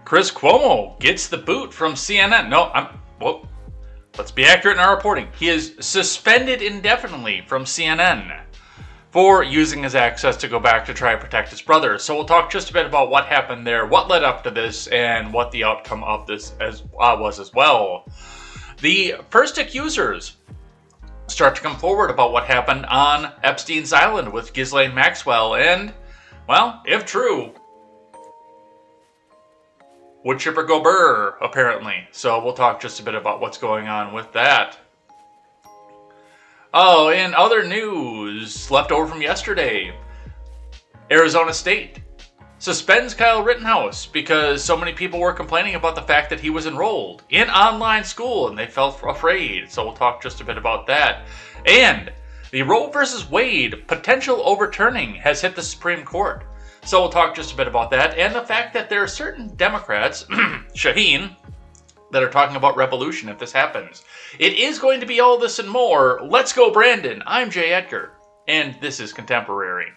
Chris Cuomo gets the boot from CNN. Let's be accurate in our reporting. He is suspended indefinitely from CNN for using his access to go back to try and protect his brother. So we'll talk just a bit about what happened there, what led up to this, and what the outcome of this was as well. The first accusers start to come forward about what happened on Epstein's Island with Ghislaine Maxwell, and, well, if true, would chipper go burr, apparently. So we'll talk just a bit about what's going on with that. Oh, in other news, left over from yesterday, Arizona State suspends Kyle Rittenhouse because so many people were complaining about the fact that he was enrolled in online school and they felt afraid. So we'll talk just a bit about that. And the Roe versus Wade potential overturning has hit the Supreme Court. So we'll talk just a bit about that and the fact that there are certain Democrats, Shaheen, that are talking about revolution if this happens. It is going to be all this and more. Let's go, Brandon. I'm Jay Edgar, and this is Contemporary.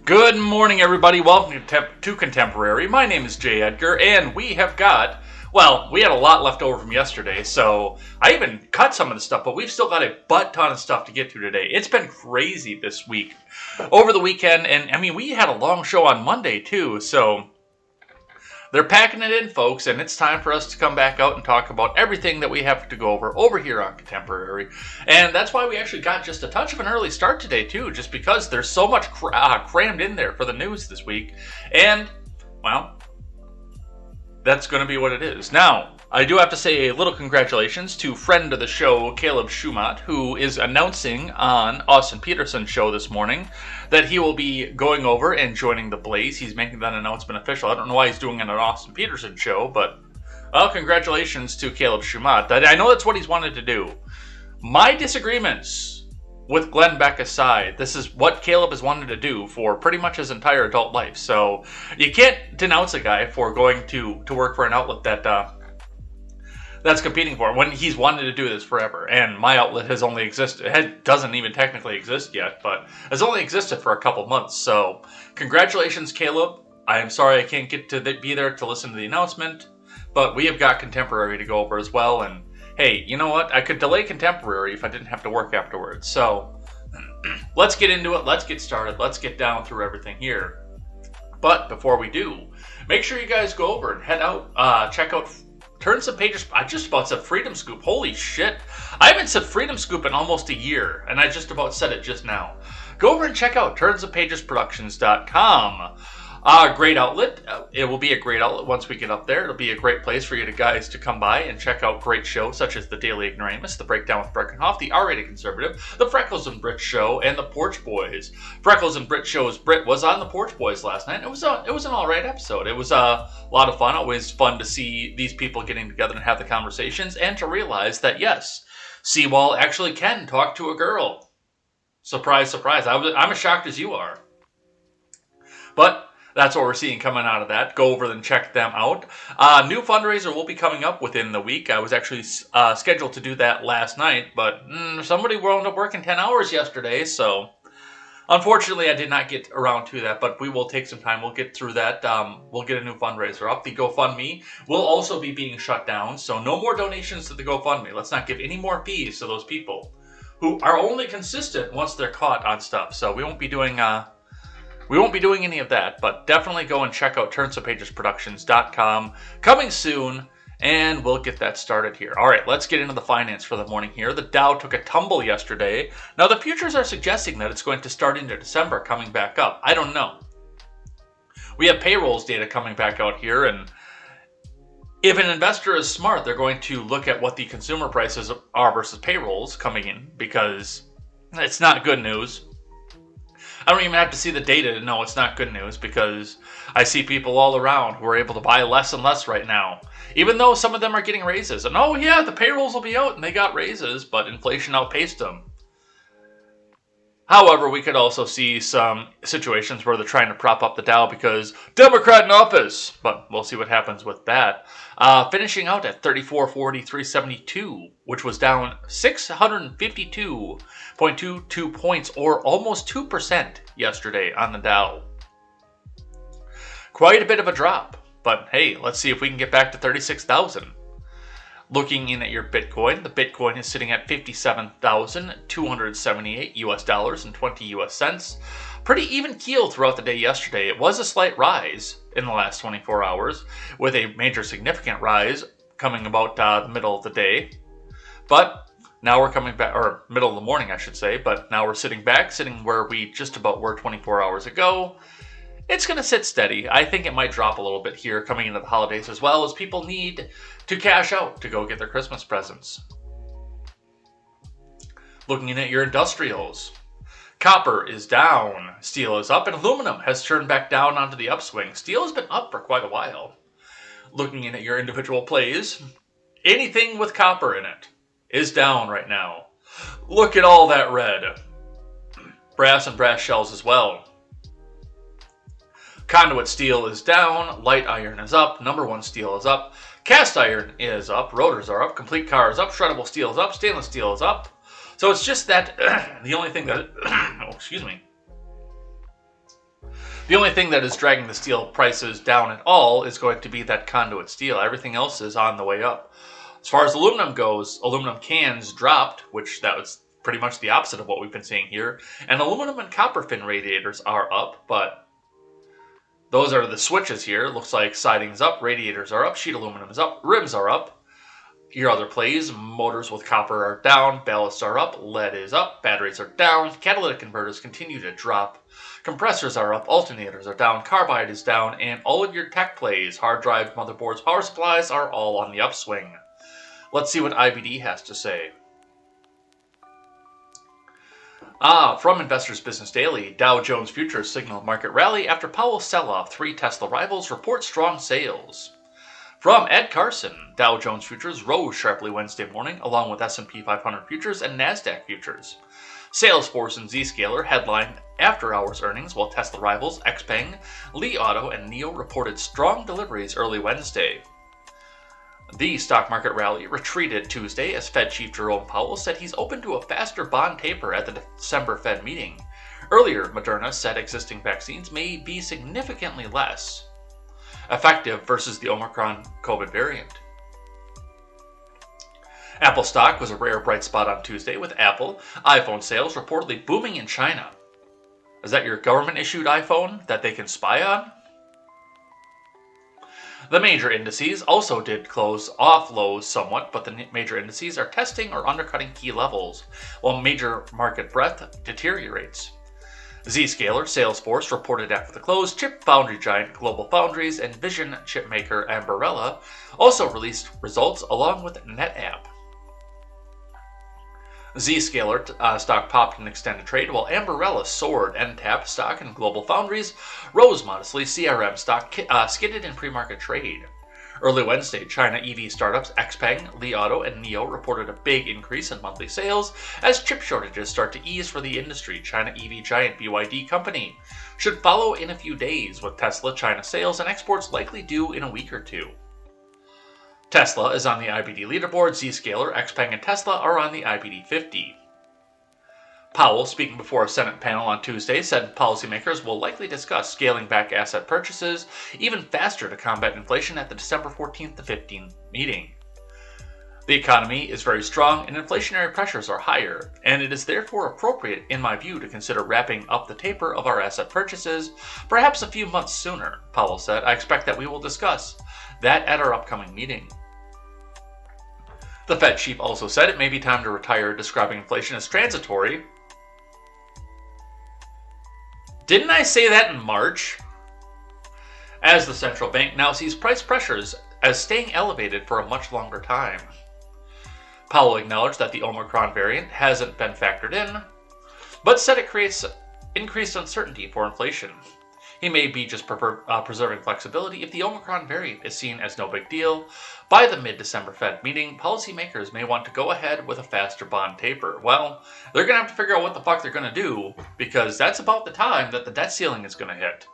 Good morning, everybody. Welcome to Contemporary. My name is Jay Edgar, and we have got, we had a lot left over from yesterday, so I even cut some of the stuff, but we've still got a butt ton of stuff to get to today. It's been crazy this week. Over the weekend, and I mean, we had a long show on Monday, too, so they're packing it in, folks, and it's time for us to come back out and talk about everything that we have to go over here on Contemporary. And that's why we actually got just a touch of an early start today, too, just because there's so much crammed in there for the news this week. And, well, that's going to be what it is. Now, I do have to say a little congratulations to friend of the show, Caleb Schumatt, who is announcing on Austin Peterson's show this morning that he will be going over and joining the Blaze. He's making that announcement official. I don't know why he's doing it on an Austin Peterson show, but, well, congratulations to Caleb Schumatt. I know that's what he's wanted to do. My disagreements with Glenn Beck aside, this is what Caleb has wanted to do for pretty much his entire adult life. So you can't denounce a guy for going to work for an outlet that's competing for him when he's wanted to do this forever. And my outlet has only existed, it doesn't even technically exist yet, but has only existed for a couple months. So congratulations, Caleb. I am sorry I can't get to be there to listen to the announcement, but we have got Contemporary to go over as well. And hey, you know what? I could delay Contemporary if I didn't have to work afterwards. So let's get into it. Let's get started. Let's get down through everything here. But before we do, make sure you guys go over and head out, check out Turn Some Pages. I just about said Freedom Scoop. Holy shit. I haven't said Freedom Scoop in almost a year, and I just about said it just now. Go over and check out turnsomepagesproductions.com. Great outlet. It will be a great outlet once we get up there. It'll be a great place for you guys to come by and check out great shows such as The Daily Ignoramus, The Breakdown with Breckenhoff, The R-Rated Conservative, The Freckles and Brit Show, and The Porch Boys. Freckles and Brit Show's Brit was on The Porch Boys last night. It was an alright episode. It was a lot of fun. Always fun to see these people getting together and have the conversations and to realize that, yes, Seawall actually can talk to a girl. Surprise, surprise. I'm as shocked as you are. But that's what we're seeing coming out of that. Go over and check them out. New fundraiser will be coming up within the week. I was actually scheduled to do that last night, but somebody wound up working 10 hours yesterday, so unfortunately I did not get around to that, but we will take some time. We'll get through that. We'll get a new fundraiser up. The GoFundMe will also be being shut down, so no more donations to the GoFundMe. Let's not give any more fees to those people who are only consistent once they're caught on stuff. So we won't be doing any of that, but definitely go and check out turnsomepagesproductions.com. Coming soon, And we'll get that started here. All right, let's get into the finance for the morning here. The Dow took a tumble yesterday. Now, the futures are suggesting that it's going to start into December coming back up. I don't know. We have payrolls data coming back out here, and if an investor is smart, they're going to look at what the consumer prices are versus payrolls coming in, because it's not good news. I don't even have to see the data to know it's not good news, because I see people all around who are able to buy less and less right now, even though some of them are getting raises. And oh yeah, the payrolls will be out and they got raises, but inflation outpaced them. However, we could also see some situations where they're trying to prop up the Dow because Democrat in office, but we'll see what happens with that. Finishing out at 3443.72, which was down 652.22 points, or almost 2% yesterday on the Dow. Quite a bit of a drop, but hey, let's see if we can get back to 36,000. Looking in at your Bitcoin, the Bitcoin is sitting at $57,278 and 20 US cents. Pretty even keel throughout the day yesterday. It was a slight rise in the last 24 hours, with a major significant rise coming about the middle of the day. But now we're coming back, or middle of the morning, I should say, but now we're sitting where we just about were 24 hours ago. It's going to sit steady. I think it might drop a little bit here coming into the holidays, as well as people need to cash out to go get their Christmas presents. Looking in at your industrials, copper is down, steel is up, and aluminum has turned back down onto the upswing. Steel has been up for quite a while. Looking in at your individual plays, anything with copper in it is down right now. Look at all that red. Brass and brass shells as well. Conduit steel is down, light iron is up, number one steel is up, cast iron is up, rotors are up, complete car is up, shreddable steel is up, stainless steel is up. So it's just that the only thing that the only thing that is dragging the steel prices down at all is going to be that conduit steel. Everything else is on the way up. As far as aluminum goes, aluminum cans dropped, which that was pretty much the opposite of what we've been seeing here. And aluminum and copper fin radiators are up, but those are the switches here. Looks like siding's up, radiators are up, sheet aluminum is up, rims are up. Your other plays, motors with copper are down, ballasts are up, lead is up, batteries are down, catalytic converters continue to drop, compressors are up, alternators are down, carbide is down, and all of your tech plays, hard drives, motherboards, power supplies are all on the upswing. Let's see what IBD has to say. From Investors Business Daily, Dow Jones Futures signal market rally after Powell's sell-off. 3 Tesla rivals report strong sales. From Ed Carson, Dow Jones Futures rose sharply Wednesday morning, along with S&P 500 Futures and NASDAQ Futures. Salesforce and Zscaler headlined after-hours earnings, while Tesla rivals XPeng, Li Auto, and NIO reported strong deliveries early Wednesday. The stock market rally retreated Tuesday as Fed Chief Jerome Powell said he's open to a faster bond taper at the December Fed meeting. Earlier, Moderna said existing vaccines may be significantly less effective versus the Omicron COVID variant. Apple stock was a rare bright spot on Tuesday, with Apple iPhone sales reportedly booming in China. Is that your government-issued iPhone that they can spy on? The major indices also did close off lows somewhat, but the major indices are testing or undercutting key levels, while major market breadth deteriorates. Zscaler, Salesforce reported after the close, chip foundry giant Global Foundries, and vision chipmaker Ambarella also released results along with NetApp. Zscaler stock popped in extended trade, while Ambarella soared. NTAP stock and Global Foundries rose modestly. CRM stock skidded in pre-market trade. Early Wednesday, China EV startups XPeng, Li Auto, and NIO reported a big increase in monthly sales as chip shortages start to ease for the industry. China EV giant BYD company should follow in a few days, with Tesla China sales and exports likely due in a week or two. Tesla is on the IBD leaderboard. Zscaler, XPeng, and Tesla are on the IBD 50. Powell, speaking before a Senate panel on Tuesday, said policymakers will likely discuss scaling back asset purchases even faster to combat inflation at the December 14th to 15th meeting. The economy is very strong and inflationary pressures are higher, and it is therefore appropriate, in my view, to consider wrapping up the taper of our asset purchases perhaps a few months sooner, Powell said. I expect that we will discuss that at our upcoming meeting. The Fed chief also said it may be time to retire, describing inflation as transitory. Didn't I say that in March? As the central bank now sees price pressures as staying elevated for a much longer time. Powell acknowledged that the Omicron variant hasn't been factored in, but said it creates increased uncertainty for inflation. He may be just preserving flexibility if the Omicron variant is seen as no big deal. By the mid-December Fed meeting, policymakers may want to go ahead with a faster bond taper. Well, they're going to have to figure out what the fuck they're going to do, because that's about the time that the debt ceiling is going to hit.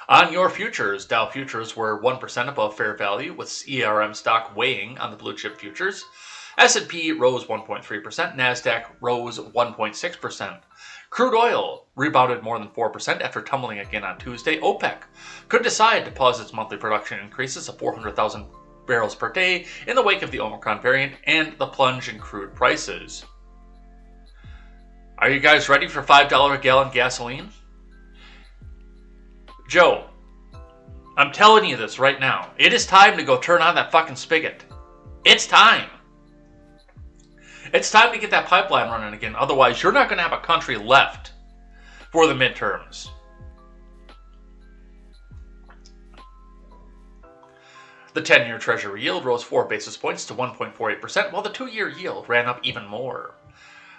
On your futures, Dow futures were 1% above fair value, with ERM stock weighing on the blue chip futures. S&P rose 1.3%, NASDAQ rose 1.6%. Crude oil rebounded more than 4% after tumbling again on Tuesday. OPEC could decide to pause its monthly production increases of 400,000 barrels per day in the wake of the Omicron variant and the plunge in crude prices. Are you guys ready for $5 a gallon gasoline? Joe, I'm telling you this right now. It is time to go turn on that fucking spigot. It's time. It's time to get that pipeline running again. Otherwise, you're not going to have a country left for the midterms. The 10-year Treasury yield rose 4 basis points to 1.48%, while the 2-year yield ran up even more.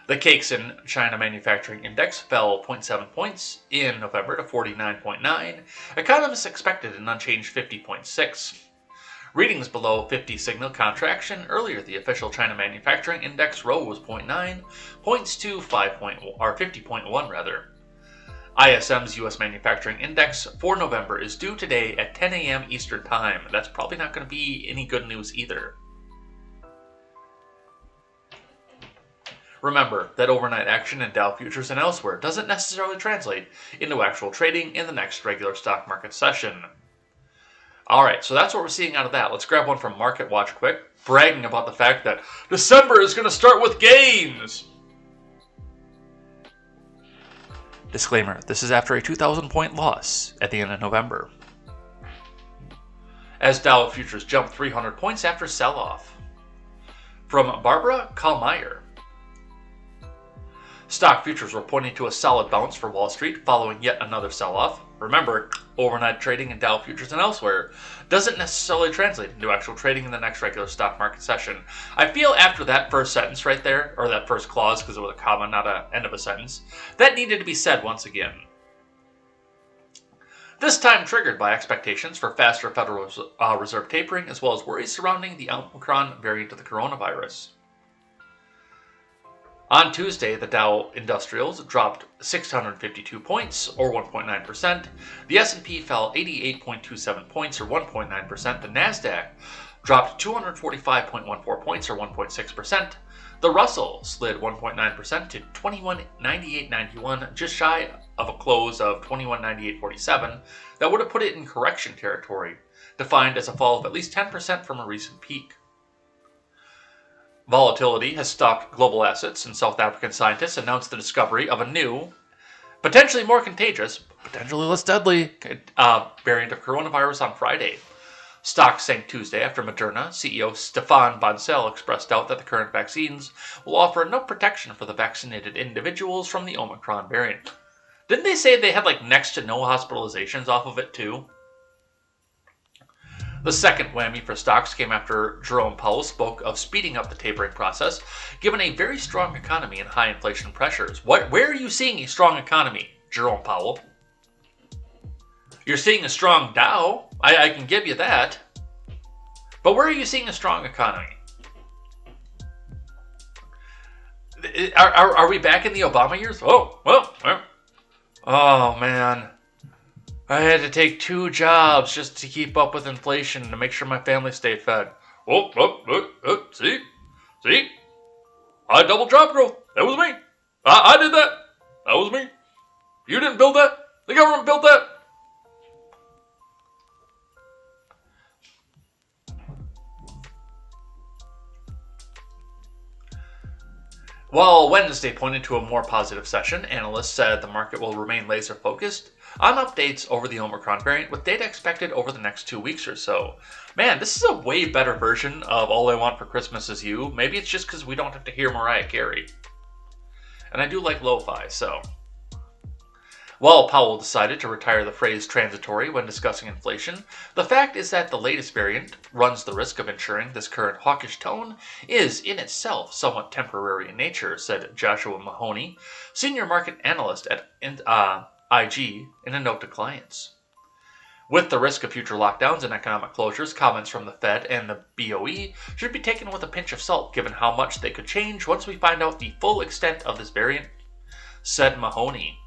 The Caixin China Manufacturing Index fell 0.7 points in November to 49.9. Economists expected an unchanged 50.6. Readings below 50 signal contraction. Earlier, the official China Manufacturing Index rose 0.9 points to 50.1 rather. ISM's U.S. Manufacturing Index for November is due today at 10 a.m. Eastern Time. That's probably not going to be any good news either. Remember that overnight action in Dow futures and elsewhere doesn't necessarily translate into actual trading in the next regular stock market session. Alright, so that's what we're seeing out of that. Let's grab one from Market Watch quick, bragging about the fact that December is going to start with gains! Disclaimer, this is after a 2,000-point loss at the end of November. As Dow futures jump 300 points after sell-off. From Barbara Kallmeyer. Stock futures were pointing to a solid bounce for Wall Street following yet another sell-off. Remember, overnight trading in Dow futures and elsewhere doesn't necessarily translate into actual trading in the next regular stock market session. I feel after that first sentence right there, or that first clause because it was a comma, not an end of a sentence, that needed to be said once again. This time triggered by expectations for faster Federal Reserve tapering as well as worries surrounding the Omicron variant of the coronavirus. On Tuesday, the Dow Industrials dropped 652 points, or 1.9%. The S&P fell 88.27 points, or 1.9%. The NASDAQ dropped 245.14 points, or 1.6%. The Russell slid 1.9% to 2198.91, just shy of a close of 2198.47. That would have put it in correction territory, defined as a fall of at least 10% from a recent peak. Volatility has stalked global assets, and South African scientists announced the discovery of a new, potentially more contagious, potentially less deadly variant of coronavirus on Friday. Stocks sank Tuesday after Moderna CEO Stefan Bancel expressed doubt that the current vaccines will offer enough protection for the vaccinated individuals from the Omicron variant. Didn't they say they had next to no hospitalizations off of it too? The second whammy for stocks came after Jerome Powell spoke of speeding up the tapering process, given a very strong economy and high inflation pressures. Where are you seeing a strong economy, Jerome Powell? You're seeing a strong Dow. I can give you that. But where are you seeing a strong economy? Are we back in the Obama years? Oh man. I had to take 2 jobs just to keep up with inflation to make sure my family stayed fed. See? I doubled job growth. That was me. I did that. That was me. You didn't build that. The government built that. While Wednesday pointed to a more positive session, analysts said the market will remain laser-focused on updates over the Omicron variant with data expected over the next 2 weeks or so. Man, this is a way better version of All I Want for Christmas Is You. Maybe it's just because we don't have to hear Mariah Carey. And I do like lo-fi, so. While Powell decided to retire the phrase transitory when discussing inflation, the fact is that the latest variant runs the risk of ensuring this current hawkish tone is in itself somewhat temporary in nature, said Joshua Mahoney, senior market analyst at IG, in a note to clients. With the risk of future lockdowns and economic closures, comments from the Fed and the BOE should be taken with a pinch of salt given how much they could change once we find out the full extent of this variant, said Mahoney.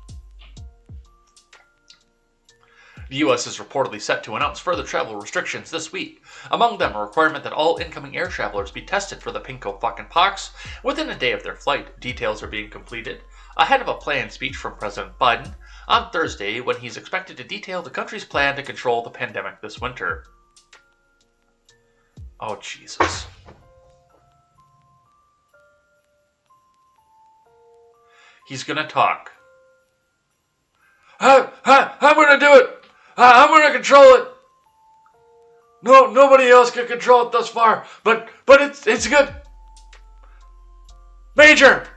The U.S. is reportedly set to announce further travel restrictions this week, among them a requirement that all incoming air travelers be tested for the pinko fucking pox within a day of their flight. Details are being completed ahead of a planned speech from President Biden on Thursday when he's expected to detail the country's plan to control the pandemic this winter. Oh, Jesus. He's gonna talk. I'm gonna do it! I'm gonna control it! No, nobody else can control it thus far, but it's good. Major!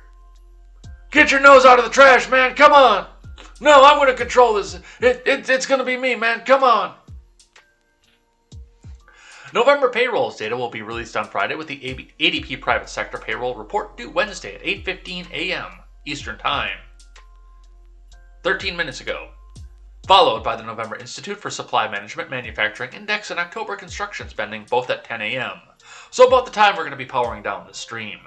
Get your nose out of the trash, man, come on! No, I'm gonna control this. It's gonna be me, man, come on! November payrolls data will be released on Friday with the ADP private sector payroll report due Wednesday at 8:15 a.m. Eastern Time. 13 minutes ago. Followed by the November Institute for Supply Management Manufacturing Index and October construction spending, both at 10 a.m. So about the time we're going to be powering down the stream.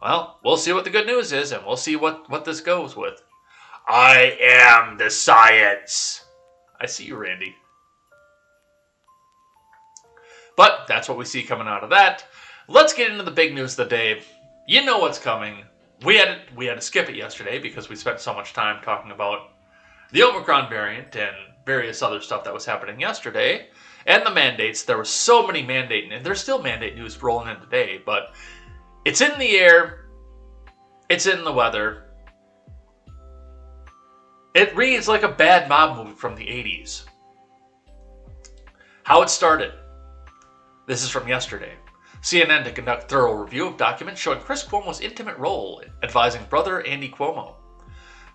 Well, we'll see what the good news is, and we'll see what this goes with. I am the science. I see you, Randy. But that's what we see coming out of that. Let's get into the big news of the day. You know what's coming. We had to skip it yesterday because we spent so much time talking about the Omicron variant and various other stuff that was happening yesterday, and the mandates. There were so many mandate, and there's still mandate news rolling in today, but it's in the air, it's in the weather. It reads like a bad mob movie from the 80s. How it started. This is from yesterday. CNN to conduct thorough review of documents showing Chris Cuomo's intimate role advising brother Andy Cuomo.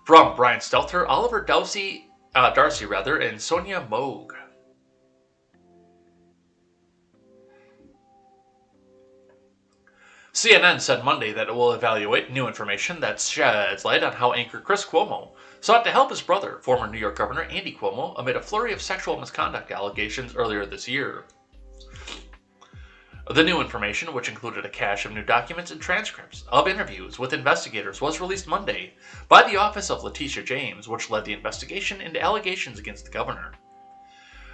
From Brian Stelter, Oliver Darcy, and Sonia Moog. CNN said Monday that it will evaluate new information that sheds light on how anchor Chris Cuomo sought to help his brother, former New York Governor Andy Cuomo, amid a flurry of sexual misconduct allegations earlier this year. The new information, which included a cache of new documents and transcripts of interviews with investigators, was released Monday by the office of Letitia James, which led the investigation into allegations against the governor.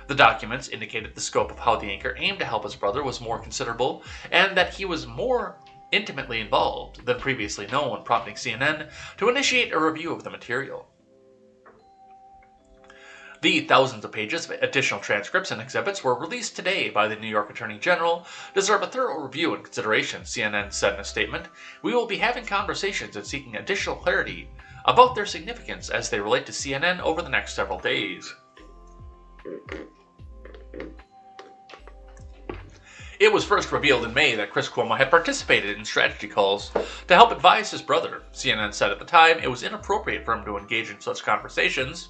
The documents indicated the scope of how the anchor aimed to help his brother was more considerable, and that he was more intimately involved than previously known, prompting CNN to initiate a review of the material. The thousands of pages of additional transcripts and exhibits were released today by the New York Attorney General deserve a thorough review and consideration, CNN said in a statement. We will be having conversations and seeking additional clarity about their significance as they relate to CNN over the next several days. It was first revealed in May that Chris Cuomo had participated in strategy calls to help advise his brother. CNN said at the time it was inappropriate for him to engage in such conversations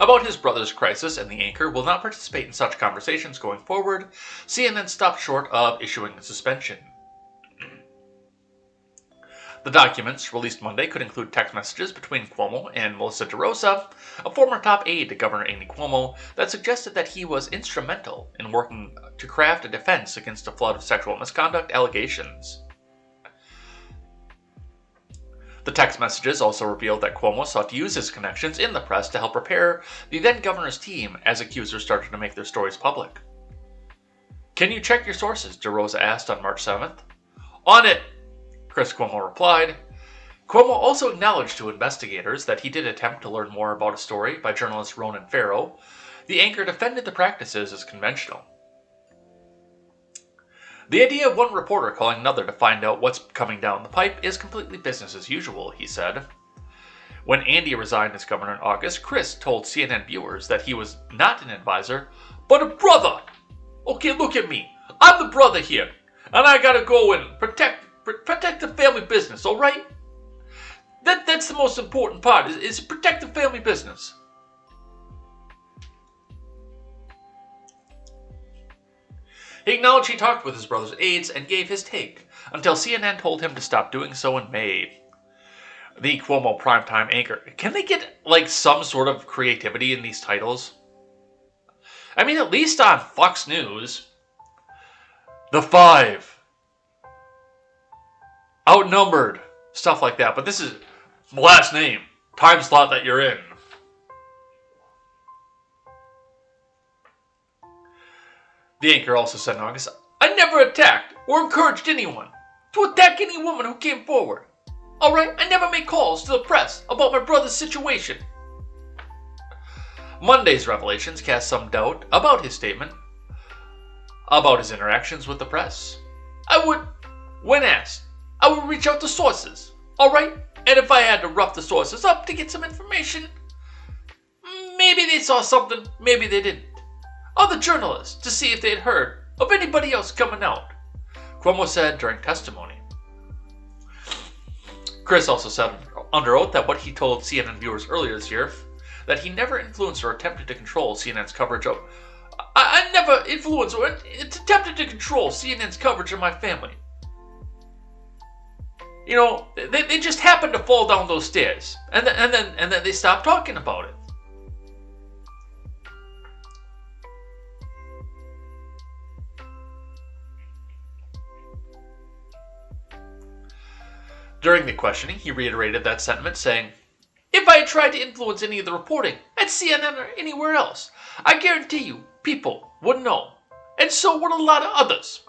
about his brother's crisis, and the anchor will not participate in such conversations going forward. CNN stopped short of issuing a suspension. The documents, released Monday, could include text messages between Cuomo and Melissa DeRosa, a former top aide to Governor Andy Cuomo, that suggested that he was instrumental in working to craft a defense against a flood of sexual misconduct allegations. The text messages also revealed that Cuomo sought to use his connections in the press to help prepare the then-governor's team as accusers started to make their stories public. Can you check your sources? DeRosa asked on March 7th. On it, Chris Cuomo replied. Cuomo also acknowledged to investigators that he did attempt to learn more about a story by journalist Ronan Farrow. The anchor defended the practices as conventional. The idea of one reporter calling another to find out what's coming down the pipe is completely business as usual, he said. When Andy resigned as governor in August, Chris told CNN viewers that he was not an advisor, but a brother. Okay, look at me. I'm the brother here, and I gotta go and protect the family business, all right? That's the most important part, is protect the family business. He acknowledged he talked with his brother's aides and gave his take, until CNN told him to stop doing so in May. The Cuomo primetime anchor. Can they get, some sort of creativity in these titles? I mean, at least on Fox News. The Five. Outnumbered. Stuff like that. But this is last name. Time slot that you're in. The anchor also said in August, I never attacked or encouraged anyone to attack any woman who came forward. Alright, I never made calls to the press about my brother's situation. Monday's revelations cast some doubt about his statement about his interactions with the press. When asked, I would reach out to sources, alright? And if I had to rough the sources up to get some information, maybe they saw something, maybe they didn't. Other journalists to see if they had heard of anybody else coming out, Cuomo said during testimony. Chris also said under oath that what he told CNN viewers earlier this year, that he never influenced or attempted to control CNN's coverage of... I never influenced or attempted to control CNN's coverage of my family. You know, they just happened to fall down those stairs, and then they stopped talking about it. During the questioning, he reiterated that sentiment, saying, if I had tried to influence any of the reporting at CNN or anywhere else, I guarantee you people would know, and so would a lot of others.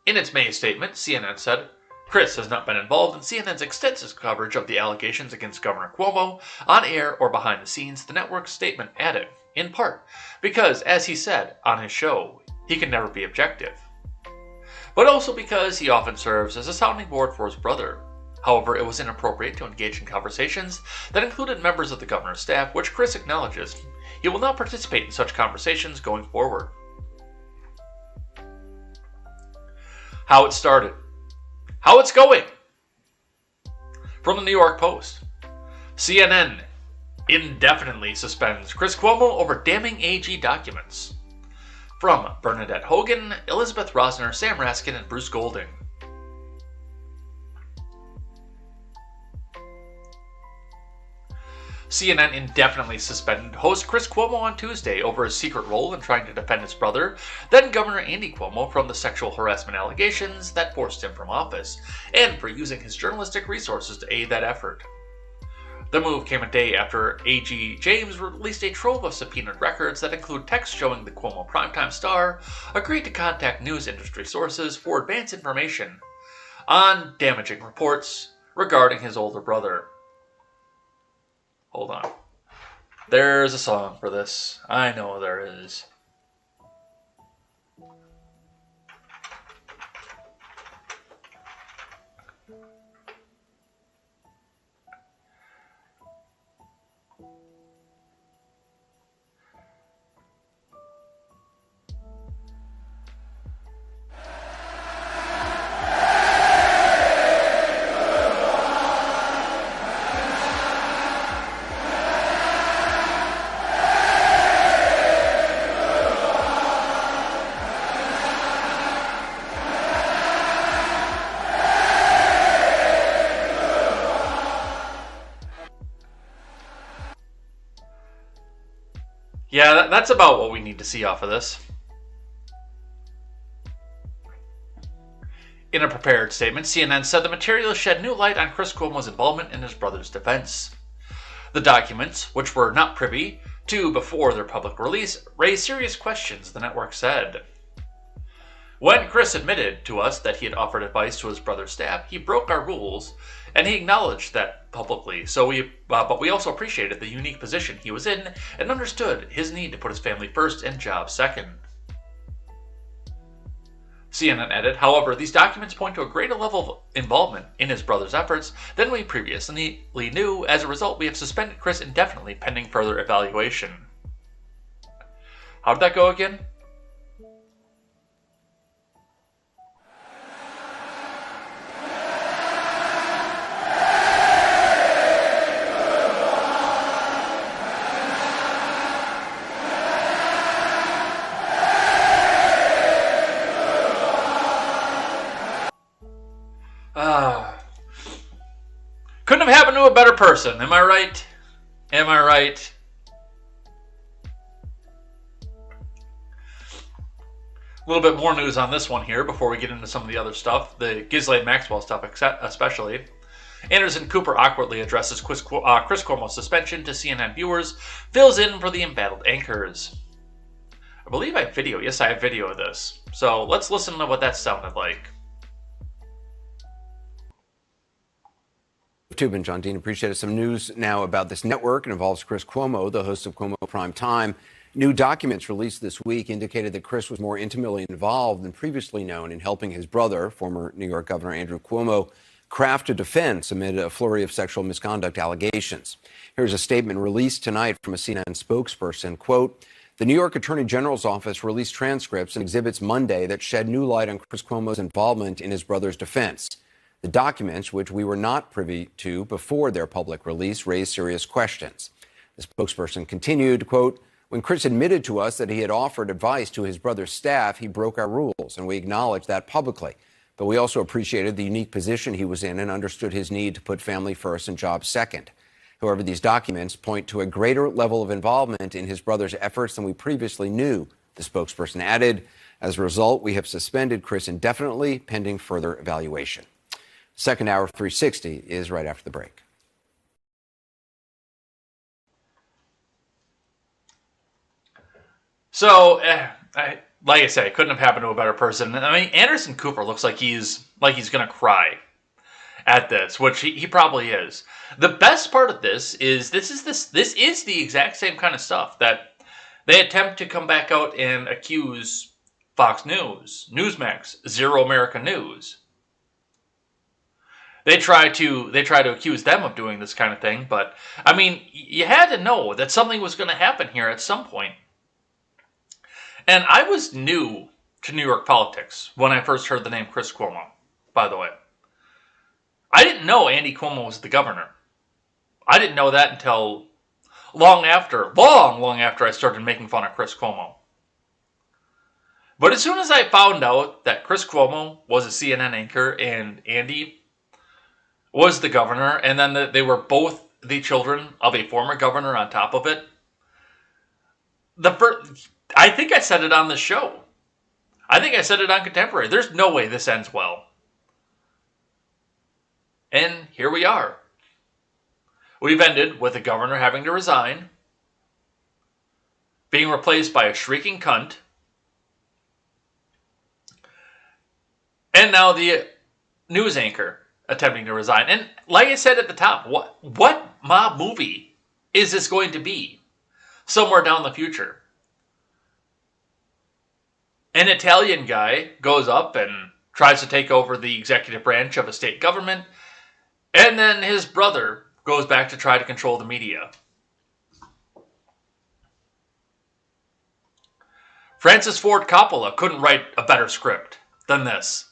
In its May statement, CNN said, Chris has not been involved in CNN's extensive coverage of the allegations against Governor Cuomo, on air or behind the scenes, the network's statement added, in part, because, as he said on his show, he can never be objective. But also because he often serves as a sounding board for his brother. However, it was inappropriate to engage in conversations that included members of the governor's staff, which Chris acknowledges. He will not participate in such conversations going forward. How it started. How it's going. From the New York Post. CNN indefinitely suspends Chris Cuomo over damning AG documents. From Bernadette Hogan, Elizabeth Rosner, Sam Raskin, and Bruce Golding. CNN indefinitely suspended host Chris Cuomo on Tuesday over his secret role in trying to defend his brother, then Governor Andy Cuomo, from the sexual harassment allegations that forced him from office, and for using his journalistic resources to aid that effort. The move came a day after AG James released a trove of subpoenaed records that include texts showing the Cuomo primetime star agreed to contact news industry sources for advance information on damaging reports regarding his older brother. Hold on. There's a song for this. I know there is. Yeah, that's about what we need to see off of this. In a prepared statement, CNN said the material shed new light on Chris Cuomo's involvement in his brother's defense. The documents, which were not privy to before their public release, raised serious questions, the network said. When Chris admitted to us that he had offered advice to his brother's staff, he broke our rules, and he acknowledged that publicly. But we also appreciated the unique position he was in and understood his need to put his family first and job second. CNN added, however, these documents point to a greater level of involvement in his brother's efforts than we previously knew. As a result, we have suspended Chris indefinitely pending further evaluation. How did that go again? Couldn't have happened to a better person. Am I right? Am I right? A little bit more news on this one here before we get into some of the other stuff. The Ghislaine Maxwell stuff especially. Anderson Cooper awkwardly addresses Chris Cuomo's suspension to CNN viewers, fills in for the embattled anchors. I believe I have video. Yes, I have video of this. So let's listen to what that sounded like. Tubin, John Dean, appreciate it. Some news now about this network. It involves Chris Cuomo, the host of Cuomo Prime Time. New documents released this week indicated that Chris was more intimately involved than previously known in helping his brother, former New York Governor Andrew Cuomo, craft a defense amid a flurry of sexual misconduct allegations. Here's a statement released tonight from a CNN spokesperson. Quote, the New York Attorney General's office released transcripts and exhibits Monday that shed new light on Chris Cuomo's involvement in his brother's defense. The documents, which we were not privy to before their public release, raised serious questions. The spokesperson continued, quote, when Chris admitted to us that he had offered advice to his brother's staff, he broke our rules, and we acknowledged that publicly. But we also appreciated the unique position he was in and understood his need to put family first and jobs second. However, these documents point to a greater level of involvement in his brother's efforts than we previously knew, the spokesperson added. As a result, we have suspended Chris indefinitely pending further evaluation. Second Hour 360 is right after the break. So, like I say, it couldn't have happened to a better person. I mean, Anderson Cooper looks like he's going to cry at this, which he probably is. The best part of this is this is the exact same kind of stuff that they attempt to come back out and accuse Fox News, Newsmax, Zero America News. They try to accuse them of doing this kind of thing, but I mean, you had to know that something was going to happen here at some point. And I was new to New York politics when I first heard the name Chris Cuomo, by the way. I didn't know Andy Cuomo was the governor. I didn't know that until long after I started making fun of Chris Cuomo. But as soon as I found out that Chris Cuomo was a CNN anchor and Andy was the governor, and then they were both the children of a former governor on top of it, I think I said it on the show. I think I said it on Contemporary. There's no way this ends well. And here we are. We've ended with the governor having to resign, being replaced by a shrieking cunt, and now the news anchor attempting to resign. And like I said at the top, what mob movie is this going to be somewhere down the future? An Italian guy goes up and tries to take over the executive branch of a state government, and then his brother goes back to try to control the media. Francis Ford Coppola couldn't write a better script than this.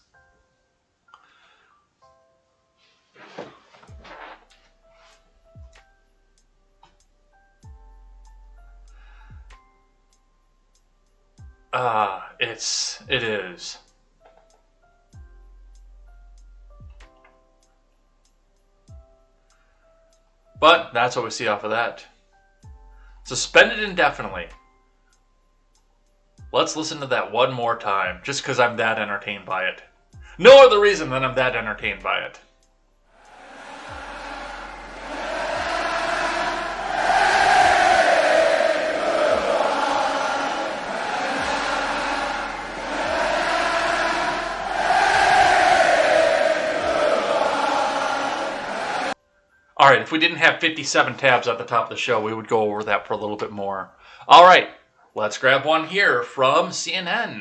It is. But that's what we see off of that. Suspended indefinitely. Let's listen to that one more time, just because I'm that entertained by it. No other reason than I'm that entertained by it. All right, if we didn't have 57 tabs at the top of the show, we would go over that for a little bit more. All right, let's grab one here from CNN.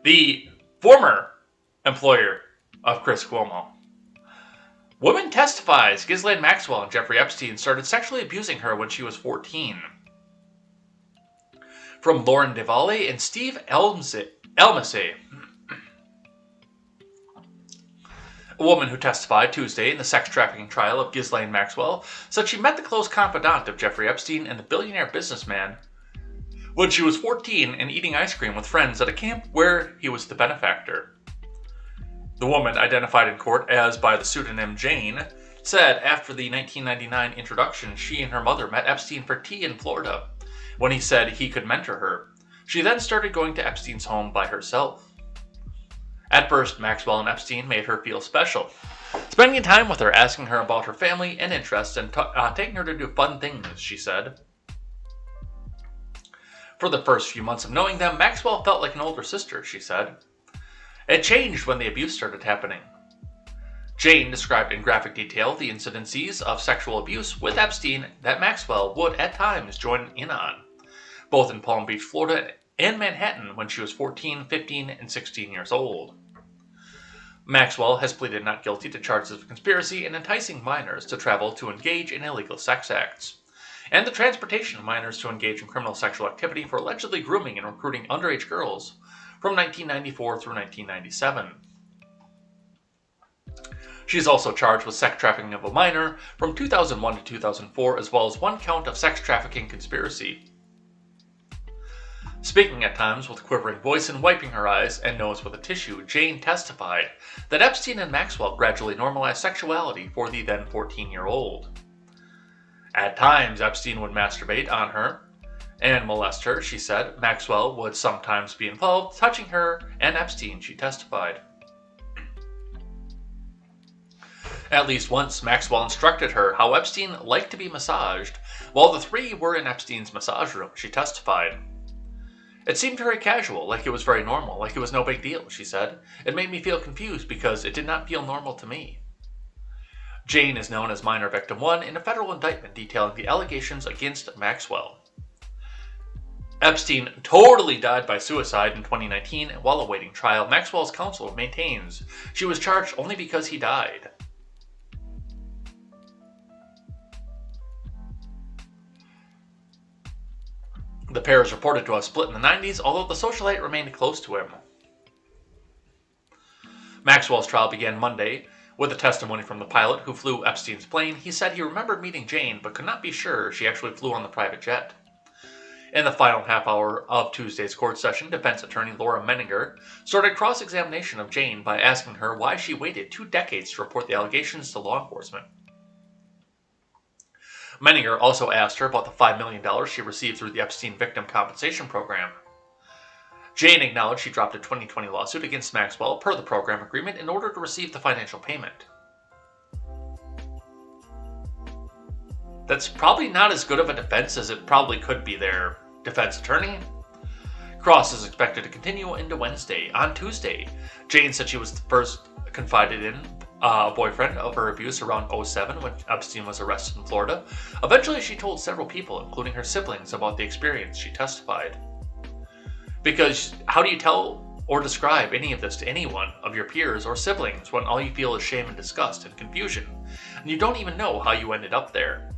The former employer of Chris Cuomo. Woman testifies Ghislaine Maxwell and Jeffrey Epstein started sexually abusing her when she was 14. From Lauren DeValle and Steve Elmsey. A woman who testified Tuesday in the sex trafficking trial of Ghislaine Maxwell said she met the close confidant of Jeffrey Epstein and the billionaire businessman when she was 14 and eating ice cream with friends at a camp where he was the benefactor. The woman, identified in court as by the pseudonym Jane, said after the 1999 introduction she and her mother met Epstein for tea in Florida when he said he could mentor her. She then started going to Epstein's home by herself. At first, Maxwell and Epstein made her feel special, spending time with her, asking her about her family and interests, and taking her to do fun things, she said. For the first few months of knowing them, Maxwell felt like an older sister, she said. It changed when the abuse started happening. Jane described in graphic detail the incidences of sexual abuse with Epstein that Maxwell would at times join in on, both in Palm Beach, Florida, and Manhattan when she was 14, 15, and 16 years old. Maxwell has pleaded not guilty to charges of conspiracy and enticing minors to travel to engage in illegal sex acts, and the transportation of minors to engage in criminal sexual activity for allegedly grooming and recruiting underage girls from 1994 through 1997. She is also charged with sex trafficking of a minor from 2001 to 2004, as well as one count of sex trafficking conspiracy. Speaking at times with a quivering voice and wiping her eyes and nose with a tissue, Jane testified that Epstein and Maxwell gradually normalized sexuality for the then 14-year-old. At times, Epstein would masturbate on her and molest her, she said. Maxwell would sometimes be involved, touching her and Epstein, she testified. At least once, Maxwell instructed her how Epstein liked to be massaged while the three were in Epstein's massage room, she testified. It seemed very casual, like it was very normal, like it was no big deal, she said. It made me feel confused because it did not feel normal to me. Jane is known as Minor Victim 1 in a federal indictment detailing the allegations against Maxwell. Epstein totally died by suicide in 2019 while awaiting trial. Maxwell's counsel maintains she was charged only because he died. The pair is reported to have split in the 90s, although the socialite remained close to him. Maxwell's trial began Monday with a testimony from the pilot who flew Epstein's plane. He said he remembered meeting Jane, but could not be sure she actually flew on the private jet. In the final half hour of Tuesday's court session, defense attorney Laura Menninger started cross-examination of Jane by asking her why she waited 2 decades to report the allegations to law enforcement. Menninger also asked her about the $5 million she received through the Epstein Victim Compensation Program. Jane acknowledged she dropped a 2020 lawsuit against Maxwell per the program agreement in order to receive the financial payment. That's probably not as good of a defense as it probably could be, their defense attorney. Cross is expected to continue into Wednesday. On Tuesday, Jane said she was the first confided in boyfriend of her abuse around 2007 when Epstein was arrested in Florida. Eventually, she told several people, including her siblings, about the experience, she testified. Because how do you tell or describe any of this to anyone of your peers or siblings when all you feel is shame and disgust and confusion, and you don't even know how you ended up there?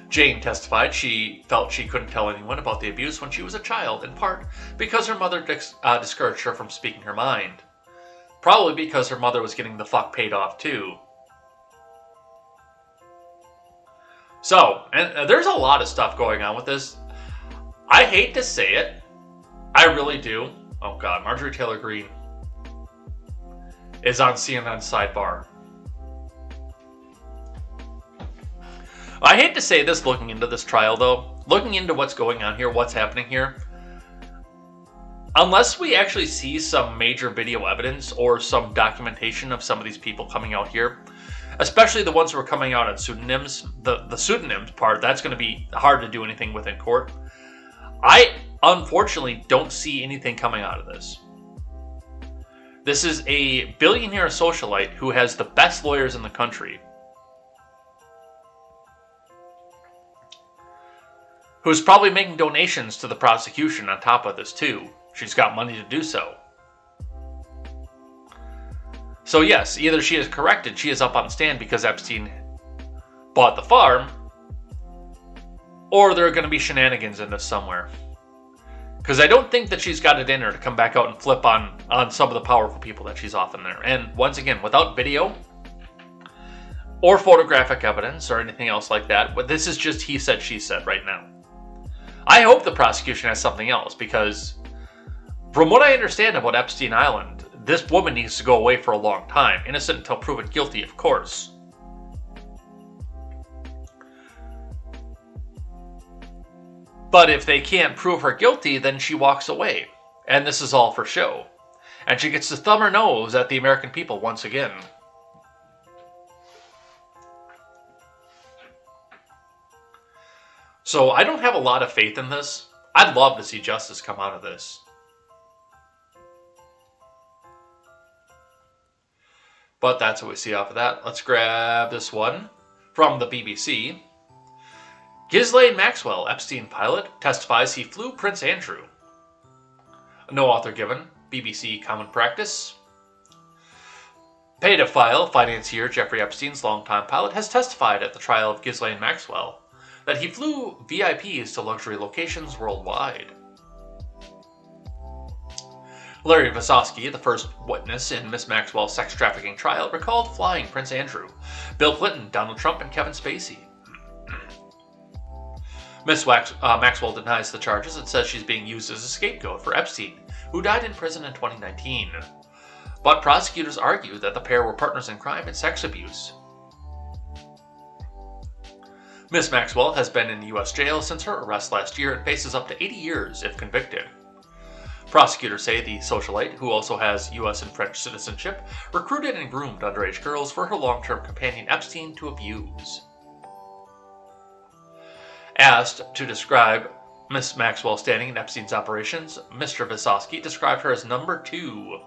Jane testified she felt she couldn't tell anyone about the abuse when she was a child, in part because her mother discouraged her from speaking her mind. Probably because her mother was getting the fuck paid off too. So, and there's a lot of stuff going on with this. I hate to say it. I really do. Oh god, Marjorie Taylor Greene is on CNN Sidebar. I hate to say this looking into this trial though. Looking into what's going on here, what's happening here. Unless we actually see some major video evidence or some documentation of some of these people coming out here, especially the ones who are coming out on pseudonyms, the pseudonyms part, that's going to be hard to do anything with in court. I unfortunately don't see anything coming out of this. This is a billionaire socialite who has the best lawyers in the country, who's probably making donations to the prosecution on top of this too. She's got money to do so. So yes, either she is corrected, she is up on the stand because Epstein bought the farm, or there are going to be shenanigans in this somewhere. Because I don't think that she's got it in her to come back out and flip on some of the powerful people that she's off in there. And once again, without video or photographic evidence or anything else like that, but this is just he said, she said right now. I hope the prosecution has something else, because from what I understand about Epstein Island, this woman needs to go away for a long time. Innocent until proven guilty, of course. But if they can't prove her guilty, then she walks away. And this is all for show. And she gets to thumb her nose at the American people once again. So I don't have a lot of faith in this. I'd love to see justice come out of this. But that's what we see off of that. Let's grab this one from the BBC. Ghislaine Maxwell, Epstein pilot, testifies he flew Prince Andrew. No author given. BBC Common Practice. Pedophile financier Jeffrey Epstein's longtime pilot has testified at the trial of Ghislaine Maxwell that he flew VIPs to luxury locations worldwide. Larry Visosky, the first witness in Miss Maxwell's sex trafficking trial, recalled flying Prince Andrew, Bill Clinton, Donald Trump, and Kevin Spacey. Miss Maxwell denies the charges and says she's being used as a scapegoat for Epstein, who died in prison in 2019. But prosecutors argue that the pair were partners in crime and sex abuse. Miss Maxwell has been in the U.S. jail since her arrest last year and faces up to 80 years if convicted. Prosecutors say the socialite, who also has U.S. and French citizenship, recruited and groomed underage girls for her long-term companion Epstein to abuse. Asked to describe Miss Maxwell standing in Epstein's operations, Mr. Visosky described her as number 2.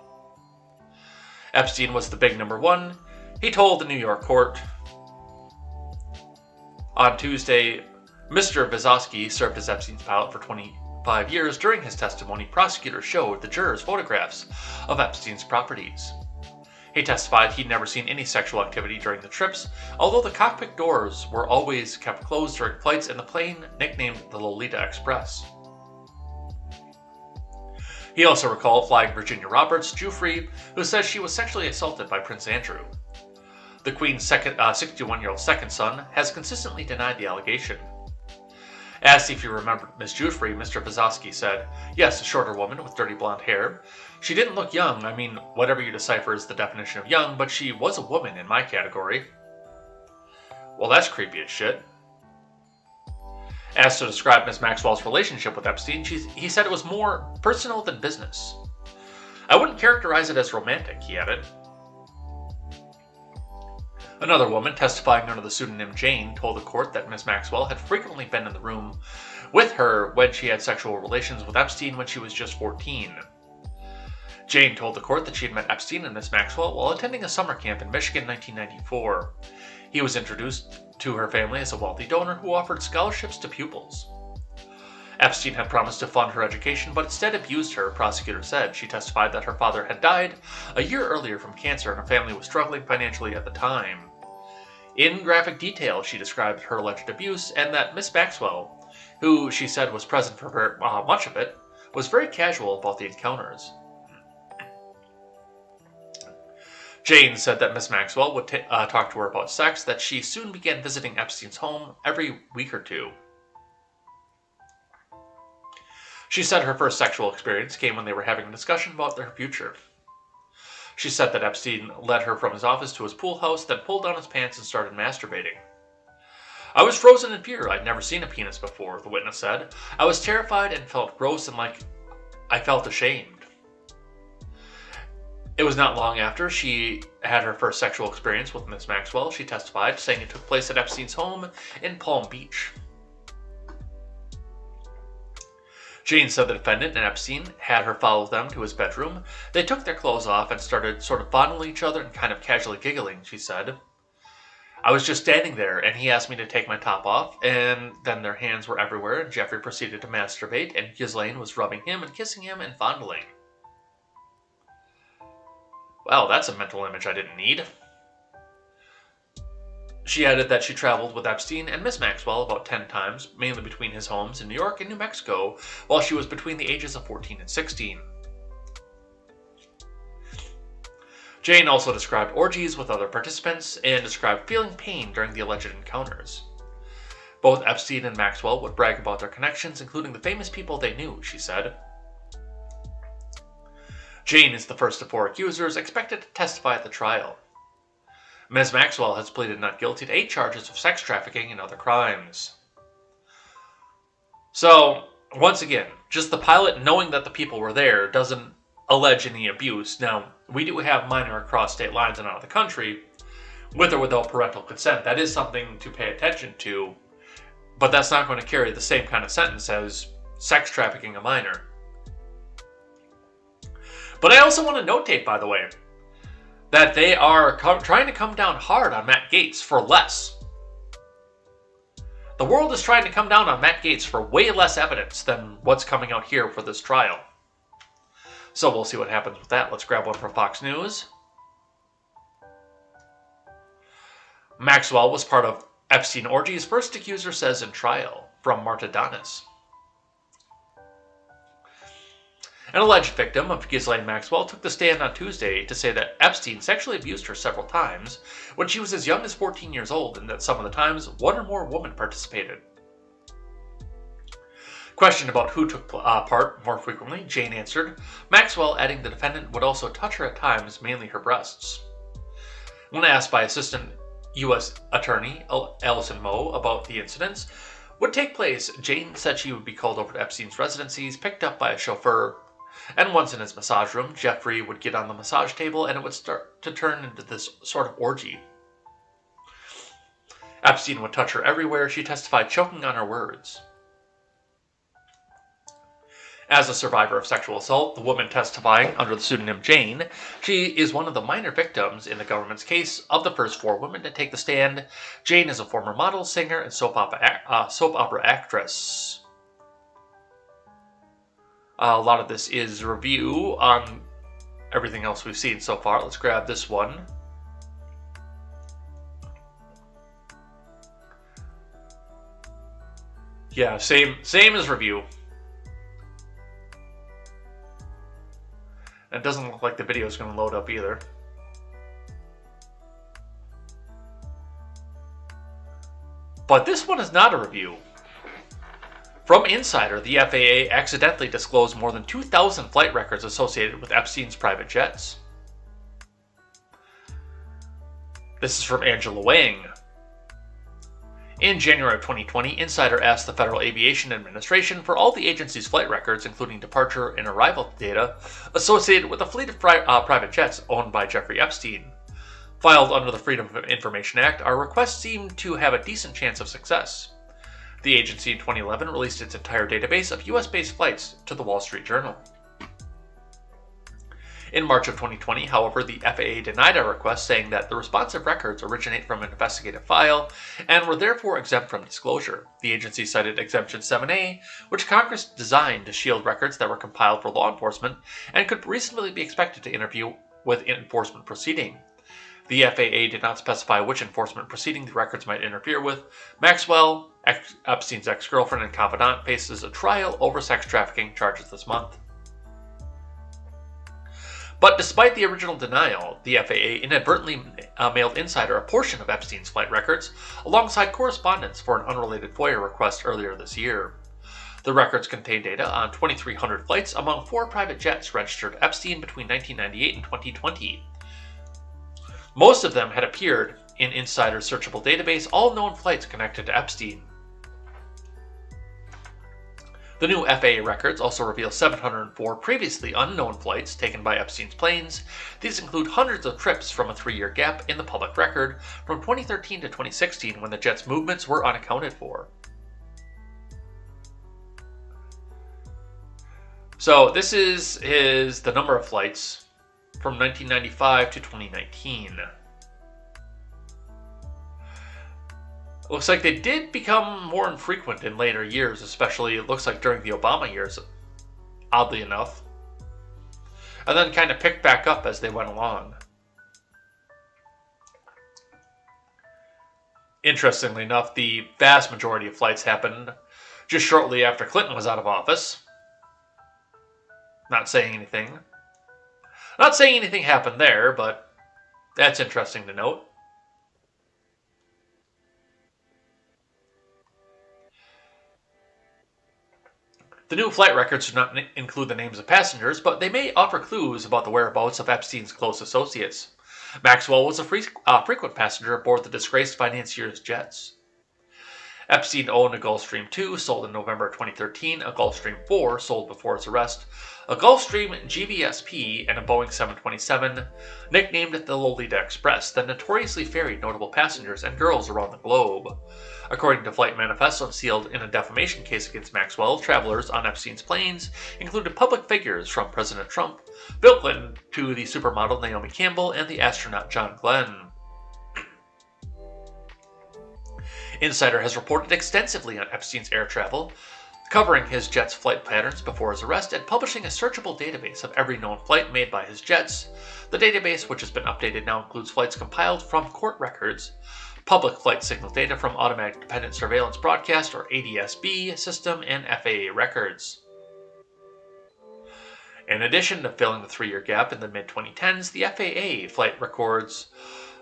Epstein was the big number 1. He told the New York court. On Tuesday, Mr. Visosky served as Epstein's pilot for 25 years. During his testimony, prosecutors showed the jurors photographs of Epstein's properties. He testified he'd never seen any sexual activity during the trips, although the cockpit doors were always kept closed during flights in the plane nicknamed the Lolita Express. He also recalled flying Virginia Roberts, Giuffre, who says she was sexually assaulted by Prince Andrew. The Queen's 61-year-old second son has consistently denied the allegation. Asked if he remembered Miss Giuffre, Mr. Visosky said, "Yes, a shorter woman with dirty blonde hair. She didn't look young. I mean, whatever you decipher is the definition of young, but she was a woman in my category." Well, that's creepy as shit. Asked to describe Miss Maxwell's relationship with Epstein, he said it was more personal than business. "I wouldn't characterize it as romantic," he added. Another woman, testifying under the pseudonym Jane, told the court that Miss Maxwell had frequently been in the room with her when she had sexual relations with Epstein when she was just 14. Jane told the court that she had met Epstein and Miss Maxwell while attending a summer camp in Michigan in 1994. He was introduced to her family as a wealthy donor who offered scholarships to pupils. Epstein had promised to fund her education, but instead abused her, prosecutors said. She testified that her father had died a year earlier from cancer and her family was struggling financially at the time. In graphic detail, she described her alleged abuse and that Miss Maxwell, who she said was present for much of it, was very casual about the encounters. Jane said that Miss Maxwell would talk to her about sex, that she soon began visiting Epstein's home every week or two. She said her first sexual experience came when they were having a discussion about their future. She said that Epstein led her from his office to his pool house, then pulled down his pants and started masturbating. "I was frozen in fear. I'd never seen a penis before," the witness said. "I was terrified and felt gross and like I felt ashamed." It was not long after she had her first sexual experience with Miss Maxwell, she testified, saying it took place at Epstein's home in Palm Beach. Jane said the defendant and Epstein had her follow them to his bedroom. They took their clothes off and started sort of fondling each other and kind of casually giggling, she said. I was just standing there, and he asked me to take my top off, and then their hands were everywhere, and Jeffrey proceeded to masturbate, and Elaine was rubbing him and kissing him and fondling. Well, that's a mental image I didn't need. She added that she traveled with Epstein and Miss Maxwell about 10 times, mainly between his homes in New York and New Mexico, while she was between the ages of 14 and 16. Jane also described orgies with other participants and described feeling pain during the alleged encounters. Both Epstein and Maxwell would brag about their connections, including the famous people they knew, she said. Jane is the first of 4 accusers expected to testify at the trial. Ms. Maxwell has pleaded not guilty to 8 charges of sex trafficking and other crimes. So, once again, just the pilot knowing that the people were there doesn't allege any abuse. Now, we do have minor across state lines and out of the country, with or without parental consent. That is something to pay attention to, but that's not going to carry the same kind of sentence as sex trafficking a minor. But I also want to notate, by the way, that they are trying to come down hard on Matt Gaetz for less. The world is trying to come down on Matt Gaetz for way less evidence than what's coming out here for this trial. So we'll see what happens with that. Let's grab one from Fox News. Maxwell was part of Epstein orgies, first accuser says in trial, from Marta Donis. An alleged victim of Ghislaine Maxwell took the stand on Tuesday to say that Epstein sexually abused her several times when she was as young as 14 years old, and that some of the times one or more women participated. Questioned about who took part more frequently, Jane answered, Maxwell, adding the defendant would also touch her at times, mainly her breasts. When asked by Assistant U.S. Attorney Allison Moe about the incidents would take place, Jane said she would be called over to Epstein's residencies, picked up by a chauffeur, and once in his massage room, Jeffrey would get on the massage table and it would start to turn into this sort of orgy. Epstein would touch her everywhere, she testified, choking on her words. As a survivor of sexual assault, the woman testifying under the pseudonym Jane, she is one of the minor victims in the government's case of the first 4 women to take the stand. Jane is a former model, singer, and soap opera actress. A lot of this is review on everything else we've seen so far. Let's grab this one. Yeah, same as review. It doesn't look like the video is going to load up either. But this one is not a review. From Insider, the FAA accidentally disclosed more than 2,000 flight records associated with Epstein's private jets. This is from Angela Wang. In January of 2020, Insider asked the Federal Aviation Administration for all the agency's flight records, including departure and arrival data, associated with a fleet of private jets owned by Jeffrey Epstein. Filed under the Freedom of Information Act, our request seemed to have a decent chance of success. The agency in 2011 released its entire database of US-based flights to the Wall Street Journal. In March of 2020, however, the FAA denied our request, saying that the responsive records originate from an investigative file and were therefore exempt from disclosure. The agency cited Exemption 7A, which Congress designed to shield records that were compiled for law enforcement and could reasonably be expected to interview with an enforcement proceeding. The FAA did not specify which enforcement proceeding the records might interfere with. Maxwell, Epstein's ex-girlfriend and confidant, faces a trial over sex trafficking charges this month. But despite the original denial, the FAA inadvertently mailed Insider a portion of Epstein's flight records, alongside correspondence for an unrelated FOIA request earlier this year. The records contain data on 2,300 flights among 4 private jets registered to Epstein between 1998 and 2020. Most of them had appeared in Insider's searchable database, all known flights connected to Epstein. The new FAA records also reveal 704 previously unknown flights taken by Epstein's planes. These include hundreds of trips from a 3-year gap in the public record from 2013 to 2016, when the jet's movements were unaccounted for. So this is the number of flights from 1995 to 2019. Looks like they did become more infrequent in later years, especially it looks like during the Obama years, oddly enough. And then kind of picked back up as they went along. Interestingly enough, the vast majority of flights happened just shortly after Clinton was out of office. Not saying anything. Not saying anything happened there, but that's interesting to note. The new flight records do not include the names of passengers, but they may offer clues about the whereabouts of Epstein's close associates. Maxwell was a frequent passenger aboard the disgraced financier's jets. Epstein owned a Gulfstream II, sold in November 2013, a Gulfstream IV, sold before his arrest, a Gulfstream GVSP, and a Boeing 727, nicknamed the Lolita Express, that notoriously ferried notable passengers and girls around the globe. According to flight manifesto sealed in a defamation case against Maxwell, travelers on Epstein's planes included public figures from President Trump, Bill Clinton to the supermodel Naomi Campbell, and the astronaut John Glenn. Insider has reported extensively on Epstein's air travel, covering his jet's flight patterns before his arrest and publishing a searchable database of every known flight made by his jets. The database, which has been updated now, includes flights compiled from court records, public flight signal data from Automatic Dependent Surveillance Broadcast or ADS-B system, and FAA records. In addition to filling the 3-year gap in the mid-2010s, the FAA flight records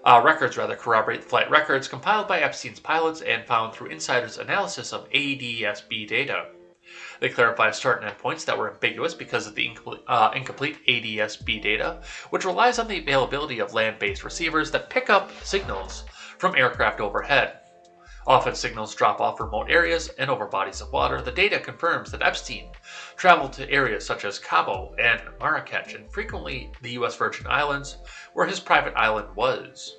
corroborate the flight records compiled by Epstein's pilots and found through insiders' analysis of ADS-B data. They clarify start and end points that were ambiguous because of the incomplete ADS-B data, which relies on the availability of land-based receivers that pick up signals from aircraft overhead. Often signals drop off remote areas and over bodies of water. The data confirms that Epstein traveled to areas such as Cabo and Marrakech, and frequently the U.S. Virgin Islands, where his private island was.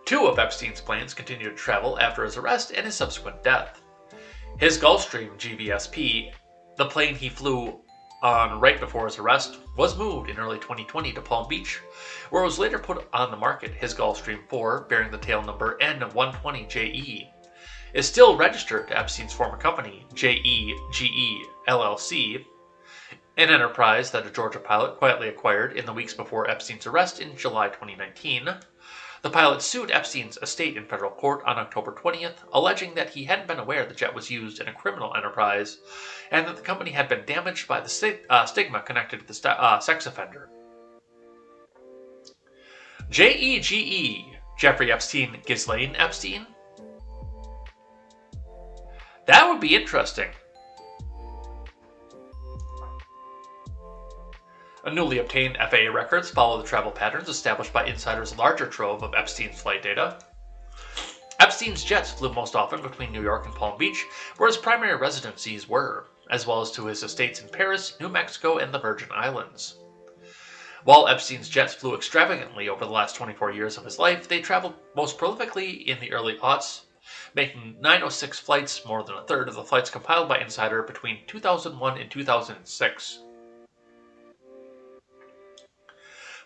2 of Epstein's planes continued to travel after his arrest and his subsequent death. His Gulfstream GVSP, the plane he flew on right before his arrest, was moved in early 2020 to Palm Beach, where it was later put on the market. His Gulfstream IV, bearing the tail number N120JE, is still registered to Epstein's former company, JEGE LLC, an enterprise that a Georgia pilot quietly acquired in the weeks before Epstein's arrest in July 2019. The pilot sued Epstein's estate in federal court on October 20th, alleging that he hadn't been aware the jet was used in a criminal enterprise and that the company had been damaged by the stigma connected to the sex offender. JEGE, Jeffrey Epstein, Ghislaine Epstein? That would be interesting. Newly obtained FAA records follow the travel patterns established by insiders' larger trove of Epstein's flight data. Epstein's jets flew most often between New York and Palm Beach, where his primary residencies were, as well as to his estates in Paris, New Mexico, and the Virgin Islands. While Epstein's jets flew extravagantly over the last 24 years of his life, they traveled most prolifically in the early aughts, making 906 flights, more than a third of the flights compiled by Insider between 2001 and 2006.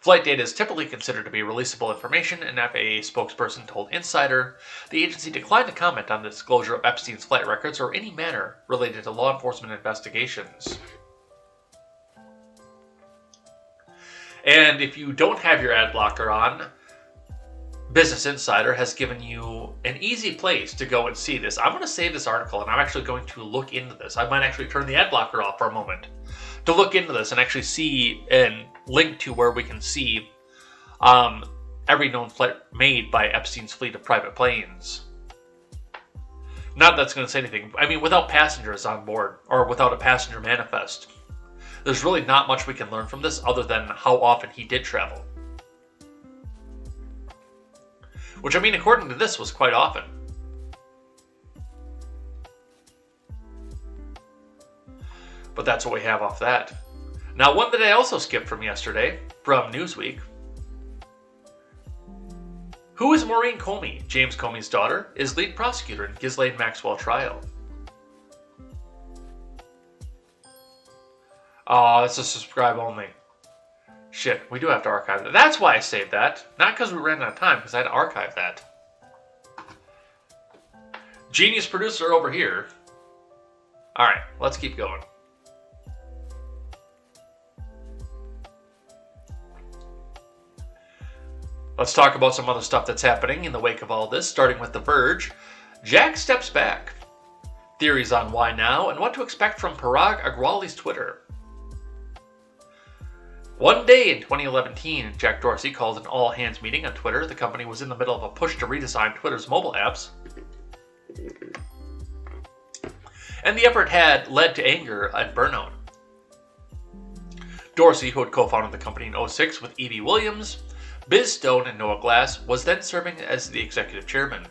Flight data is typically considered to be releasable information, an FAA spokesperson told Insider. The agency declined to comment on the disclosure of Epstein's flight records or any matter related to law enforcement investigations. And if you don't have your ad blocker on, Business Insider has given you an easy place to go and see this. I'm going to save this article and I'm actually going to look into this. I might actually turn the ad blocker off for a moment to look into this and actually see and link to where we can see every known flight made by Epstein's fleet of private planes. Not that that's going to say anything. I mean, without passengers on board or without a passenger manifest, there's really not much we can learn from this other than how often he did travel. Which, I mean, according to this, was quite often. But that's what we have off that. Now, one that I also skipped from yesterday, from Newsweek. Who is Maureen Comey? James Comey's daughter is lead prosecutor in Ghislaine Maxwell trial. Oh, it's a subscribe only. Shit, we do have to archive that. That's why I saved that. Not because we ran out of time, because I had to archive that. Genius producer over here. Alright, let's keep going. Let's talk about some other stuff that's happening in the wake of all this, starting with The Verge. Jack steps back. Theories on why now and what to expect from Parag Agrawal's Twitter. One day in 2011, Jack Dorsey called an all-hands meeting on Twitter. The company was in the middle of a push to redesign Twitter's mobile apps, and the effort had led to anger and burnout. Dorsey, who had co-founded the company in 2006 with Evie Williams, Biz Stone, and Noah Glass, was then serving as the executive chairman.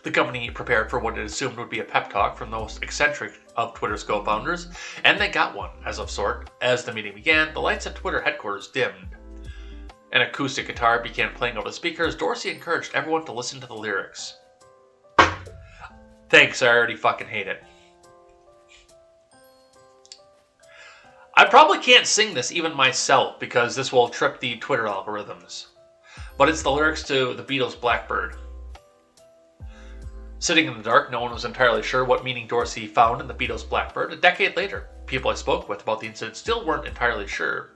The company prepared for what it assumed would be a pep talk from the most eccentric of Twitter's co-founders, and they got one, as of sort. As the meeting began, the lights at Twitter headquarters dimmed. An acoustic guitar began playing over the speakers. Dorsey encouraged everyone to listen to the lyrics. Thanks, I already fucking hate it. I probably can't sing this even myself because this will trip the Twitter algorithms. But it's the lyrics to the Beatles' Blackbird. Sitting in the dark, no one was entirely sure what meaning Dorsey found in the Beatles' Blackbird. A decade later, people I spoke with about the incident still weren't entirely sure.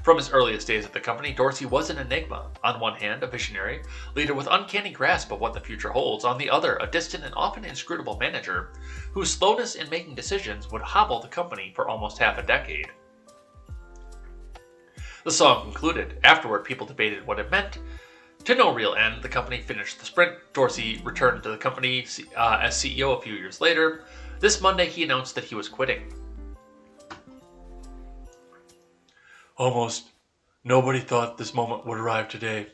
From his earliest days at the company, Dorsey was an enigma. On one hand, a visionary, leader with uncanny grasp of what the future holds. On the other, a distant and often inscrutable manager whose slowness in making decisions would hobble the company for almost half a decade. The song concluded. Afterward, people debated what it meant. To no real end, the company finished the sprint. Dorsey returned to the company as CEO a few years later. This Monday, he announced that he was quitting. Almost nobody thought this moment would arrive today.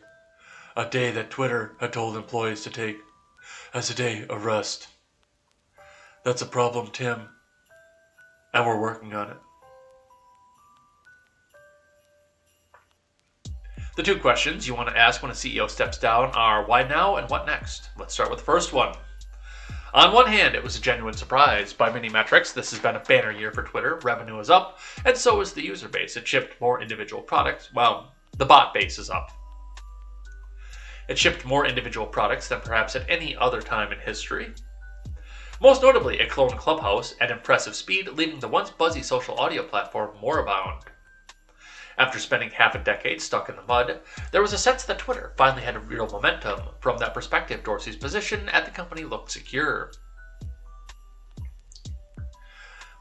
A day that Twitter had told employees to take as a day of rest. That's a problem, Tim, and we're working on it. The two questions you want to ask when a CEO steps down are why now and what next? Let's start with the first one. On one hand, it was a genuine surprise. By many metrics, this has been a banner year for Twitter. Revenue is up, and so is the user base. It shipped more individual products. Well, the bot base is up. It shipped more individual products than perhaps at any other time in history. Most notably, it cloned Clubhouse at impressive speed, leaving the once buzzy social audio platform moribund. After spending half a decade stuck in the mud, there was a sense that Twitter finally had a real momentum. From that perspective, Dorsey's position at the company looked secure.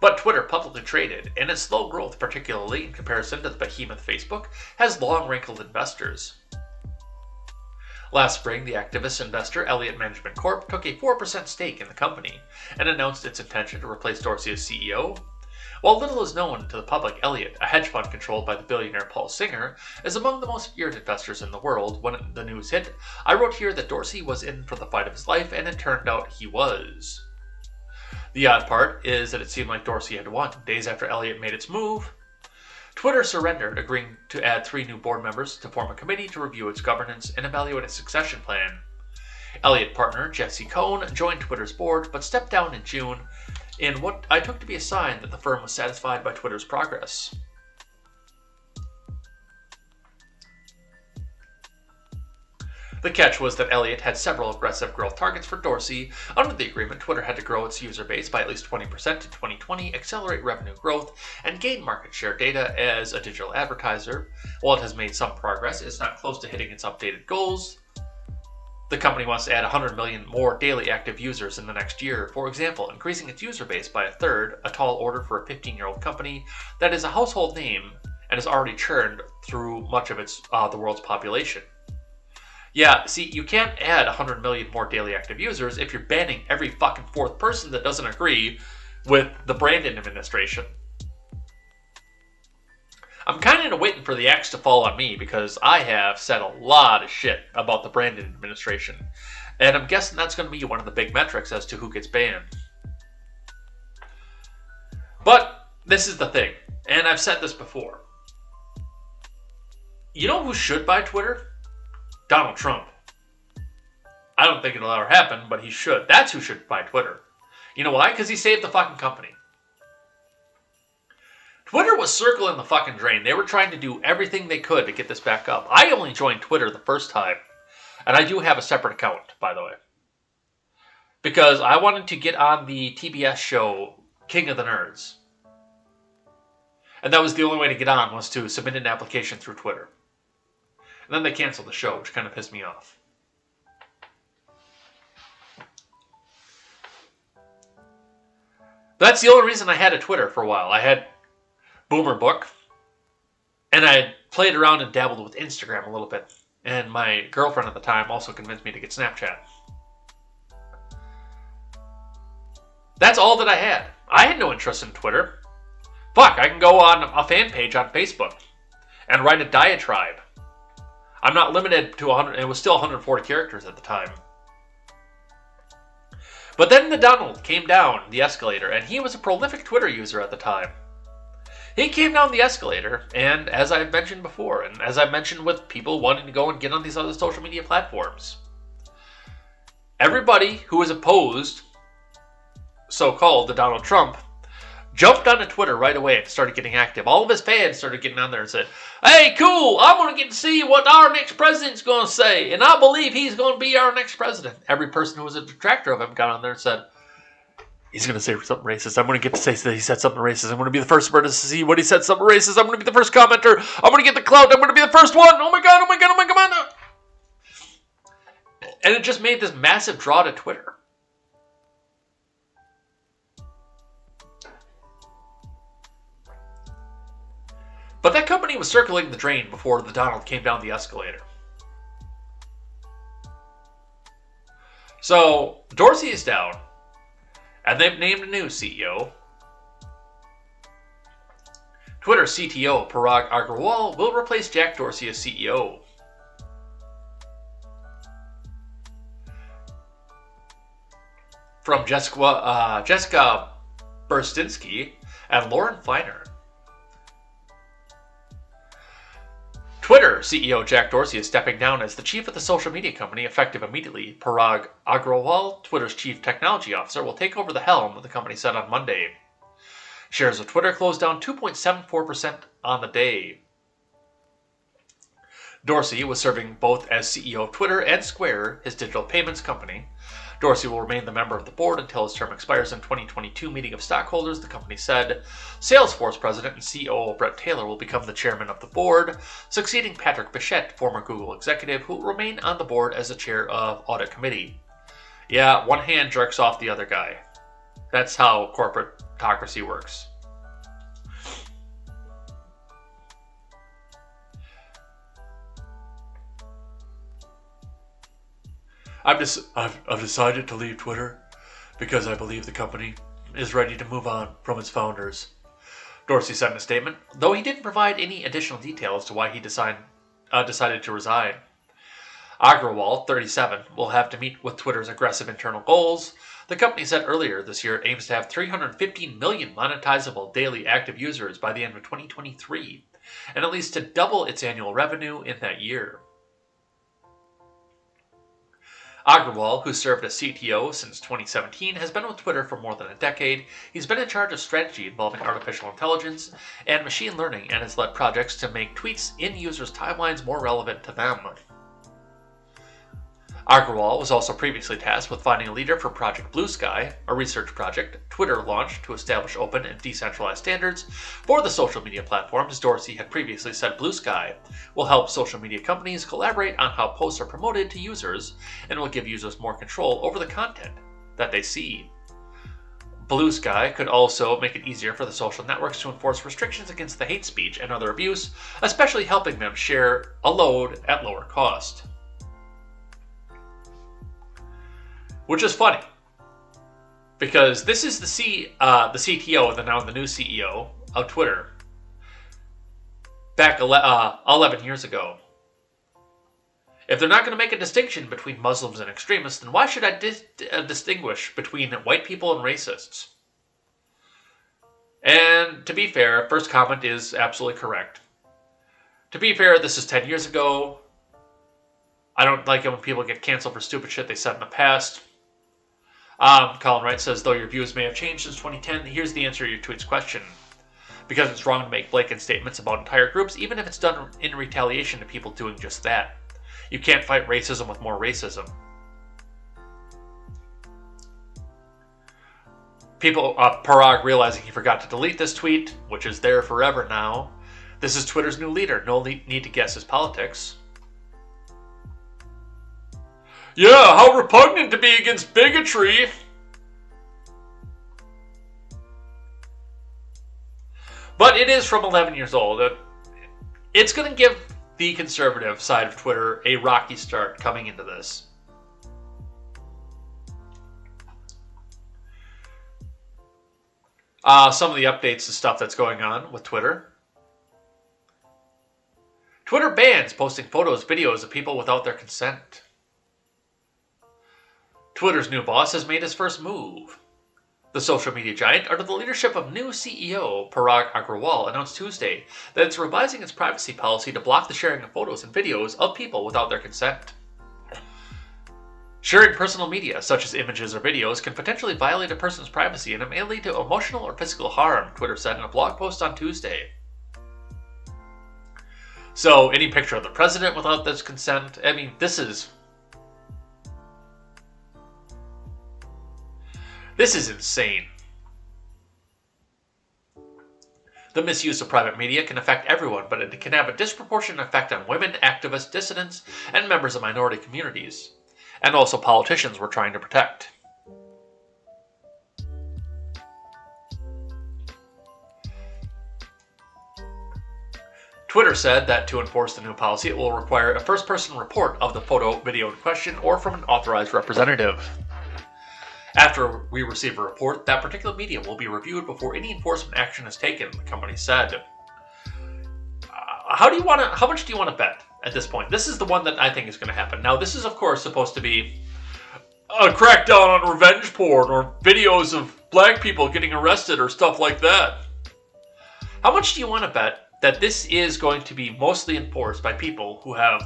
But Twitter, publicly traded, and its slow growth, particularly in comparison to the behemoth Facebook, has long rankled investors. Last spring, the activist investor Leibt Management Corp took a 4% stake in the company and announced its intention to replace Dorsey as CEO. While little is known to the public, Leibt, a hedge fund controlled by the billionaire Paul Singer, is among the most feared investors in the world. When the news hit, I wrote here that Dorsey was in for the fight of his life, and it turned out he was. The odd part is that it seemed like Dorsey had won. Days after Leibt made its move, Twitter surrendered, agreeing to add 3 new board members to form a committee to review its governance and evaluate its succession plan. Leibt partner Jesse Cohn joined Twitter's board, but stepped down in June, in what I took to be a sign that the firm was satisfied by Twitter's progress. The catch was that Leibt had several aggressive growth targets for Dorsey. Under the agreement, Twitter had to grow its user base by at least 20% in 2020, accelerate revenue growth, and gain market share data as a digital advertiser. While it has made some progress, it's not close to hitting its updated goals. The company wants to add 100 million more daily active users in the next year. For example, increasing its user base by a third, a tall order for a 15-year-old company that is a household name and has already churned through much of the world's population. Yeah, see, you can't add 100 million more daily active users if you're banning every fucking fourth person that doesn't agree with the Brandon administration. I'm kind of waiting for the axe to fall on me because I have said a lot of shit about the Brandon administration. And I'm guessing that's going to be one of the big metrics as to who gets banned. But this is the thing, and I've said this before. You know who should buy Twitter? Donald Trump. I don't think it'll ever happen, but he should. That's who should buy Twitter. You know why? Because he saved the fucking company. Twitter was circling the fucking drain. They were trying to do everything they could to get this back up. I only joined Twitter the first time, and I do have a separate account, by the way. because I wanted to get on the TBS show King of the Nerds. And that was the only way to get on, was to submit an application through Twitter. And then they canceled the show, which kind of pissed me off. That's the only reason I had a Twitter for a while. I had Boomer Book, and I played around and dabbled with Instagram a little bit. And my girlfriend at the time also convinced me to get Snapchat. That's all that I had. I had no interest in Twitter. Fuck, I can go on a fan page on Facebook and write a diatribe. I'm not limited to 100, it was still 140 characters at the time. But then the Donald came down the escalator, and he was a prolific Twitter user at the time. He came down the escalator, and as I've mentioned before, and as I've mentioned with people wanting to go and get on these other social media platforms, everybody who was opposed, so-called, to Donald Trump, jumped onto Twitter right away and started getting active. All of his fans started getting on there and said, "Hey, cool, I'm going to get to see what our next president's going to say, and I believe he's going to be our next president." Every person who was a detractor of him got on there and said, "He's going to say something racist. I'm going to get to say that he said something racist. I'm going to be the first person to see what he said something racist. I'm going to be the first commenter. I'm going to get the clout. I'm going to be the first one. Oh my God, oh my God, oh my God." And it just made this massive draw to Twitter. But that company was circling the drain before the Donald came down the escalator. So, Dorsey is down, and they've named a new CEO. Twitter CTO Parag Agrawal will replace Jack Dorsey as CEO. From Jessica Burstinsky and Lauren Feiner. Twitter CEO Jack Dorsey is stepping down as the chief of the social media company effective immediately. Parag Agrawal, Twitter's chief technology officer, will take over the helm, the company said on Monday. Shares of Twitter closed down 2.74% on the day. Dorsey was serving both as CEO of Twitter and Square, his digital payments company. Dorsey will remain the member of the board until his term expires in 2022 meeting of stockholders, the company said. Salesforce president and COO Bret Taylor will become the chairman of the board, succeeding Patrick Bichette, former Google executive, who will remain on the board as the chair of audit committee. Yeah, one hand jerks off the other guy. That's how corporatocracy works. I've decided to leave Twitter because I believe the company is ready to move on from its founders, Dorsey said in a statement, though he didn't provide any additional details as to why he decided to resign. Agrawal, 37, will have to meet with Twitter's aggressive internal goals. The company said earlier this year it aims to have 315 million monetizable daily active users by the end of 2023, and at least to double its annual revenue in that year. Agrawal, who served as CTO since 2017, has been with Twitter for more than a decade. He's been in charge of strategy involving artificial intelligence and machine learning and has led projects to make tweets in users' timelines more relevant to them. Agrawal was also previously tasked with finding a leader for Project Blue Sky, a research project Twitter launched to establish open and decentralized standards for the social media platforms. Dorsey had previously said Blue Sky will help social media companies collaborate on how posts are promoted to users and will give users more control over the content that they see. Blue Sky could also make it easier for the social networks to enforce restrictions against the hate speech and other abuse, especially helping them share a load at lower cost. Which is funny, because this is the CTO and now the new CEO of Twitter back 11 years ago. If they're not going to make a distinction between Muslims and extremists, then why should I distinguish between white people and racists? And to be fair, first comment is absolutely correct. To be fair, this is 10 years ago. I don't like it when people get canceled for stupid shit they said in the past. Colin Wright says, though your views may have changed since 2010, here's the answer to your tweet's question. Because it's wrong to make blanket statements about entire groups, even if it's done in retaliation to people doing just that. You can't fight racism with more racism. Parag realizing he forgot to delete this tweet, which is there forever now. This is Twitter's new leader. No need to guess his politics. Yeah, how repugnant to be against bigotry. But it is from 11 years old. It's going to give the conservative side of Twitter a rocky start coming into this. Some of the updates to stuff that's going on with Twitter. Twitter bans posting photos, videos of people without their consent. Twitter's new boss has made his first move. The social media giant, under the leadership of new CEO Parag Agrawal, announced Tuesday that it's revising its privacy policy to block the sharing of photos and videos of people without their consent. Sharing personal media, such as images or videos, can potentially violate a person's privacy and it may lead to emotional or physical harm, Twitter said in a blog post on Tuesday. So, any picture of the president without this consent, I mean, this is insane. The misuse of private media can affect everyone, but it can have a disproportionate effect on women, activists, dissidents, and members of minority communities, and also politicians we're trying to protect. Twitter said that to enforce the new policy, it will require a first-person report of the photo, video in question, or from an authorized representative. After we receive a report, that particular media will be reviewed before any enforcement action is taken, the company said. How much do you want to bet at this point? This is the one that I think is going to happen. Now, this is, of course, supposed to be a crackdown on revenge porn or videos of black people getting arrested or stuff like that. How much do you want to bet that this is going to be mostly enforced by people who have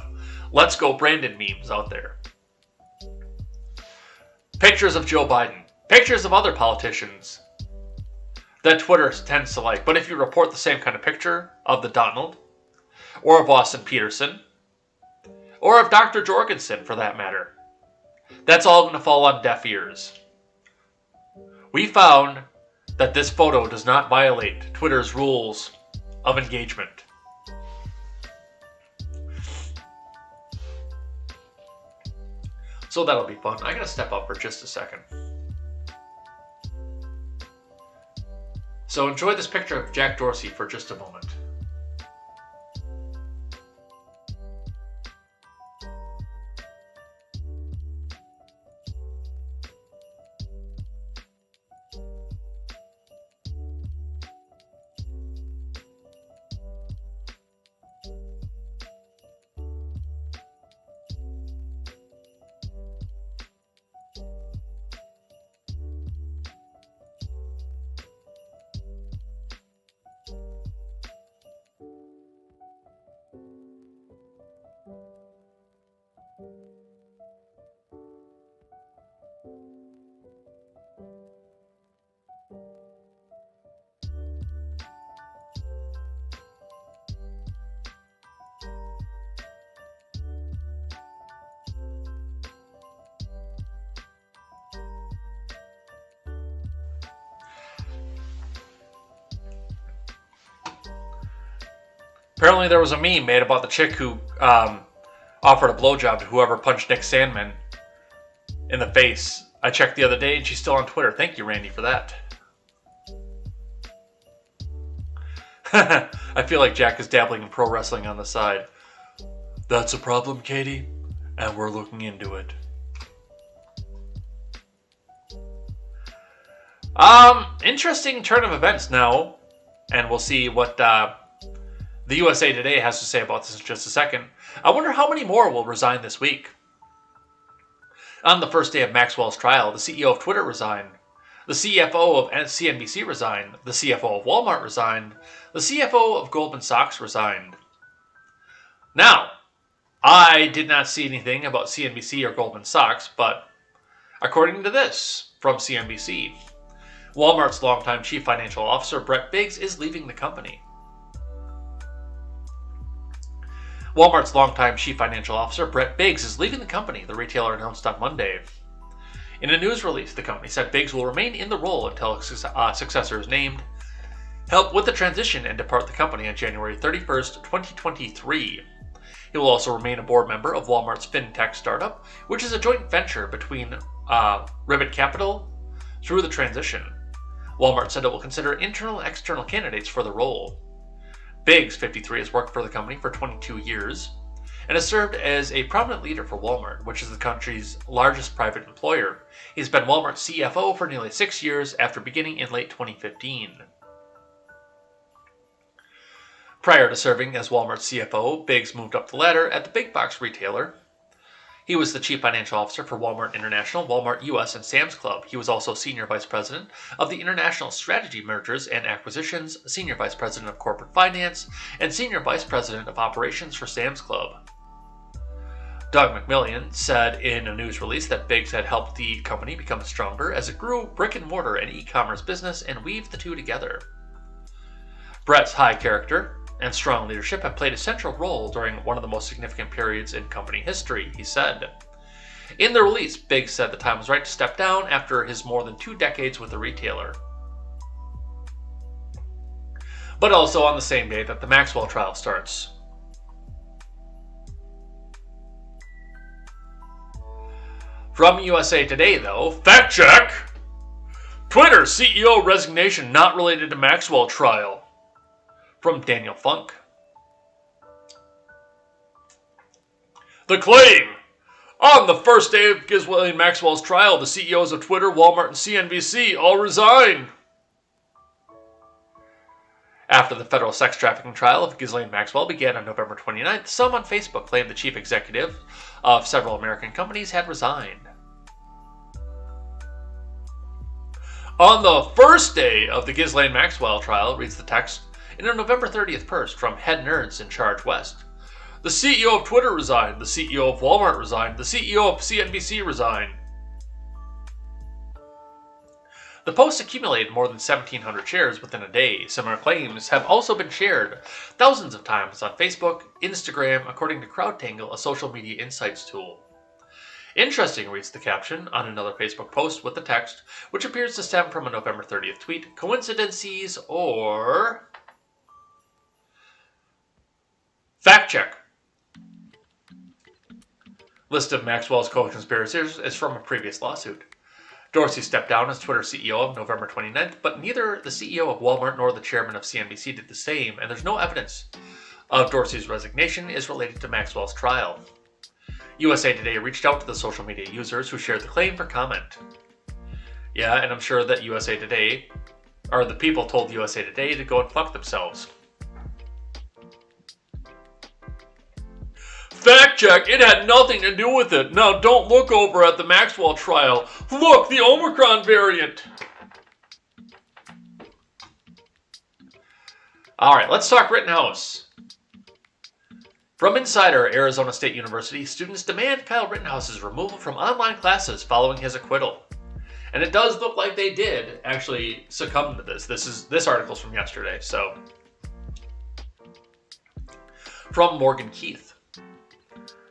"Let's Go Brandon" memes out there? Pictures of Joe Biden, pictures of other politicians that Twitter tends to like. But if you report the same kind of picture of the Donald, or of Austin Peterson, or of Dr. Jorgensen for that matter, that's all going to fall on deaf ears. We found that this photo does not violate Twitter's rules of engagement. So that'll be fun. I gotta step up for just a second. So enjoy this picture of Jack Dorsey for just a moment. Apparently there was a meme made about the chick who offered a blowjob to whoever punched Nick Sandman in the face. I checked the other day and she's still on Twitter. Thank you, Randy, for that. I feel like Jack is dabbling in pro wrestling on the side. That's a problem, Katie, and we're looking into it. Interesting turn of events now, and we'll see what the USA Today has to say about this in just a second. I wonder how many more will resign this week. On the first day of Maxwell's trial, the CEO of Twitter resigned. The CFO of CNBC resigned. The CFO of Walmart resigned. The CFO of Goldman Sachs resigned. Now, I did not see anything about CNBC or Goldman Sachs, but according to this from CNBC, Walmart's longtime chief financial officer, Brett Biggs, is leaving the company. Walmart's longtime chief financial officer, Brett Biggs, is leaving the company, the retailer announced on Monday. In a news release, the company said Biggs will remain in the role until a successor is named, help with the transition, and depart the company on January 31st, 2023. He will also remain a board member of Walmart's fintech startup, which is a joint venture between Ribbit Capital through the transition. Walmart said it will consider internal and external candidates for the role. Biggs, 53, has worked for the company for 22 years and has served as a prominent leader for Walmart, which is the country's largest private employer. He's been Walmart's CFO for nearly 6 years after beginning in late 2015. Prior to serving as Walmart's CFO, Biggs moved up the ladder at the big box retailer. He was the Chief Financial Officer for Walmart International, Walmart US, and Sam's Club. He was also Senior Vice President of the International Strategy Mergers and Acquisitions, Senior Vice President of Corporate Finance, and Senior Vice President of Operations for Sam's Club. Doug McMillan said in a news release that Biggs had helped the company become stronger as it grew brick-and-mortar and e-commerce business and weaved the two together. Brett's high character and strong leadership have played a central role during one of the most significant periods in company history, he said. In the release, Biggs said the time was right to step down after his more than 2 decades with the retailer. But also on the same day that the Maxwell trial starts. From USA Today, though, fact check! Twitter CEO resignation not related to Maxwell trial. From Daniel Funk. The claim! On the first day of Ghislaine Maxwell's trial, the CEOs of Twitter, Walmart, and CNBC all resign. After the federal sex trafficking trial of Ghislaine Maxwell began on November 29th, some on Facebook claimed the chief executive of several American companies had resigned. On the first day of the Ghislaine Maxwell trial, reads the text, in a November 30th post from Head Nerds in Charge West. The CEO of Twitter resigned, the CEO of Walmart resigned, the CEO of CNBC resigned. The post accumulated more than 1,700 shares within a day. Similar claims have also been shared thousands of times on Facebook, Instagram, according to CrowdTangle, a social media insights tool. Interesting, reads the caption on another Facebook post with the text, which appears to stem from a November 30th tweet. Coincidences or... Fact check. List of Maxwell's co-conspirators is from a previous lawsuit. Dorsey stepped down as Twitter CEO on November 29th, but neither the CEO of Walmart nor the chairman of CNBC did the same, and there's no evidence of Dorsey's resignation is related to Maxwell's trial. USA Today reached out to the social media users who shared the claim for comment. Yeah, and I'm sure that USA Today, or the people told USA Today to go and fuck themselves. Fact check, it had nothing to do with it. Now don't look over at the Maxwell trial. Look, the Omicron variant. Alright, let's talk Rittenhouse. From Insider, Arizona State University, students demand Kyle Rittenhouse's removal from online classes following his acquittal. And it does look like they did actually succumb to this. This article's from yesterday, so. From Morgan Keith.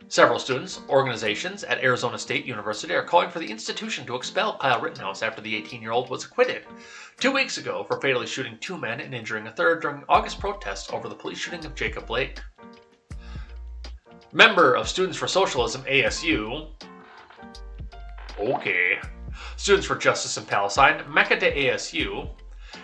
Several students, organizations at Arizona State University are calling for the institution to expel Kyle Rittenhouse after the 18-year-old was acquitted 2 weeks ago for fatally shooting 2 men and injuring a third during August protests over the police shooting of Jacob Blake. Member of Students for Socialism, ASU. Okay. Students for Justice in Palestine, Mecca de ASU.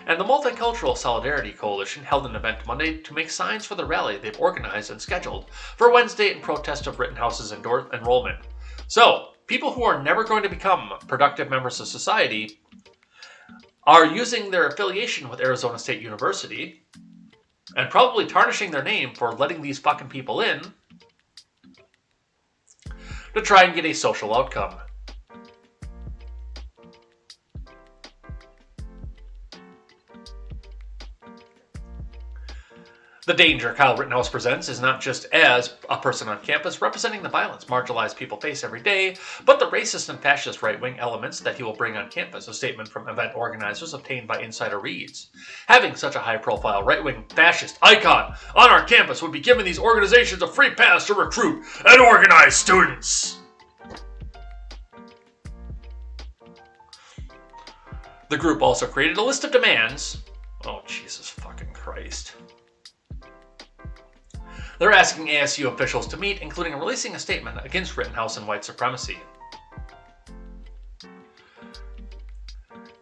And the Multicultural Solidarity Coalition held an event Monday to make signs for the rally they've organized and scheduled for Wednesday in protest of Rittenhouse's enrollment. So, people who are never going to become productive members of society are using their affiliation with Arizona State University and probably tarnishing their name for letting these fucking people in to try and get a social outcome. The danger Kyle Rittenhouse presents is not just as a person on campus representing the violence marginalized people face every day, but the racist and fascist right-wing elements that he will bring on campus, a statement from event organizers obtained by Insider reads. Having such a high-profile right-wing fascist icon on our campus would be giving these organizations a free pass to recruit and organize students. The group also created a list of demands. Oh, Jesus fucking Christ. They're asking ASU officials to meet, including releasing a statement against Rittenhouse and white supremacy.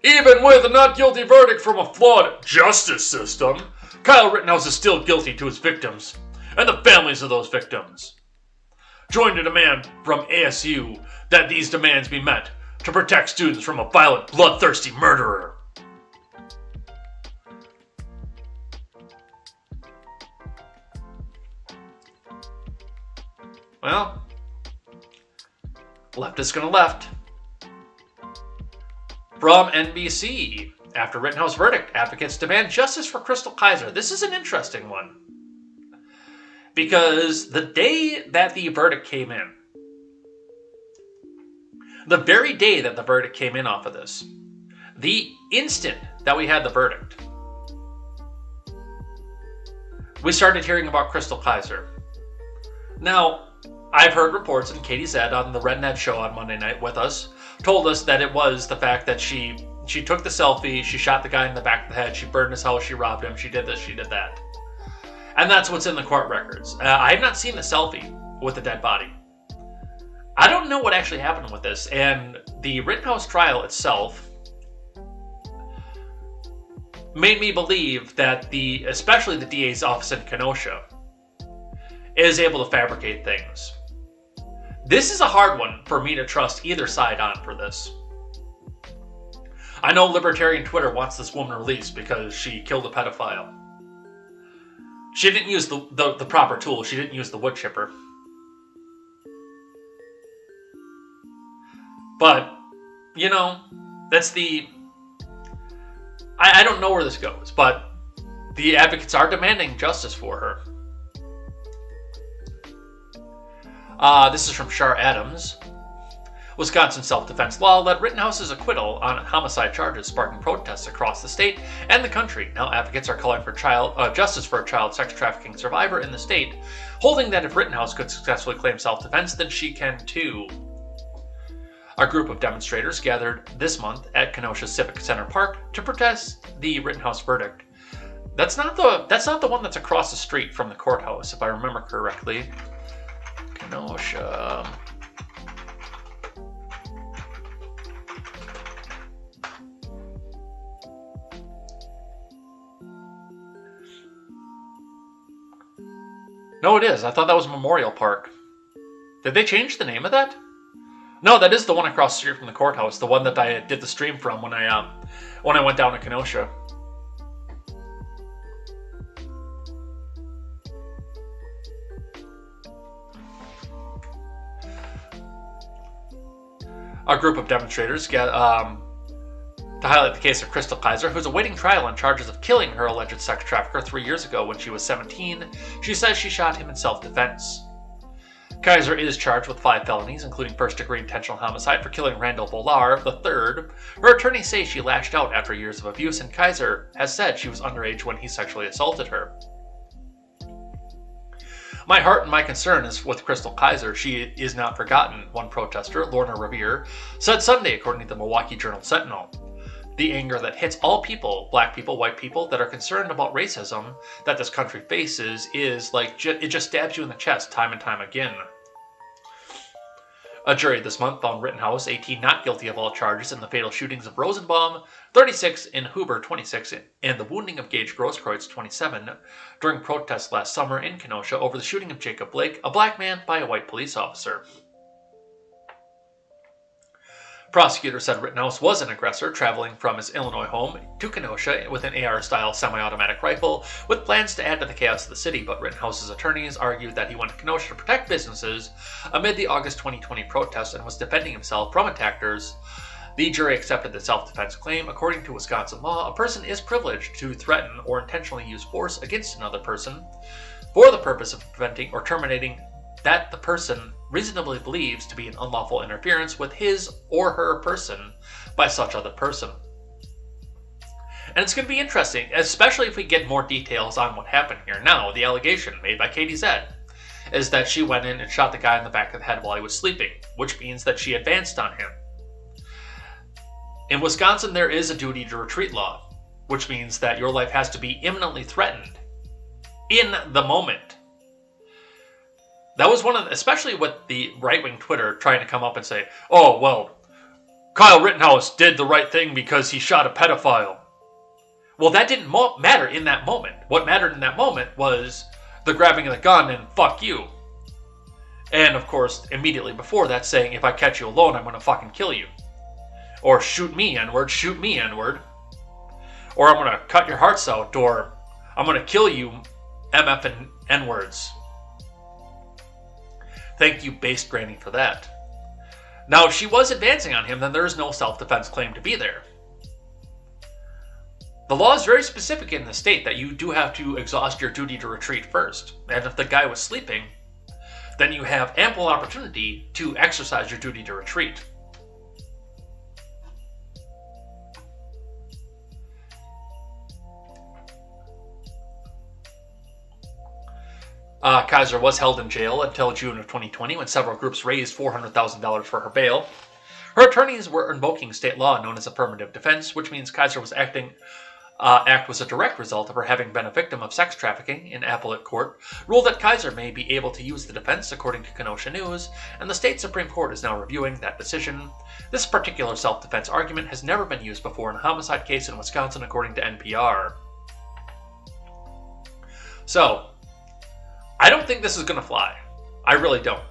Even with a not guilty verdict from a flawed justice system, Kyle Rittenhouse is still guilty to his victims and the families of those victims. Joined a demand from ASU that these demands be met to protect students from a violent, bloodthirsty murderer. Well, left is gonna left. From NBC, after Rittenhouse verdict, advocates demand justice for Crystal Kizer. This is an interesting one. Because the day that the verdict came in, the very day that the verdict came in off of this, the instant that we had the verdict, we started hearing about Crystal Kizer. Now, I've heard reports, and Katie Zed on the Red Net show on Monday night with us told us that it was the fact that she took the selfie, she shot the guy in the back of the head, she burned his house, she robbed him, she did this, she did that. And that's what's in the court records. I have not seen the selfie with the dead body. I don't know what actually happened with this, and the Rittenhouse trial itself made me believe that especially the DA's office in Kenosha is able to fabricate things. This is a hard one for me to trust either side on for this. I know libertarian Twitter wants this woman released because she killed a pedophile. She didn't use the proper tool. She didn't use the wood chipper. But, you know, that's I don't know where this goes, but the advocates are demanding justice for her. This is from Shar Adams. Wisconsin self-defense law led Rittenhouse's acquittal on homicide charges, sparking protests across the state and the country. Now advocates are calling for justice for a child sex trafficking survivor in the state, holding that if Rittenhouse could successfully claim self-defense, then she can too. A group of demonstrators gathered this month at Kenosha Civic Center Park to protest the Rittenhouse verdict. That's not the one that's across the street from the courthouse, if I remember correctly. Kenosha. No, it is. I thought that was Memorial Park. Did they change the name of that? No, that is the one across the street from the courthouse. The one that I did the stream from when I went down to Kenosha. A group of demonstrators to highlight the case of Crystal Kizer, who's awaiting trial on charges of killing her alleged sex trafficker 3 years ago when she was 17. She says she shot him in self-defense. Kizer is charged with 5 felonies, including first-degree intentional homicide for killing Randall Bolar III. Her attorneys say she lashed out after years of abuse, and Kizer has said she was underage when he sexually assaulted her. My heart and my concern is with Crystal Kizer. She is not forgotten, one protester, Lorna Revere, said Sunday, according to the Milwaukee Journal-Sentinel. The anger that hits all people, black people, white people, that are concerned about racism that this country faces is like, it just stabs you in the chest time and time again. A jury this month found Rittenhouse, 18, not guilty of all charges in the fatal shootings of Rosenbaum, 36, and Huber, 26, and the wounding of Gage Grosskreutz, 27, during protests last summer in Kenosha over the shooting of Jacob Blake, a black man, by a white police officer. Prosecutors said Rittenhouse was an aggressor, traveling from his Illinois home to Kenosha with an AR-style semi-automatic rifle, with plans to add to the chaos of the city, but Rittenhouse's attorneys argued that he went to Kenosha to protect businesses amid the August 2020 protests and was defending himself from attackers. The jury accepted the self-defense claim. According to Wisconsin law, a person is privileged to threaten or intentionally use force against another person for the purpose of preventing or terminating that the person reasonably believes to be an unlawful interference with his or her person by such other person. And it's going to be interesting, especially if we get more details on what happened here. Now, the allegation made by Katie Zed is that she went in and shot the guy in the back of the head while he was sleeping, which means that she advanced on him. In Wisconsin, there is a duty to retreat law, which means that your life has to be imminently threatened in the moment. That was one of, especially with the right-wing Twitter trying to come up and say, oh, well, Kyle Rittenhouse did the right thing because he shot a pedophile. Well, that didn't matter in that moment. What mattered in that moment was the grabbing of the gun and fuck you. And, of course, immediately before that saying, if I catch you alone, I'm going to fucking kill you. Or shoot me, N-word, shoot me, N-word. Or I'm going to cut your hearts out, or I'm going to kill you, MF and N-words. Thank you, based Granny, for that. Now, if she was advancing on him, then there is no self-defense claim to be there. The law is very specific in the state that you do have to exhaust your duty to retreat first. And if the guy was sleeping, then you have ample opportunity to exercise your duty to retreat. Kaiser was held in jail until June of 2020 when several groups raised $400,000 for her bail. Her attorneys were invoking state law known as affirmative defense, which means Kaiser was act was a direct result of her having been a victim of sex trafficking. In appellate court ruled that Kaiser may be able to use the defense, according to Kenosha News, and the state Supreme Court is now reviewing that decision. This particular self-defense argument has never been used before in a homicide case in Wisconsin, according to NPR. So, I don't think this is going to fly. I really don't.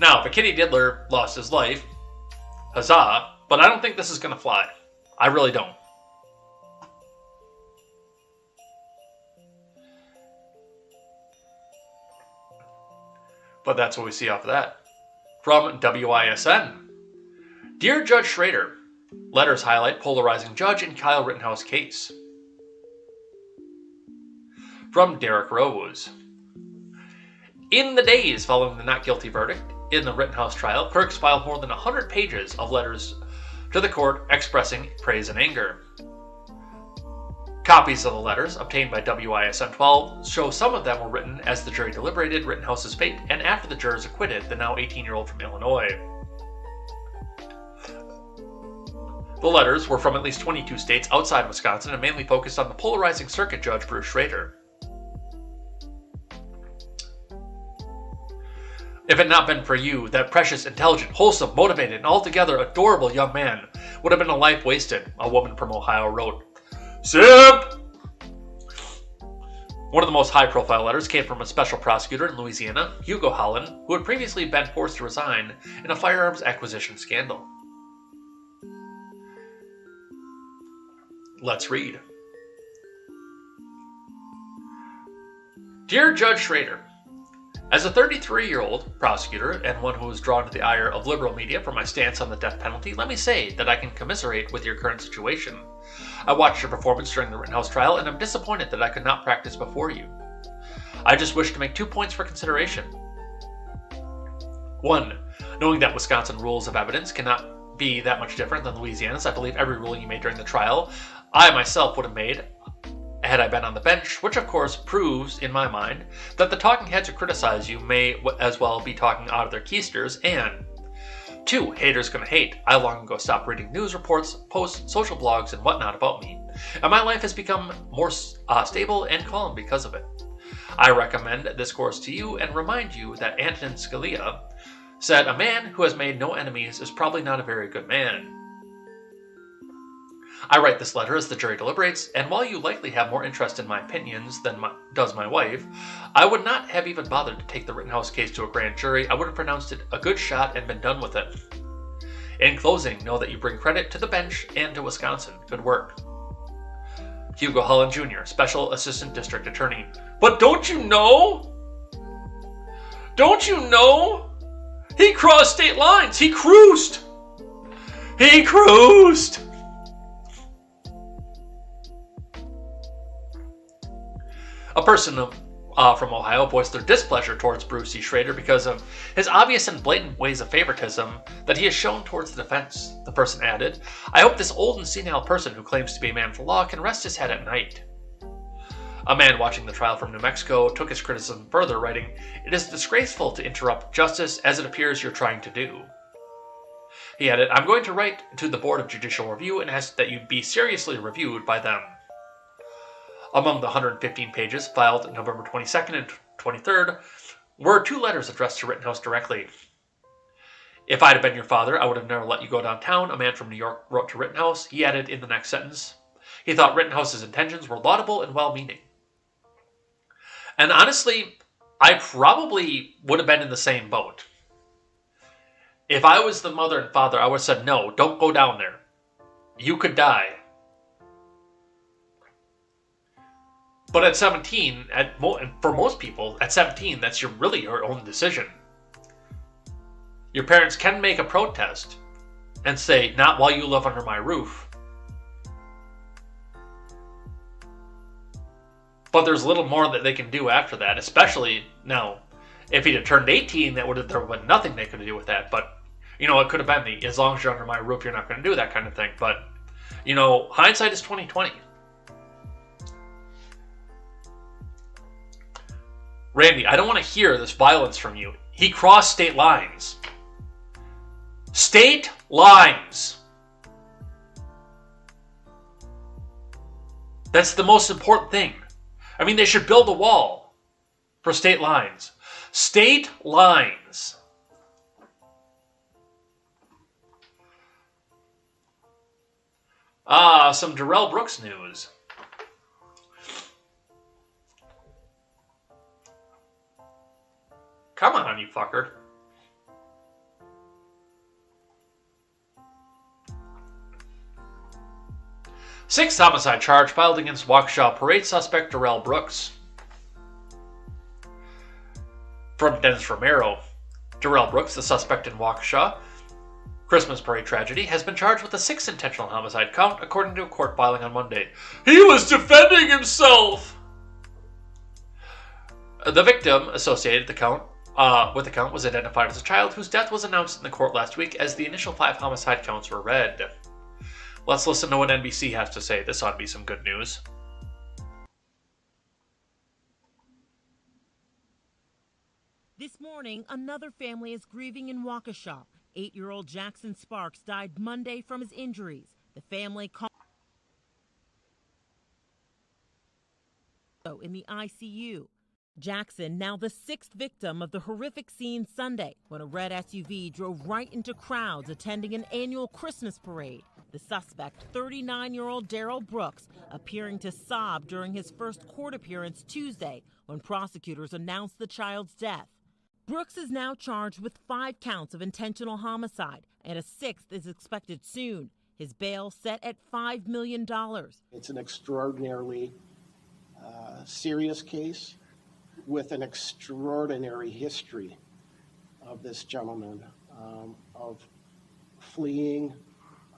Now, if a kitty diddler lost his life, huzzah, but I don't think this is going to fly. I really don't. But that's what we see off of that. From WISN. Dear Judge Schrader, letters highlight polarizing judge in Kyle Rittenhouse case. From Derek Rose. In the days following the not guilty verdict in the Rittenhouse trial, clerks filed more than 100 pages of letters to the court expressing praise and anger. Copies of the letters, obtained by WISN 12, show some of them were written as the jury deliberated Rittenhouse's fate and after the jurors acquitted the now 18-year-old from Illinois. The letters were from at least 22 states outside Wisconsin and mainly focused on the polarizing circuit judge Bruce Schrader. If it had not been for you, that precious, intelligent, wholesome, motivated, and altogether adorable young man would have been a life wasted, a woman from Ohio wrote. Simp! One of the most high-profile letters came from a special prosecutor in Louisiana, Hugo Holland, who had previously been forced to resign in a firearms acquisition scandal. Let's read. Dear Judge Schrader, as a 33-year-old prosecutor and one who was drawn to the ire of liberal media for my stance on the death penalty, let me say that I can commiserate with your current situation. I watched your performance during the Rittenhouse trial and am disappointed that I could not practice before you. I just wish to make 2 points for consideration. 1. Knowing that Wisconsin rules of evidence cannot be that much different than Louisiana's, I believe every ruling you made during the trial, I myself would have made had I been on the bench, which of course proves, in my mind, that the talking heads who criticize you may as well be talking out of their keisters, and 2. Haters gonna hate. I long ago stopped reading news reports, posts, social blogs, and whatnot about me, and my life has become more stable and calm because of it. I recommend this course to you and remind you that Antonin Scalia said, a man who has made no enemies is probably not a very good man. I write this letter as the jury deliberates, and while you likely have more interest in my opinions than does my wife, I would not have even bothered to take the Rittenhouse case to a grand jury. I would have pronounced it a good shot and been done with it. In closing, know that you bring credit to the bench and to Wisconsin. Good work. Hugo Holland Jr., Special Assistant District Attorney. But don't you know? Don't you know? He crossed state lines. He cruised. He cruised. A person from Ohio voiced their displeasure towards Bruce C. Schrader because of his obvious and blatant ways of favoritism that he has shown towards the defense. The person added, I hope this old and senile person who claims to be a man of the law can rest his head at night. A man watching the trial from New Mexico took his criticism further, writing, it is disgraceful to interrupt justice as it appears you're trying to do. He added, "I'm going to write to the Board of Judicial Review and ask that you be seriously reviewed by them." Among the 115 pages filed November 22nd and 23rd were 2 letters addressed to Rittenhouse directly. "If I'd have been your father, I would have never let you go downtown," a man from New York wrote to Rittenhouse. He added in the next sentence, he thought Rittenhouse's intentions were laudable and well-meaning. And honestly, I probably would have been in the same boat. If I was the mother and father, I would have said, "No, don't go down there. You could die." But at 17, for most people, at 17, that's really your own decision. Your parents can make a protest and say, "Not while you live under my roof." But there's little more that they can do after that, especially now. If he'd have turned 18, there would have been nothing they could do with that. But, it could have been as long as you're under my roof, you're not going to do that kind of thing. But, hindsight is 20/20. Randy, I don't want to hear this violence from you. He crossed state lines. State lines. That's the most important thing. I mean, they should build a wall for state lines. State lines. Some Darrell Brooks news. Come on, you fucker. Sixth homicide charge filed against Waukesha parade suspect Darrell Brooks. From Dennis Romero, Darrell Brooks, the suspect in Waukesha Christmas parade tragedy, has been charged with a 6th intentional homicide count, according to a court filing on Monday. He was defending himself! The victim associated with the count was identified as a child whose death was announced in the court last week as the initial 5 homicide counts were read. Let's listen to what NBC has to say. This ought to be some good news. This morning, another family is grieving in Waukesha. 8-year-old Jackson Sparks died Monday from his injuries. The family called in the ICU. Jackson, now the 6th victim of the horrific scene Sunday when a red SUV drove right into crowds attending an annual Christmas parade. The suspect, 39-year-old Darrell Brooks, appearing to sob during his first court appearance Tuesday when prosecutors announced the child's death. Brooks is now charged with 5 counts of intentional homicide, and a 6th is expected soon. His bail set at $5 million. It's an extraordinarily serious case with an extraordinary history of this gentleman, of fleeing,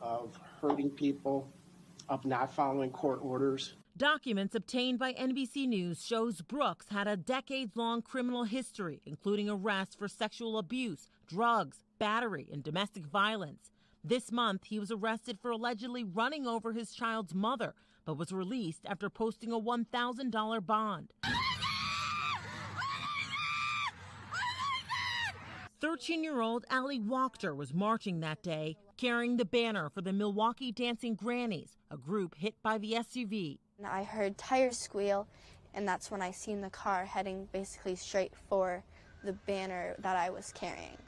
of hurting people, of not following court orders. Documents obtained by NBC News shows Brooks had a decades-long criminal history, including arrests for sexual abuse, drugs, battery, and domestic violence. This month, he was arrested for allegedly running over his child's mother, but was released after posting a $1,000 bond. 13-year-old Allie Wachter was marching that day, carrying the banner for the Milwaukee Dancing Grannies, a group hit by the SUV. I heard tires squeal, and that's when I seen the car heading basically straight for the banner that I was carrying.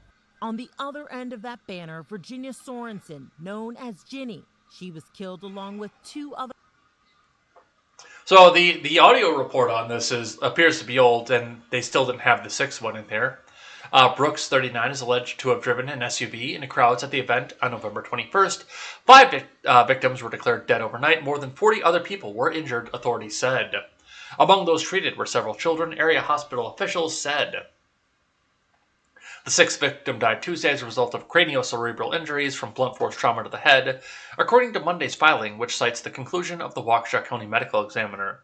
On the other end of that banner, Virginia Sorensen, known as Ginny. She was killed along with 2 other. So the audio report on this appears to be old, and they still didn't have the 6th one in there. Brooks, 39, is alleged to have driven an SUV into crowds at the event on November 21st. 5 victims were declared dead overnight. More than 40 other people were injured, authorities said. Among those treated were several children, area hospital officials said. The 6th victim died Tuesday as a result of craniocerebral injuries from blunt force trauma to the head, according to Monday's filing, which cites the conclusion of the Waukesha County Medical Examiner.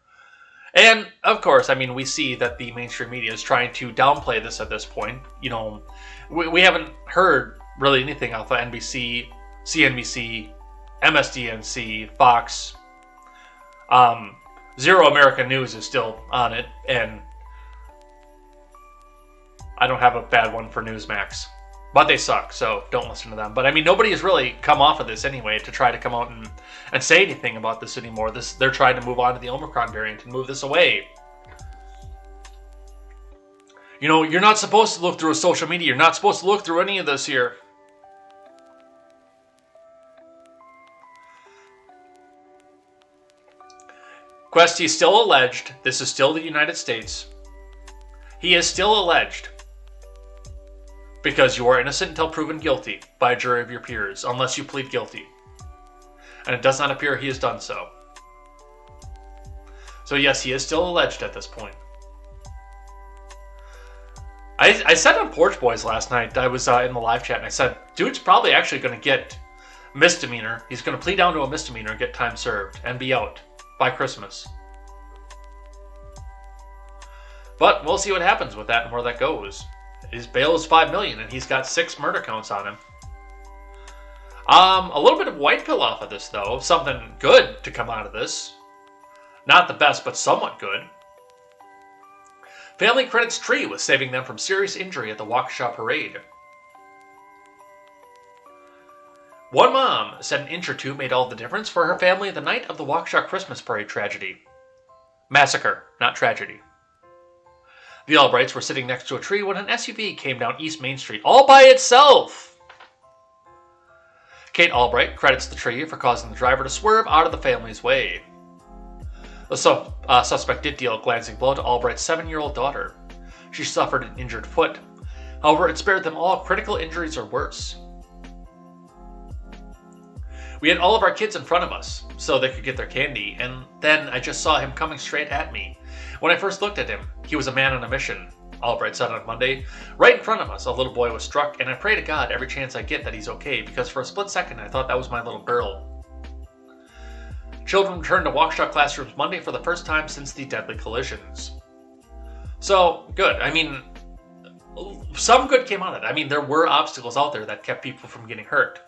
And, of course, I mean, we see that the mainstream media is trying to downplay this at this point. You know, we haven't heard really anything off of NBC, CNBC, MSDNC, Fox. Zero American News is still on it, and I don't have a bad one for Newsmax. But they suck, so don't listen to them. But I mean, nobody has really come off of this anyway to try to come out and say anything about this anymore. They're trying to move on to the Omicron variant and move this away. You know, you're not supposed to look through a social media. You're not supposed to look through any of this here. Quest, he's still alleged. This is still the United States. He is still alleged. Because you are innocent until proven guilty by a jury of your peers, unless you plead guilty. And it does not appear he has done so. So yes, he is still alleged at this point. I said on Porch Boys last night, I was in the live chat, and I said, dude's probably actually going to get misdemeanor. He's going to plead down to a misdemeanor and get time served and be out by Christmas. But we'll see what happens with that and where that goes. His bail is $5 million, and he's got 6 murder counts on him. A little bit of white pill off of this, though. Something good to come out of this. Not the best, but somewhat good. Family credits Tree with saving them from serious injury at the Waukesha parade. One mom said an inch or two made all the difference for her family the night of the Waukesha Christmas parade tragedy. Massacre, not tragedy. The Albrights were sitting next to a tree when an SUV came down East Main Street all by itself. Kate Albright credits the tree for causing the driver to swerve out of the family's way. The suspect did deal a glancing blow to Albright's 7-year-old daughter. She suffered an injured foot. However, it spared them all critical injuries or worse. We had all of our kids in front of us, so they could get their candy, and then I just saw him coming straight at me. When I first looked at him, he was a man on a mission, Albright said on Monday. Right in front of us, a little boy was struck, and I pray to God every chance I get that he's okay, because for a split second I thought that was my little girl. Children returned to Waukesha classrooms Monday for the first time since the deadly collisions. So, good. I mean, some good came out of it. I mean, there were obstacles out there that kept people from getting hurt.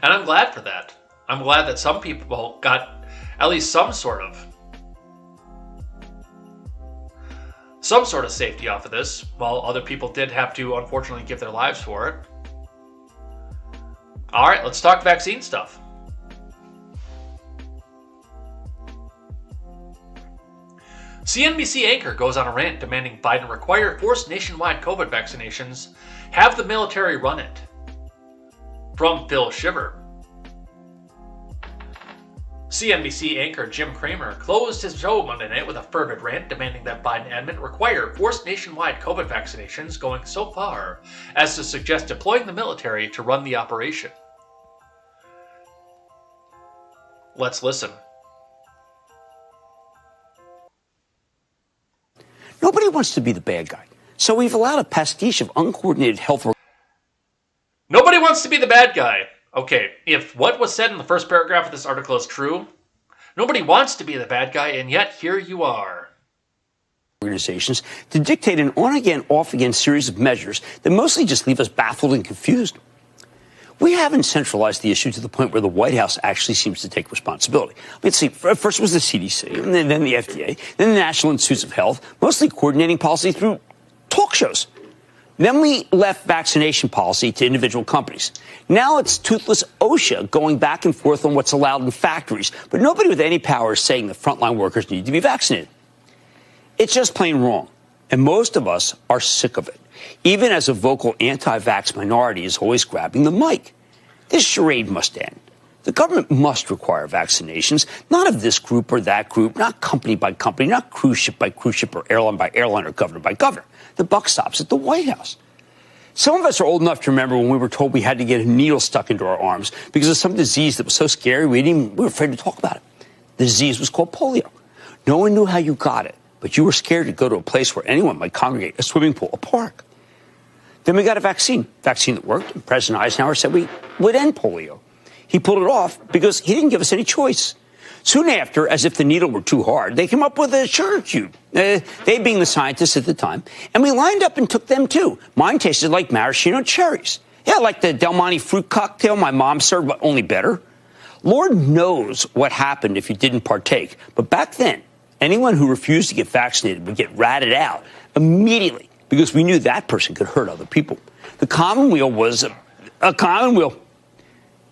And I'm glad for that. I'm glad that some people got at least some sort of safety off of this, while other people did have to, unfortunately, give their lives for it. All right, let's talk vaccine stuff. CNBC anchor goes on a rant demanding Biden require forced nationwide COVID vaccinations, have the military run it. From Phil Shiver. CNBC anchor Jim Cramer closed his show Monday night with a fervid rant demanding that Biden admin require forced nationwide COVID vaccinations, going so far as to suggest deploying the military to run the operation. Let's listen. Nobody wants to be the bad guy, so we've allowed a pastiche of uncoordinated health. Nobody wants to be the bad guy. Okay, if what was said in the first paragraph of this article is true, nobody wants to be the bad guy, and yet here you are. Organizations to dictate an on-again, off-again series of measures that mostly just leave us baffled and confused. We haven't centralized the issue to the point where the White House actually seems to take responsibility. Let's see, first was the CDC, and then the FDA, then the National Institutes of Health, mostly coordinating policy through talk shows. Then we left vaccination policy to individual companies. Now it's toothless OSHA going back and forth on what's allowed in factories, but nobody with any power is saying that frontline workers need to be vaccinated. It's just plain wrong, and most of us are sick of it, even as a vocal anti-vax minority is always grabbing the mic. This charade must end. The government must require vaccinations, not of this group or that group, not company by company, not cruise ship by cruise ship or airline by airline or governor by governor. The buck stops at the White House. Some of us are old enough to remember when we were told we had to get a needle stuck into our arms because of some disease that was so scary we were afraid to talk about it. The disease was called polio. No one knew how you got it, but you were scared to go to a place where anyone might congregate, a swimming pool, a park. Then we got a vaccine that worked, and President Eisenhower said we would end polio. He pulled it off because he didn't give us any choice. Soon after, as if the needle were too hard, they came up with a sugar cube, they being the scientists at the time, and we lined up and took them too. Mine tasted like maraschino cherries. Yeah, like the Del Monte fruit cocktail my mom served, but only better. Lord knows what happened if you didn't partake, but back then, Anyone who refused to get vaccinated would get ratted out immediately because we knew that person could hurt other people. The Commonweal was a Commonweal.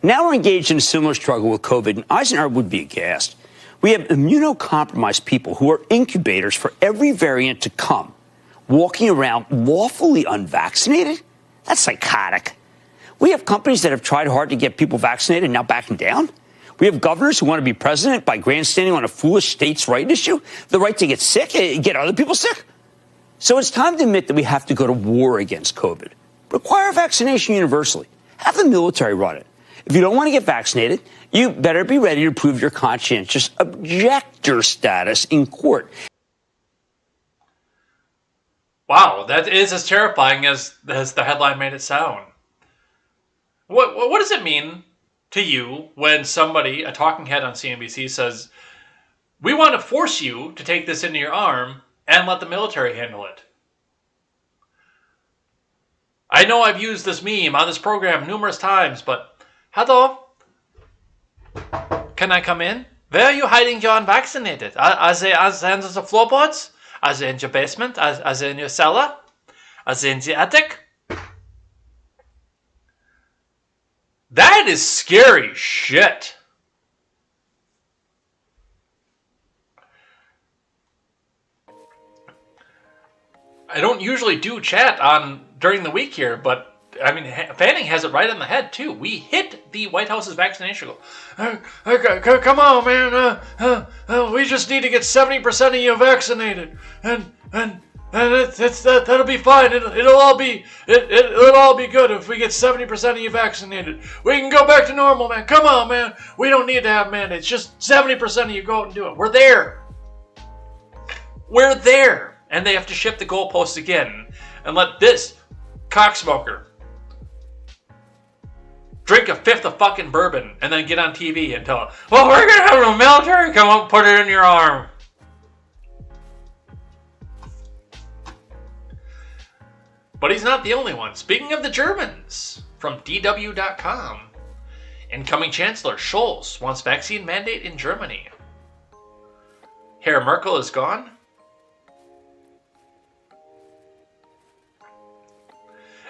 Now we're engaged in a similar struggle with COVID, and Eisenhower would be aghast. We have immunocompromised people who are incubators for every variant to come, walking around lawfully unvaccinated? That's psychotic. We have companies that have tried hard to get people vaccinated and now backing down. We have governors who want to be president by grandstanding on a foolish states' right issue, the right to get sick, get other people sick. So it's time to admit that we have to go to war against COVID. Require vaccination universally. Have the military run it. If you don't want to get vaccinated, you better be ready to prove your conscientious objector status in court. Wow, that is as terrifying as the headline made it sound. What does it mean to you when somebody, a talking head on CNBC, says, we want to force you to take this into your arm and let the military handle it? I know I've used this meme on this program numerous times, but hello? Can I come in? Where are you hiding your unvaccinated? Are they under the floorboards? Are they in your basement? Are they in your cellar? Are they in the attic? That is scary shit. I don't usually do chat on during the week here, but I mean, Fanning has it right on the head too. We hit the White House's vaccination goal. Come on, man. We just need to get 70% of you vaccinated, and that'll be fine. It'll all be good if we get 70% of you vaccinated. We can go back to normal, man. Come on, man. We don't need to have mandates. Just 70% of you go out and do it. We're there. We're there. And they have to shift the goalposts again and let this cocksmoker drink a fifth of fucking bourbon and then get on TV and tell, well, we're going to have a military come up and put it in your arm. But he's not the only one. Speaking of the Germans, from DW.com, incoming Chancellor Scholz wants vaccine mandate in Germany. Herr Merkel is gone.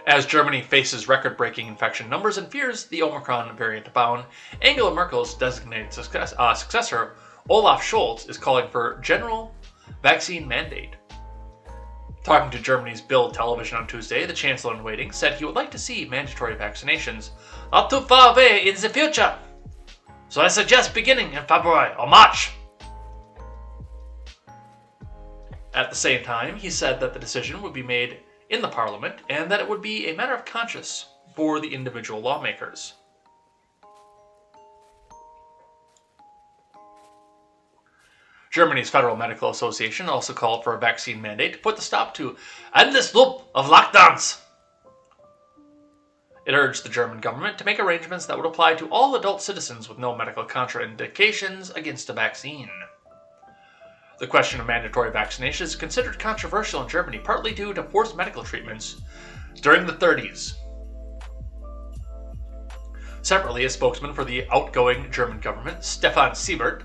As Germany faces record-breaking infection numbers and fears the Omicron variant abound, Angela Merkel's designated successor, Olaf Scholz, is calling for general vaccine mandate. Talking to Germany's Bild television on Tuesday, the chancellor-in-waiting said he would like to see mandatory vaccinations not too far away in the future. So I suggest beginning in February or March. At the same time, he said that the decision would be made in the parliament and that it would be a matter of conscience for the individual lawmakers. Germany's Federal Medical Association also called for a vaccine mandate to put the stop to endless loop of lockdowns. It urged the German government to make arrangements that would apply to all adult citizens with no medical contraindications against a vaccine. The question of mandatory vaccination is considered controversial in Germany, partly due to forced medical treatments during the 30s. Separately, a spokesman for the outgoing German government, Stefan Siebert,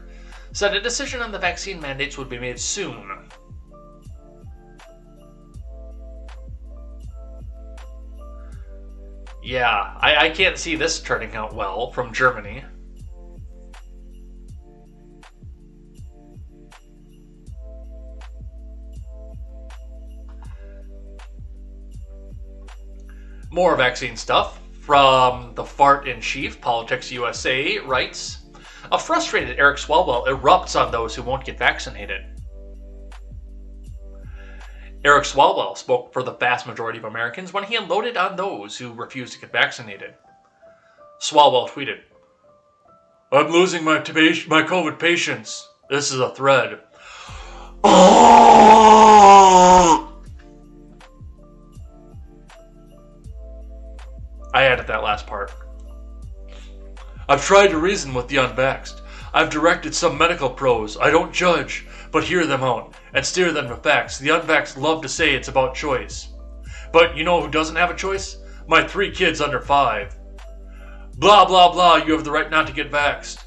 said a decision on the vaccine mandates would be made soon. Yeah, I can't see this turning out well from Germany. More vaccine stuff from the fart-in-chief, Politics USA, writes, a frustrated Eric Swalwell erupts on those who won't get vaccinated. Eric Swalwell spoke for the vast majority of Americans when he unloaded on those who refused to get vaccinated. Swalwell tweeted, I'm losing my COVID patients. This is a thread. I added that last part. I've tried to reason with the unvaxxed. I've directed some medical pros. I don't judge, but hear them out and steer them to facts. The unvaxxed love to say it's about choice. But you know who doesn't have a choice? My 3 kids under 5. Blah, blah, blah, you have the right not to get vaxxed.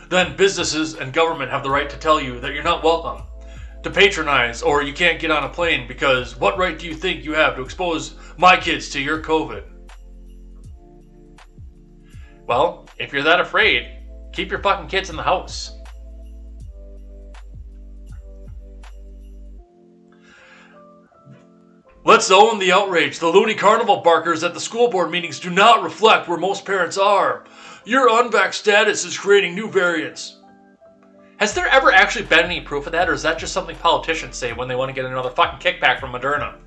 then businesses and government have the right to tell you that you're not welcome to patronize or you can't get on a plane because what right do you think you have to expose my kids to your COVID? Well, if you're that afraid, keep your fucking kids in the house. Let's own the outrage. The loony carnival barkers at the school board meetings do not reflect where most parents are. Your unvax status is creating new variants. Has there ever actually been any proof of that, or is that just something politicians say when they want to get another fucking kickback from Moderna?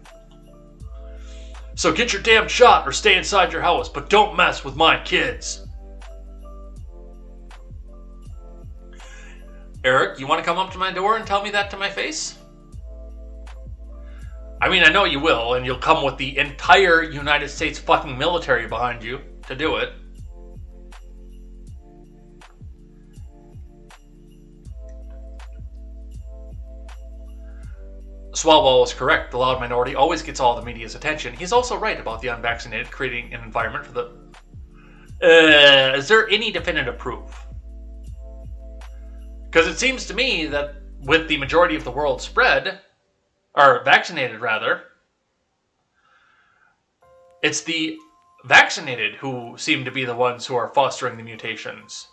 So get your damn shot or stay inside your house, but don't mess with my kids. Eric, you want to come up to my door and tell me that to my face? I mean, I know you will, and you'll come with the entire United States fucking military behind you to do it. Swalwell was correct. The loud minority always gets all the media's attention. He's also right about the unvaccinated creating an environment for the... is there any definitive proof? Because it seems to me that with the majority of the world spread... or vaccinated, rather, it's the vaccinated who seem to be the ones who are fostering the mutations.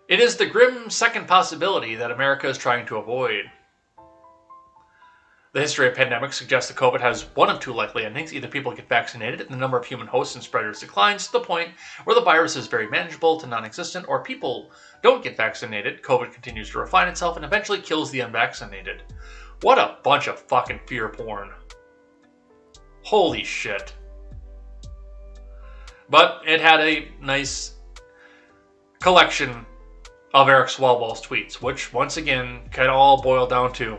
It is the grim second possibility that America is trying to avoid. The history of pandemics suggests that COVID has one of two likely endings. Either people get vaccinated and the number of human hosts and spreaders declines to the point where the virus is very manageable to non-existent, or people don't get vaccinated, COVID continues to refine itself and eventually kills the unvaccinated. What a bunch of fucking fear porn. Holy shit. But it had a nice collection of Eric Swalwell's tweets, which once again can all boil down to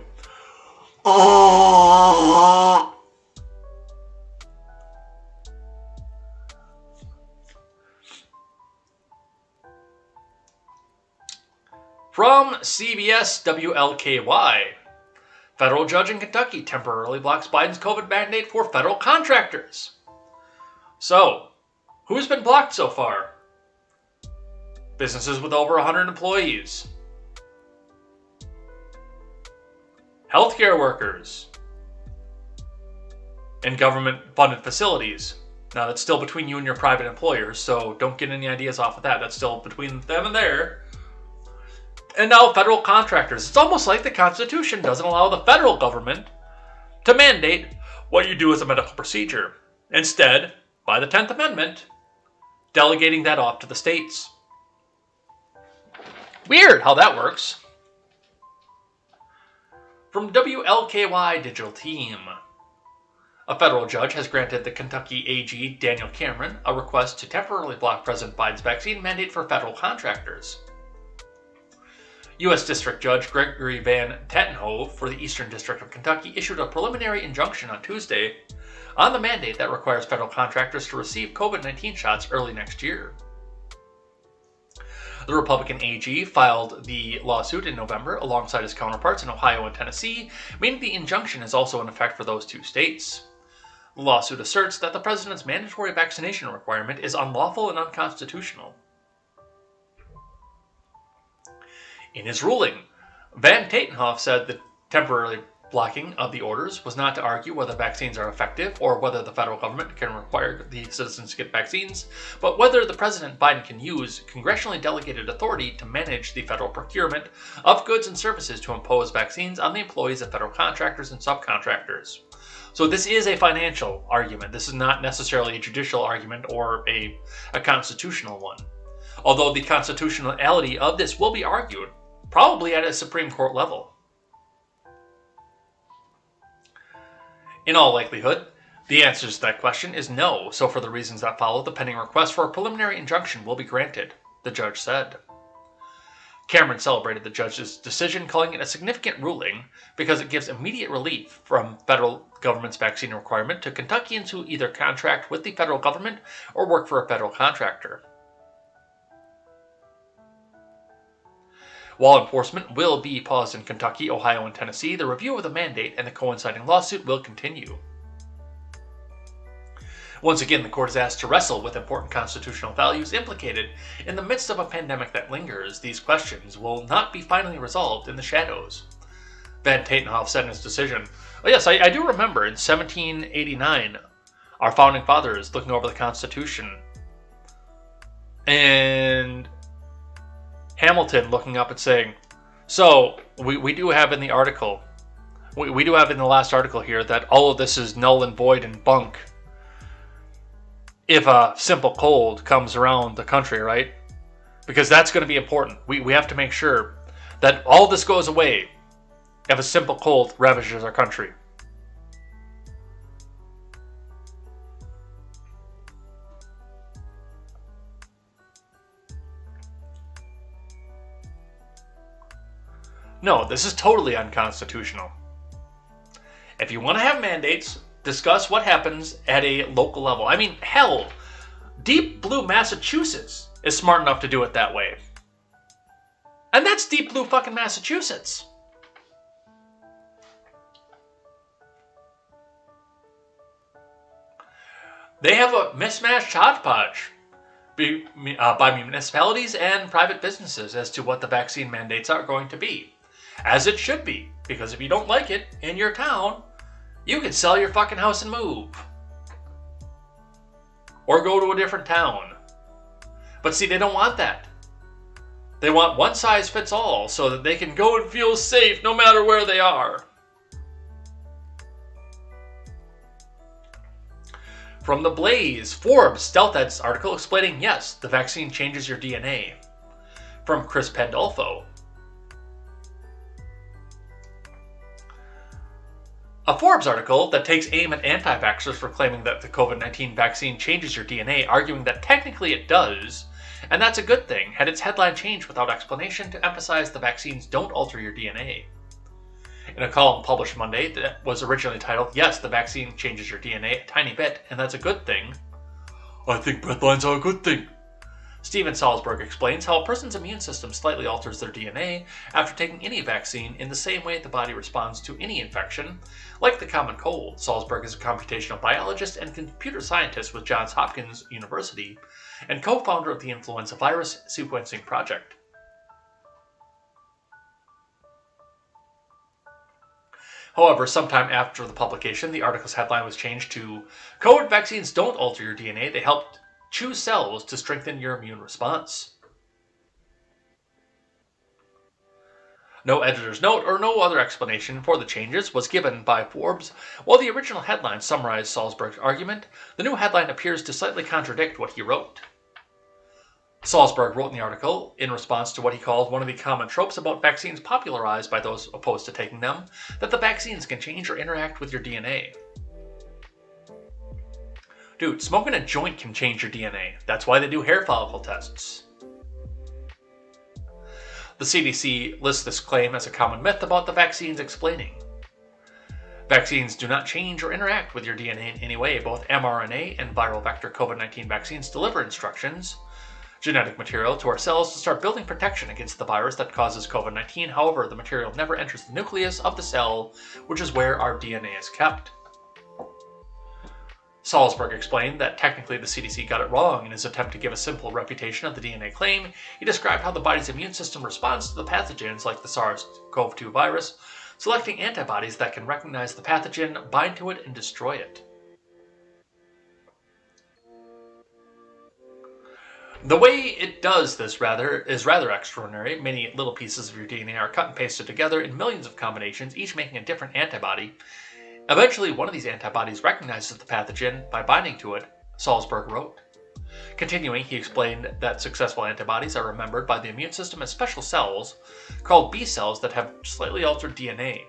from CBS WLKY. Federal judge in Kentucky temporarily blocks Biden's COVID mandate for federal contractors. So, who's been blocked so far? Businesses with over 100 employees. Healthcare workers. And government-funded facilities. Now, that's still between you and your private employers, so don't get any ideas off of that. That's still between them and there. And now federal contractors. It's almost like the Constitution doesn't allow the federal government to mandate what you do as a medical procedure. Instead, by the 10th Amendment, delegating that off to the states. Weird how that works. From WLKY Digital Team. A federal judge has granted the Kentucky AG Daniel Cameron a request to temporarily block President Biden's vaccine mandate for federal contractors. U.S. District Judge Gregory Van Tatenhove for the Eastern District of Kentucky issued a preliminary injunction on Tuesday on the mandate that requires federal contractors to receive COVID-19 shots early next year. The Republican AG filed the lawsuit in November alongside his counterparts in Ohio and Tennessee, meaning the injunction is also in effect for those two states. The lawsuit asserts that the president's mandatory vaccination requirement is unlawful and unconstitutional. In his ruling, Van Tatenhoff said the temporary blocking of the orders was not to argue whether vaccines are effective or whether the federal government can require the citizens to get vaccines, but whether the President Biden can use congressionally delegated authority to manage the federal procurement of goods and services to impose vaccines on the employees of federal contractors and subcontractors. So this is a financial argument. This is not necessarily a judicial argument or a constitutional one. Although the constitutionality of this will be argued, probably at a Supreme Court level. In all likelihood, the answer to that question is no, so for the reasons that follow, the pending request for a preliminary injunction will be granted, the judge said. Cameron celebrated the judge's decision, calling it a significant ruling because it gives immediate relief from federal government's vaccine requirement to Kentuckians who either contract with the federal government or work for a federal contractor. While enforcement will be paused in Kentucky, Ohio, and Tennessee, the review of the mandate and the coinciding lawsuit will continue. Once again, the court is asked to wrestle with important constitutional values implicated in the midst of a pandemic that lingers. These questions will not be finally resolved in the shadows. Van Tatenhoff said in his decision, "Oh yes, I do remember in 1789, our founding fathers looking over the Constitution, and Hamilton looking up and saying, so we do have in the article, we do have in the last article here that all of this is null and void and bunk if a simple cold comes around the country, right? Because that's going to be important. We have to make sure that all this goes away if a simple cold ravages our country." No, this is totally unconstitutional. If you want to have mandates, discuss what happens at a local level. I mean, hell, Deep Blue Massachusetts is smart enough to do it that way. And that's Deep Blue fucking Massachusetts. They have a mismatched hodgepodge by municipalities and private businesses as to what the vaccine mandates are going to be. As it should be, because if you don't like it in your town, you can sell your fucking house and move. Or go to a different town. But see, they don't want that. They want one size fits all so that they can go and feel safe no matter where they are. From The Blaze, Forbes Stealth Ed's article explaining, yes, the vaccine changes your DNA. From Chris Pandolfo. A Forbes article that takes aim at anti-vaxxers for claiming that the COVID-19 vaccine changes your DNA, arguing that technically it does, and that's a good thing, had its headline changed without explanation to emphasize the vaccines don't alter your DNA. In a column published Monday that was originally titled, "Yes, the vaccine changes your DNA a tiny bit, and that's a good thing," I think breathlines are a good thing. Steven Salzberg explains how a person's immune system slightly alters their DNA after taking any vaccine in the same way the body responds to any infection, like the common cold. Salzberg is a computational biologist and computer scientist with Johns Hopkins University and co-founder of the Influenza Virus Sequencing Project. However, sometime after the publication, the article's headline was changed to "COVID vaccines don't alter your DNA, they help choose cells to strengthen your immune response." No editor's note or no other explanation for the changes was given by Forbes. While the original headline summarized Salzberg's argument, the new headline appears to slightly contradict what he wrote. Salzberg wrote in the article, in response to what he called one of the common tropes about vaccines popularized by those opposed to taking them, that the vaccines can change or interact with your DNA. Dude, smoking a joint can change your DNA. That's why they do hair follicle tests. The CDC lists this claim as a common myth about the vaccines, explaining, "Vaccines do not change or interact with your DNA in any way. Both mRNA and viral vector COVID-19 vaccines deliver instructions, genetic material, to our cells to start building protection against the virus that causes COVID-19. However, the material never enters the nucleus of the cell, which is where our DNA is kept." Salzberg explained that technically the CDC got it wrong in his attempt to give a simple refutation of the DNA claim. He described how the body's immune system responds to the pathogens like the SARS-CoV-2 virus, selecting antibodies that can recognize the pathogen, bind to it, and destroy it. The way it does this is rather extraordinary. Many little pieces of your DNA are cut and pasted together in millions of combinations, each making a different antibody. Eventually, one of these antibodies recognizes the pathogen by binding to it, Salzberg wrote. Continuing, he explained that successful antibodies are remembered by the immune system as special cells called B cells that have slightly altered DNA.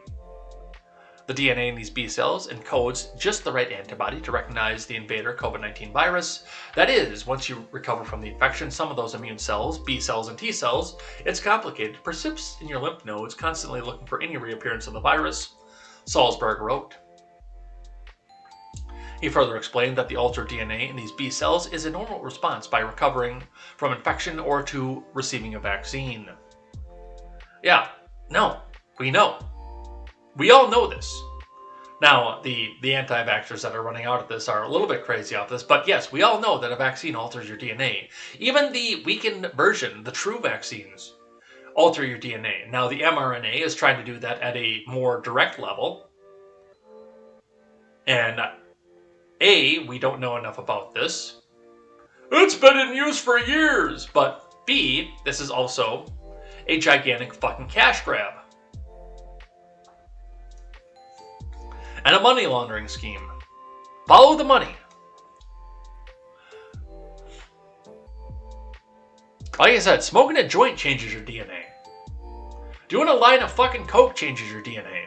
The DNA in these B cells encodes just the right antibody to recognize the invader COVID-19 virus. That is, once you recover from the infection, some of those immune cells, B cells and T cells, it's complicated, persists in your lymph nodes, constantly looking for any reappearance of the virus, Salzberg wrote. He further explained that the altered DNA in these B cells is a normal response by recovering from infection or to receiving a vaccine. Yeah, no, we know. We all know this. Now, the anti-vaxxers that are running out of this are a little bit crazy off this, but yes, we all know that a vaccine alters your DNA. Even the weakened version, the true vaccines, alter your DNA. Now, the mRNA is trying to do that at a more direct level. And A, we don't know enough about this. It's been in use for years. But B, this is also a gigantic fucking cash grab. And a money laundering scheme. Follow the money. Like I said, smoking a joint changes your DNA. Doing a line of fucking coke changes your DNA.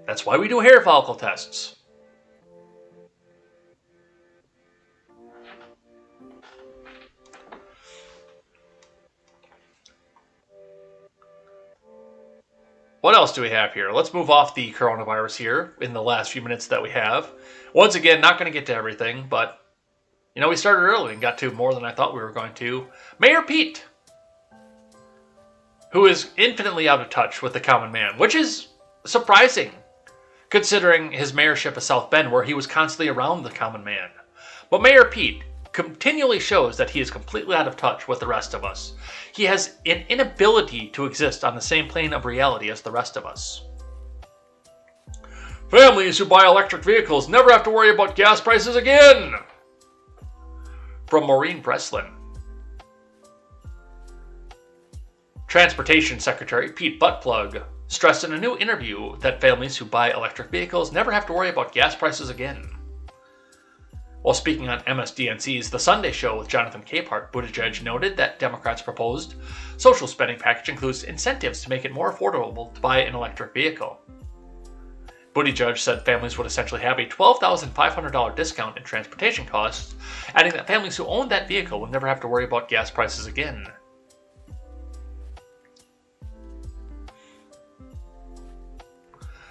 That's why we do hair follicle tests. What else do we have here? Let's move off the coronavirus here in the last few minutes that we have. Once again, not going to get to everything, but, you know, we started early and got to more than I thought we were going to. Mayor Pete, who is infinitely out of touch with the common man, which is surprising, considering his mayorship of South Bend, where he was constantly around the common man. But Mayor Pete continually shows that he is completely out of touch with the rest of us. He has an inability to exist on the same plane of reality as the rest of us. Families who buy electric vehicles never have to worry about gas prices again! From Maureen Breslin. Transportation Secretary Pete Buttplug stressed in a new interview that families who buy electric vehicles never have to worry about gas prices again. While speaking on MSDNC's The Sunday Show with Jonathan Capehart, Buttigieg noted that Democrats' proposed social spending package includes incentives to make it more affordable to buy an electric vehicle. Buttigieg said families would essentially have a $12,500 discount in transportation costs, adding that families who own that vehicle would never have to worry about gas prices again.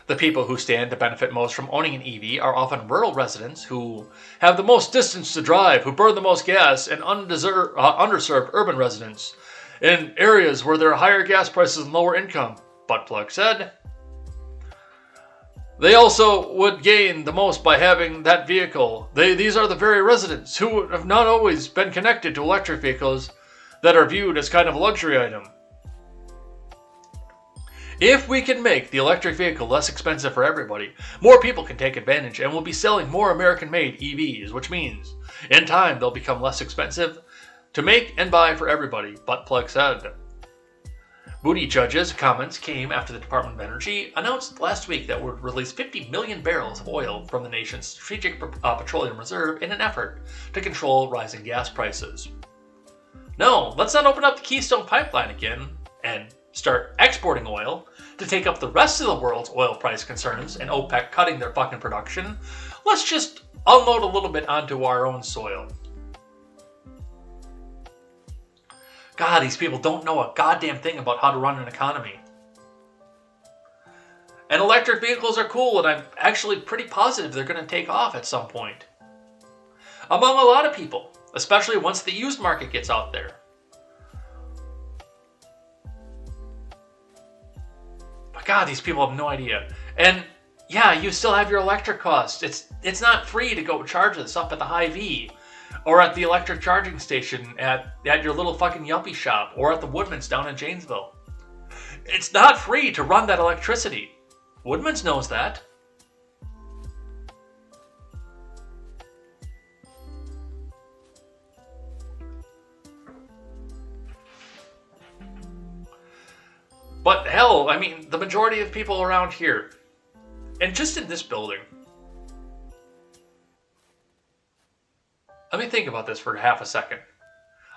The people who stand to benefit most from owning an EV are often rural residents who have the most distance to drive, who burn the most gas, and underserved urban residents in areas where there are higher gas prices and lower income, Buttplug said. They also would gain the most by having that vehicle. These are the very residents who have not always been connected to electric vehicles that are viewed as kind of a luxury item. If we can make the electric vehicle less expensive for everybody, more people can take advantage, and we'll be selling more American-made EVs, which means, in time, they'll become less expensive to make and buy for everybody, Buttplug said. Buttigieg's comments came after the Department of Energy announced last week that it would release 50 million barrels of oil from the nation's strategic petroleum reserve in an effort to control rising gas prices. No, let's not open up the Keystone Pipeline again and start exporting oil to take up the rest of the world's oil price concerns and OPEC cutting their fucking production. Let's just unload a little bit onto our own soil. God, these people don't know a goddamn thing about how to run an economy. And electric vehicles are cool, and I'm actually pretty positive they're going to take off at some point. Among a lot of people, especially once the used market gets out there. God, these people have no idea. And yeah, you still have your electric costs. It's not free to go charge this up at the Hy-Vee or at the electric charging station at your little fucking yuppie shop or at the Woodman's down in Janesville. It's not free to run that electricity. Woodman's knows that. But hell, I mean, the majority of people around here, and just in this building, let me think about this for half a second.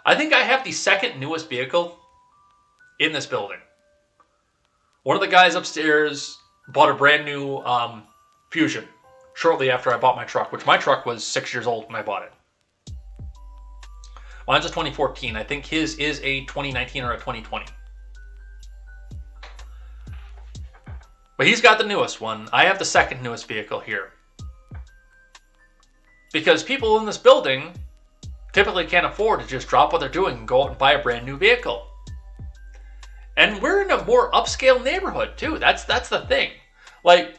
I think I have the second newest vehicle in this building. One of the guys upstairs bought a brand new Fusion shortly after I bought my truck, which my truck was 6 years old when I bought it. Mine's a 2014. I think his is a 2019 or a 2020. But he's got the newest one. I have the second newest vehicle here. Because people in this building typically can't afford to just drop what they're doing and go out and buy a brand new vehicle. And we're in a more upscale neighborhood, too. That's the thing. Like,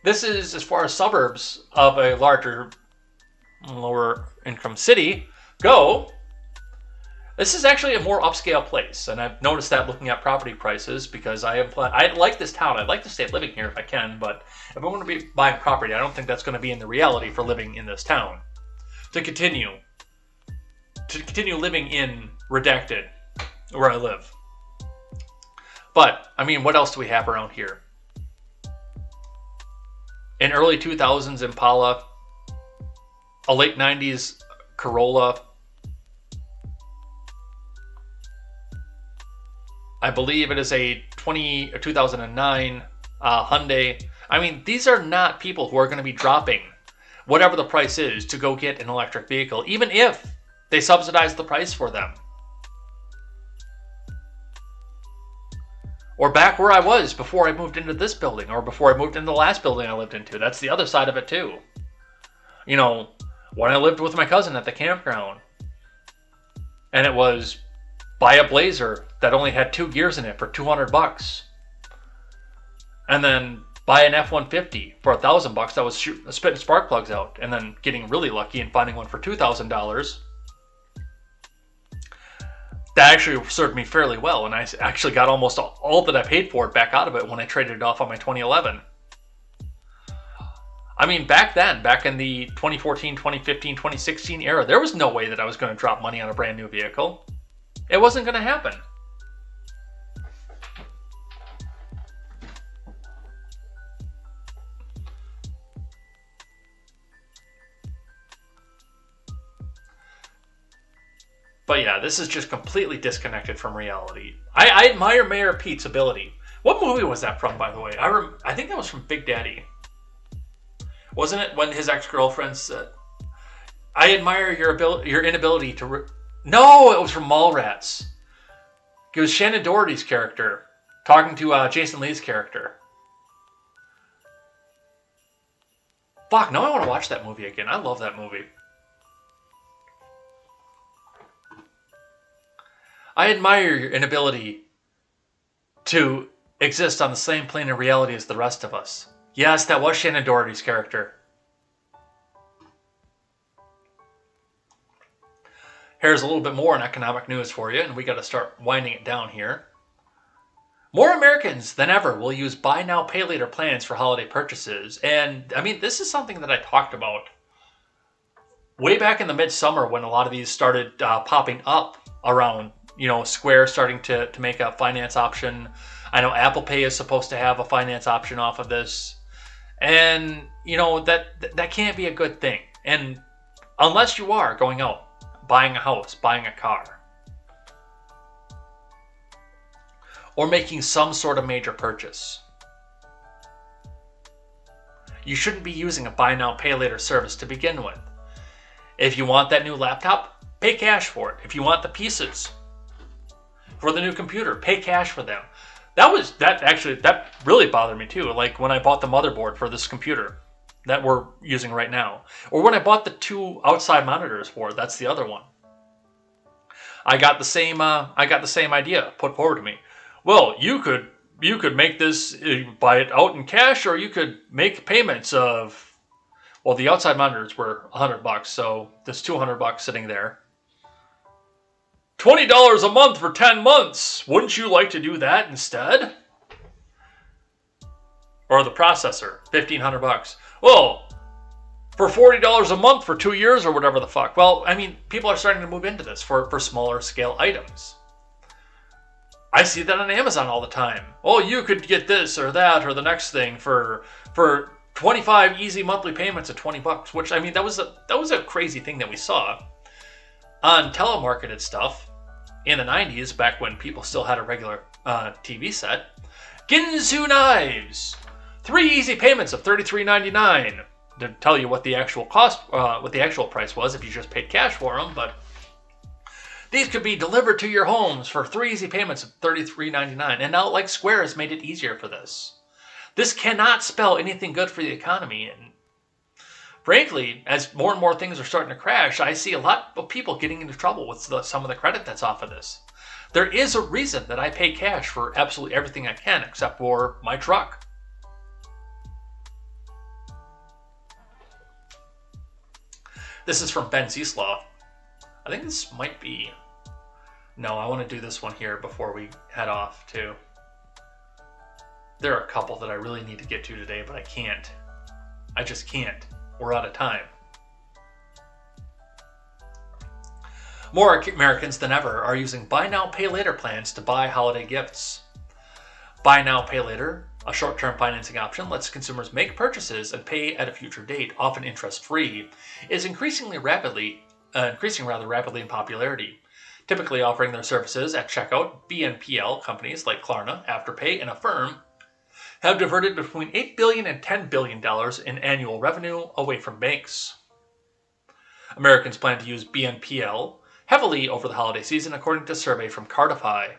this is, as far as suburbs of a larger, lower income city go, this is actually a more upscale place. And I've noticed that looking at property prices, because I like this town. I'd like to stay living here if I can, but if I want to be buying property, I don't think that's going to be in the reality for living in this town. To continue living in Redacted, where I live. But, I mean, what else do we have around here? An early 2000s Impala, a late 90s Corolla, I believe it is a 2009 Hyundai. I mean, these are not people who are going to be dropping whatever the price is to go get an electric vehicle, even if they subsidize the price for them. Or back where I was before I moved into this building, or before I moved into the last building I lived into. That's the other side of it too. You know, when I lived with my cousin at the campground, and it was buy a Blazer that only had 2 gears in it for $200, and then buy an F-150 for $1,000 that was spitting spark plugs out, and then getting really lucky and finding one for $2,000. That actually served me fairly well, and I actually got almost all that I paid for it back out of it when I traded it off on my 2011. I mean, back then, back in the 2014, 2015, 2016 era, there was no way that I was going to drop money on a brand new vehicle. It wasn't going to happen. But yeah, this is just completely disconnected from reality. I admire Mayor Pete's ability. What movie was that from, by the way? I think that was from Big Daddy. Wasn't it when his ex-girlfriend said, I admire your inability to... No, it was from Mallrats. It was Shannon Doherty's character talking to Jason Lee's character. Fuck, now I want to watch that movie again. I love that movie. I admire your inability to exist on the same plane of reality as the rest of us. Yes, that was Shannon Doherty's character. Here's a little bit more in economic news for you, and we got to start winding it down here. More Americans than ever will use buy now, pay later plans for holiday purchases. And, I mean, this is something that I talked about way back in the midsummer when a lot of these started popping up around, you know, Square starting to make a finance option. I know Apple Pay is supposed to have a finance option off of this. And, you know, that can't be a good thing. And unless you are going out, buying a house, buying a car, or making some sort of major purchase, you shouldn't be using a buy now, pay later service to begin with. If you want that new laptop, pay cash for it. If you want the pieces for the new computer, pay cash for them. That really bothered me too. Like when I bought the motherboard for this computer that we're using right now, or when I bought the 2 outside monitors for it, that's the other one. I got the same idea put forward to me. Well, you could make this, buy it out in cash, or you could make payments of, well, the outside monitors were $100, so there's $200 sitting there. $20 a month for 10 months. Wouldn't you like to do that instead? Or the processor, $1,500. Well, for $40 a month for 2 years or whatever the fuck. Well, I mean, people are starting to move into this for smaller scale items. I see that on Amazon all the time. Oh, you could get this or that or the next thing for 25 easy monthly payments of $20, which, I mean, that was a crazy thing that we saw on telemarketed stuff in the 90s, back when people still had a regular TV set. Ginsu knives, 3 easy payments of $33.99. To tell you what the actual cost, what the actual price was if you just paid cash for them, but these could be delivered to your homes for 3 easy payments of $33.99. And now, like, Square has made it easier for this. This cannot spell anything good for the economy. And frankly, as more and more things are starting to crash, I see a lot of people getting into trouble with some of the credit that's off of this. There is a reason that I pay cash for absolutely everything I can except for my truck. This is from Ben Zieslaw. I think this might be... No, I want to do this one here before we head off, too. There are a couple that I really need to get to today, but I can't. I just can't. We're out of time. More Americans than ever are using Buy Now, Pay Later plans to buy holiday gifts. Buy Now, Pay Later, a short-term financing option, lets consumers make purchases and pay at a future date, often interest-free, is increasing rather rapidly in popularity. Typically offering their services at checkout, BNPL companies like Klarna, Afterpay, and Affirm have diverted between $8 billion and $10 billion in annual revenue away from banks. Americans plan to use BNPL heavily over the holiday season, according to a survey from Cardify.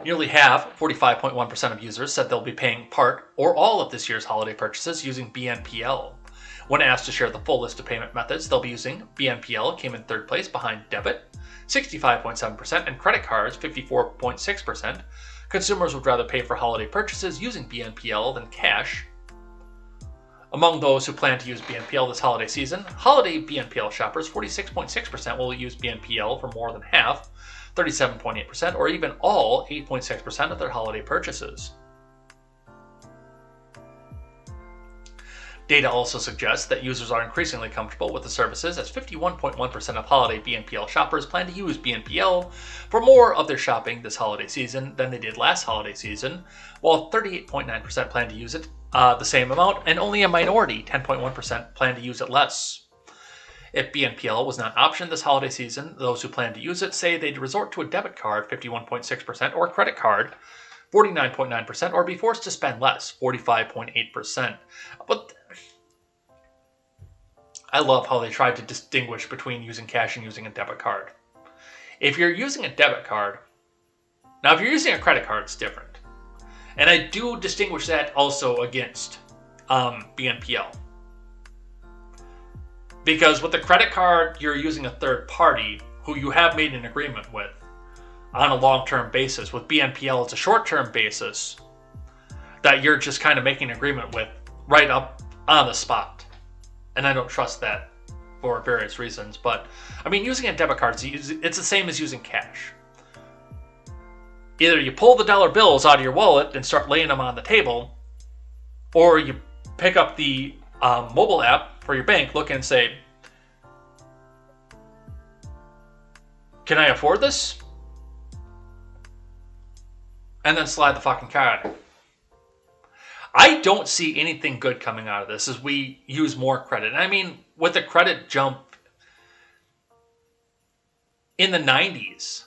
Nearly half, 45.1% of users, said they'll be paying part or all of this year's holiday purchases using BNPL. When asked to share the full list of payment methods they'll be using, BNPL came in third place behind debit, 65.7%, and credit cards, 54.6%. Consumers would rather pay for holiday purchases using BNPL than cash. Among those who plan to use BNPL this holiday season, holiday BNPL shoppers, 46.6% will use BNPL for more than half, 37.8%, or even all, 8.6% of their holiday purchases. Data also suggests that users are increasingly comfortable with the services, as 51.1% of holiday BNPL shoppers plan to use BNPL for more of their shopping this holiday season than they did last holiday season, while 38.9% plan to use it the same amount, and only a minority, 10.1%, plan to use it less. If BNPL was not an option this holiday season, those who plan to use it say they'd resort to a debit card, 51.6%, or a credit card, 49.9%, or be forced to spend less, 45.8%. But I love how they tried to distinguish between using cash and using a debit card. If you're using a debit card, now if you're using a credit card, it's different. And I do distinguish that also against BNPL. Because with the credit card, you're using a third party who you have made an agreement with on a long-term basis. With BNPL, it's a short-term basis that you're just kind of making an agreement with right up on the spot. And I don't trust that for various reasons. But, I mean, using a debit card, it's the same as using cash. Either you pull the dollar bills out of your wallet and start laying them on the table, or you pick up the mobile app for your bank, look and say, can I afford this? And then slide the fucking card. I don't see anything good coming out of this as we use more credit. I mean, with the credit jump in the 90s,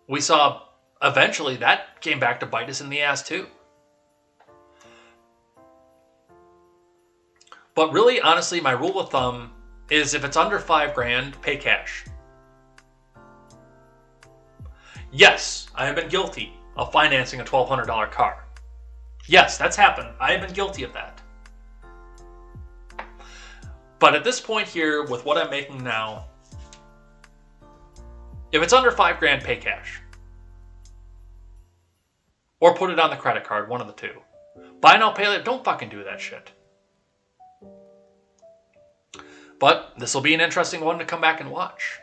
we saw eventually that came back to bite us in the ass too. But really, honestly, my rule of thumb is if it's under $5,000, pay cash. Yes, I have been guilty of financing a $1,200 car. Yes, that's happened. I have been guilty of that. But at this point here, with what I'm making now, if it's under $5,000, pay cash. Or put it on the credit card, one of the two. Buy now, pay later, don't fucking do that shit. But this will be an interesting one to come back and watch.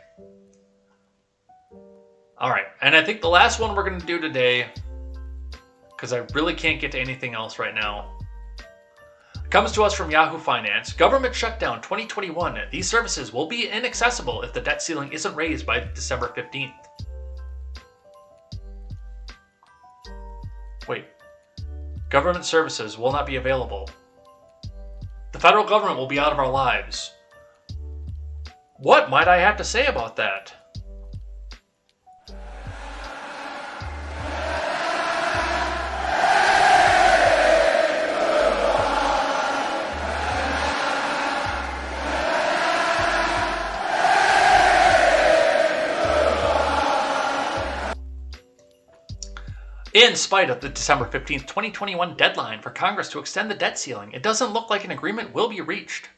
Alright, and I think the last one we're going to do today, because I really can't get to anything else right now, comes to us from Yahoo Finance. Government shutdown 2021. These services will be inaccessible if the debt ceiling isn't raised by December 15th. Wait. Government services will not be available. The federal government will be out of our lives. What might I have to say about that? In spite of the December 15th, 2021 deadline for Congress to extend the debt ceiling, it doesn't look like an agreement will be reached.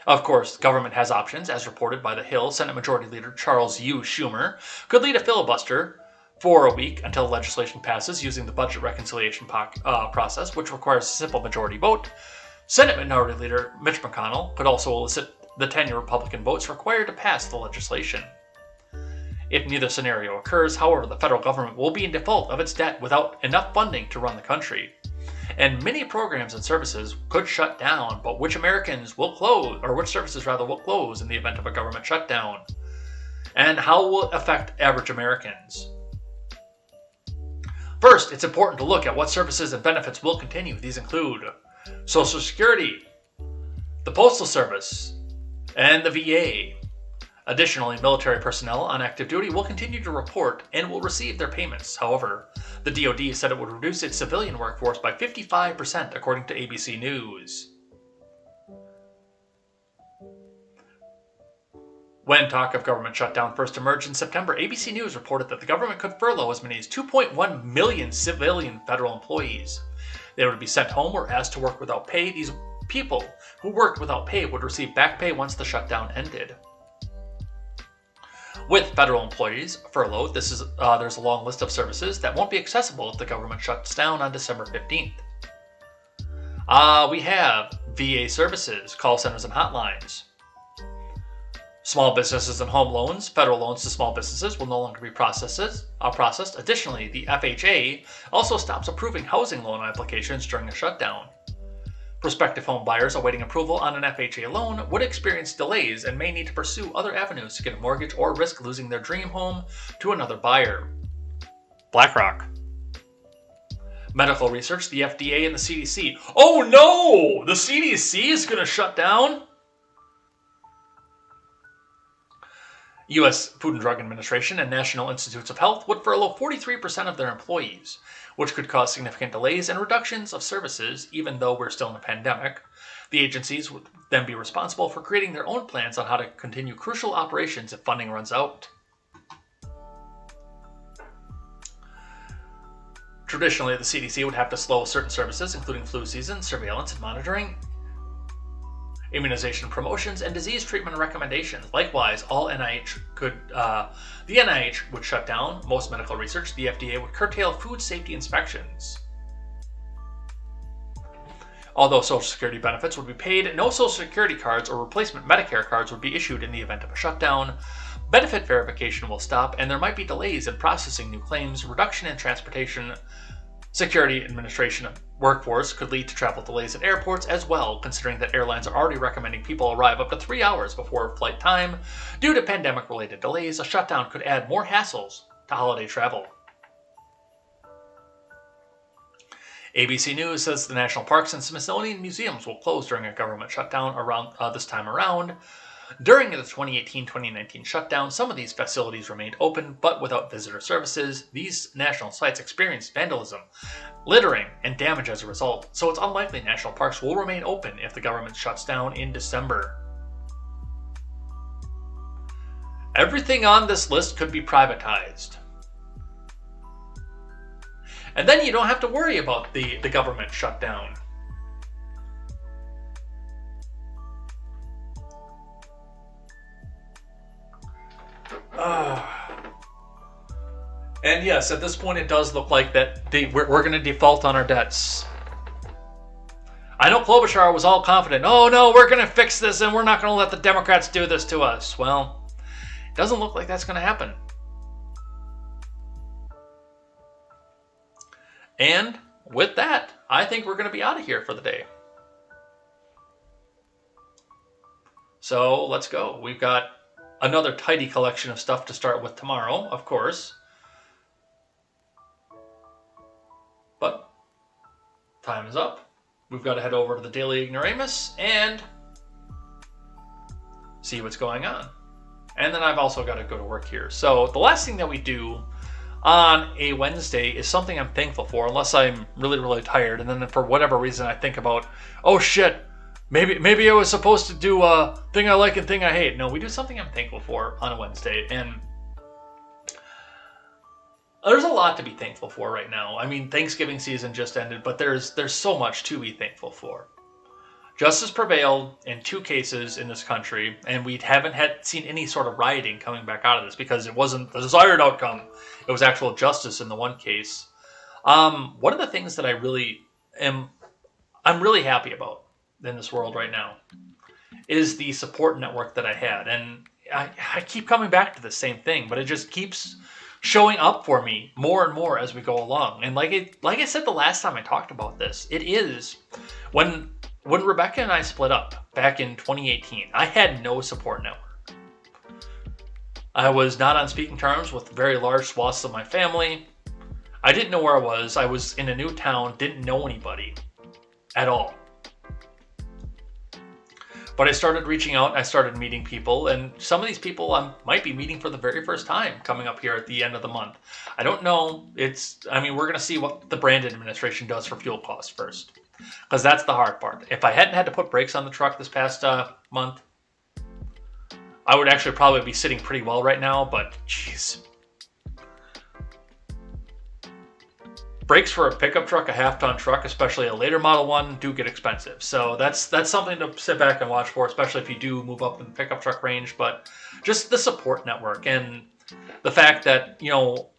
Of course, the government has options, as reported by the Hill. Senate Majority Leader Charles U. Schumer could lead a filibuster for a week until legislation passes using the budget reconciliation process, which requires a simple majority vote. Senate Minority Leader Mitch McConnell could also elicit the 10 Republican votes required to pass the legislation. If neither scenario occurs, however, the federal government will be in default of its debt without enough funding to run the country. And many programs and services could shut down, but which services will close in the event of a government shutdown? And how will it affect average Americans? First, it's important to look at what services and benefits will continue. These include Social Security, the Postal Service, and the VA. Additionally, military personnel on active duty will continue to report and will receive their payments. However, the DoD said it would reduce its civilian workforce by 55%, according to ABC News. When talk of government shutdown first emerged in September, ABC News reported that the government could furlough as many as 2.1 million civilian federal employees. They would be sent home or asked to work without pay. These people who worked without pay would receive back pay once the shutdown ended. With federal employees furloughed, there's a long list of services that won't be accessible if the government shuts down on December 15th. We have VA services, call centers and hotlines. Small businesses and home loans, federal loans to small businesses will no longer be processed. Additionally, the FHA also stops approving housing loan applications during a shutdown. Prospective home buyers awaiting approval on an FHA loan would experience delays and may need to pursue other avenues to get a mortgage or risk losing their dream home to another buyer. BlackRock. Medical research, the FDA and the CDC. Oh no! The CDC is going to shut down? U.S. Food and Drug Administration and National Institutes of Health would furlough 43% of their employees, which could cause significant delays and reductions of services, even though we're still in a pandemic. The agencies would then be responsible for creating their own plans on how to continue crucial operations if funding runs out. Traditionally, the CDC would have to slow certain services, including flu season, surveillance and monitoring, immunization promotions, and disease treatment recommendations. Likewise, the NIH would shut down most medical research. The FDA would curtail food safety inspections. Although Social Security benefits would be paid, no Social Security cards or replacement Medicare cards would be issued in the event of a shutdown. Benefit verification will stop, and there might be delays in processing new claims. Reduction in transportation security administration workforce could lead to travel delays at airports as well, considering that airlines are already recommending people arrive up to 3 hours before flight time. Due to pandemic-related delays, a shutdown could add more hassles to holiday travel. ABC News says the national parks and Smithsonian museums will close during a government shutdown around this time around. During the 2018-2019 shutdown, some of these facilities remained open, but without visitor services. These national sites experienced vandalism, littering, and damage as a result, so it's unlikely national parks will remain open if the government shuts down in December. Everything on this list could be privatized. And then you don't have to worry about the government shutdown. And yes, at this point it does look like that we're going to default on our debts. I know Klobuchar was all confident. Oh no, we're going to fix this and we're not going to let the Democrats do this to us. Well, it doesn't look like that's going to happen. And with that, I think we're going to be out of here for the day. So let's go. We've got another tidy collection of stuff to start with tomorrow, of course. But time is up. We've got to head over to the Daily Ignoramus and see what's going on. And then I've also got to go to work here. So the last thing that we do on a Wednesday is something I'm thankful for, unless I'm really, really tired. And then for whatever reason I think about, oh shit, maybe I was supposed to do a thing I like and thing I hate. No, we do something I'm thankful for on a Wednesday. And there's a lot to be thankful for right now. I mean, Thanksgiving season just ended, but there's so much to be thankful for. Justice prevailed in 2 cases in this country, and we haven't seen any sort of rioting coming back out of this because it wasn't the desired outcome. It was actual justice in the one case. One of the things that I'm really happy about in this world right now is the support network that I had. And I keep coming back to the same thing, but it just keeps showing up for me more and more as we go along. And like I said the last time I talked about this, it is when Rebecca and I split up back in 2018, I had no support network. I was not on speaking terms with very large swaths of my family. I didn't know where I was. I was in a new town, didn't know anybody at all. But I started reaching out, I started meeting people, and some of these people I might be meeting for the very first time coming up here at the end of the month. I don't know. We're going to see what the Brandon administration does for fuel costs first, because that's the hard part. If I hadn't had to put brakes on the truck this past month, I would actually probably be sitting pretty well right now, but jeez. Brakes for a pickup truck, a half-ton truck, especially a later model one, do get expensive. So that's something to sit back and watch for, especially if you do move up in the pickup truck range. But just the support network and the fact that, you know,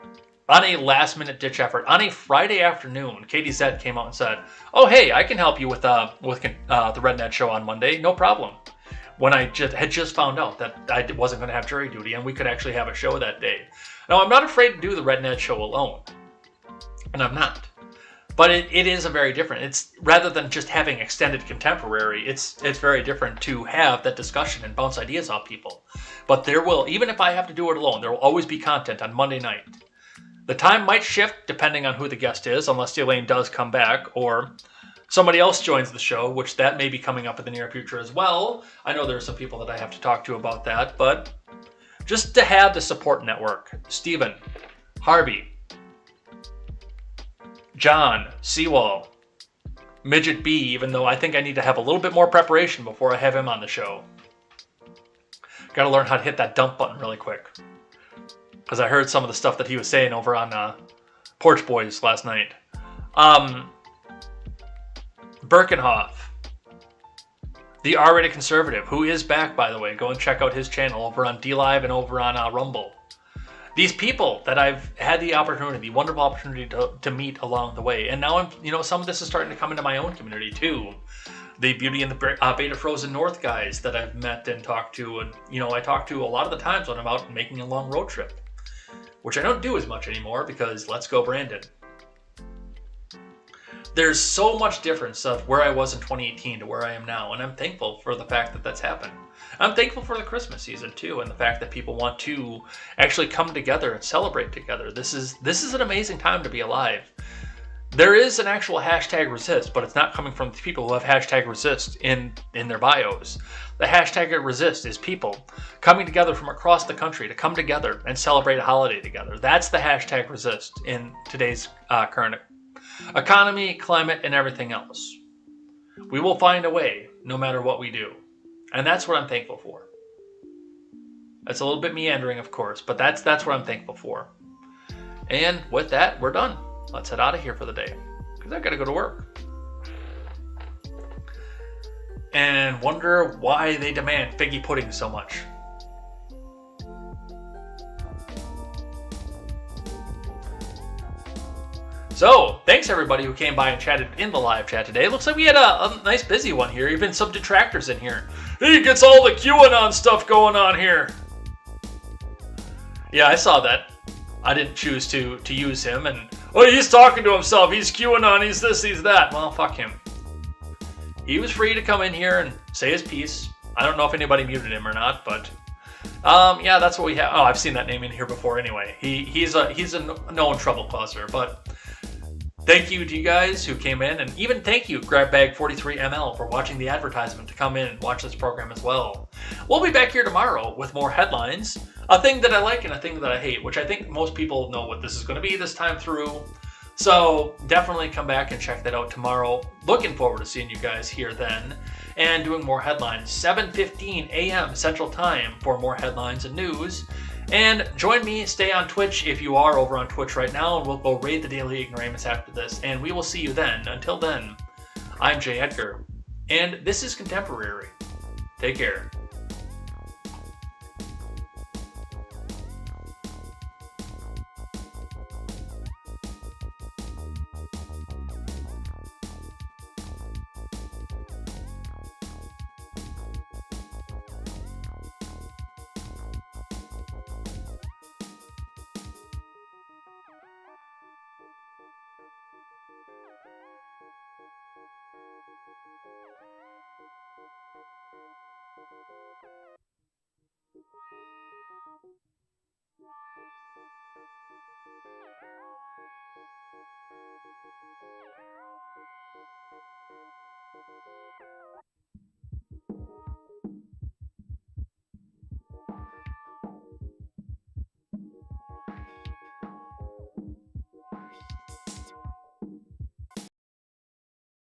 on a last-minute ditch effort, on a Friday afternoon, Katie Zed came out and said, "Oh, hey, I can help you with the RedNet show on Monday, no problem." When I had just found out that I wasn't going to have jury duty and we could actually have a show that day. Now, I'm not afraid to do the RedNet show alone. And I'm not. But it is a very different. It's rather than just having extended contemporary, it's very different to have that discussion and bounce ideas off people. But there will, even if I have to do it alone, there will always be content on Monday night. The time might shift depending on who the guest is, unless Elaine does come back or somebody else joins the show, which that may be coming up in the near future as well. I know there are some people that I have to talk to about that, but just to have the support network. Stephen, Harvey, John, Seawall, Midget B, even though I think I need to have a little bit more preparation before I have him on the show. Got to learn how to hit that dump button really quick. Because I heard some of the stuff that he was saying over on Porch Boys last night. Birkenhoff, the R-rated conservative, who is back, by the way. Go and check out his channel over on DLive and over on Rumble. These people that I've had the opportunity, the wonderful opportunity to meet along the way. And now some of this is starting to come into my own community too. The Beauty and the Beta Frozen North guys that I've met and talked to. And, I talk to a lot of the times when I'm out making a long road trip. Which I don't do as much anymore because let's go Brandon. There's so much difference of where I was in 2018 to where I am now. And I'm thankful for the fact that that's happened. I'm thankful for the Christmas season too, and the fact that people want to actually come together and celebrate together. This is an amazing time to be alive. There is an actual hashtag resist, but it's not coming from people who have hashtag resist in their bios. The hashtag resist is people coming together from across the country to come together and celebrate a holiday together. That's the hashtag resist in today's current economy, climate, and everything else. We will find a way no matter what we do. And that's what I'm thankful for. That's a little bit meandering, of course, but that's what I'm thankful for. And with that, we're done. Let's head out of here for the day, because I've got to go to work. And wonder why they demand figgy pudding so much. So, thanks everybody who came by and chatted in the live chat today. Looks like we had a nice busy one here, even some detractors in here. He gets all the QAnon stuff going on here. Yeah, I saw that. I didn't choose to use him, and he's talking to himself, he's QAnon, he's this, he's that. Well, fuck him. He was free to come in here and say his piece. I don't know if anybody muted him or not, but yeah, that's what we have. Oh, I've seen that name in here before anyway. He's a known trouble causer, but thank you to you guys who came in, and even thank you, GrabBag43ML, for watching the advertisement to come in and watch this program as well. We'll be back here tomorrow with more headlines, a thing that I like and a thing that I hate, which I think most people know what this is going to be this time through. So definitely come back and check that out tomorrow. Looking forward to seeing you guys here then and doing more headlines. 7:15 a.m. Central Time for more headlines and news. And join me, stay on Twitch if you are over on Twitch right now, and we'll go raid the Daily Ignoramus after this. And we will see you then. Until then, I'm Jay Edgar, and this is Contemporary. Take care.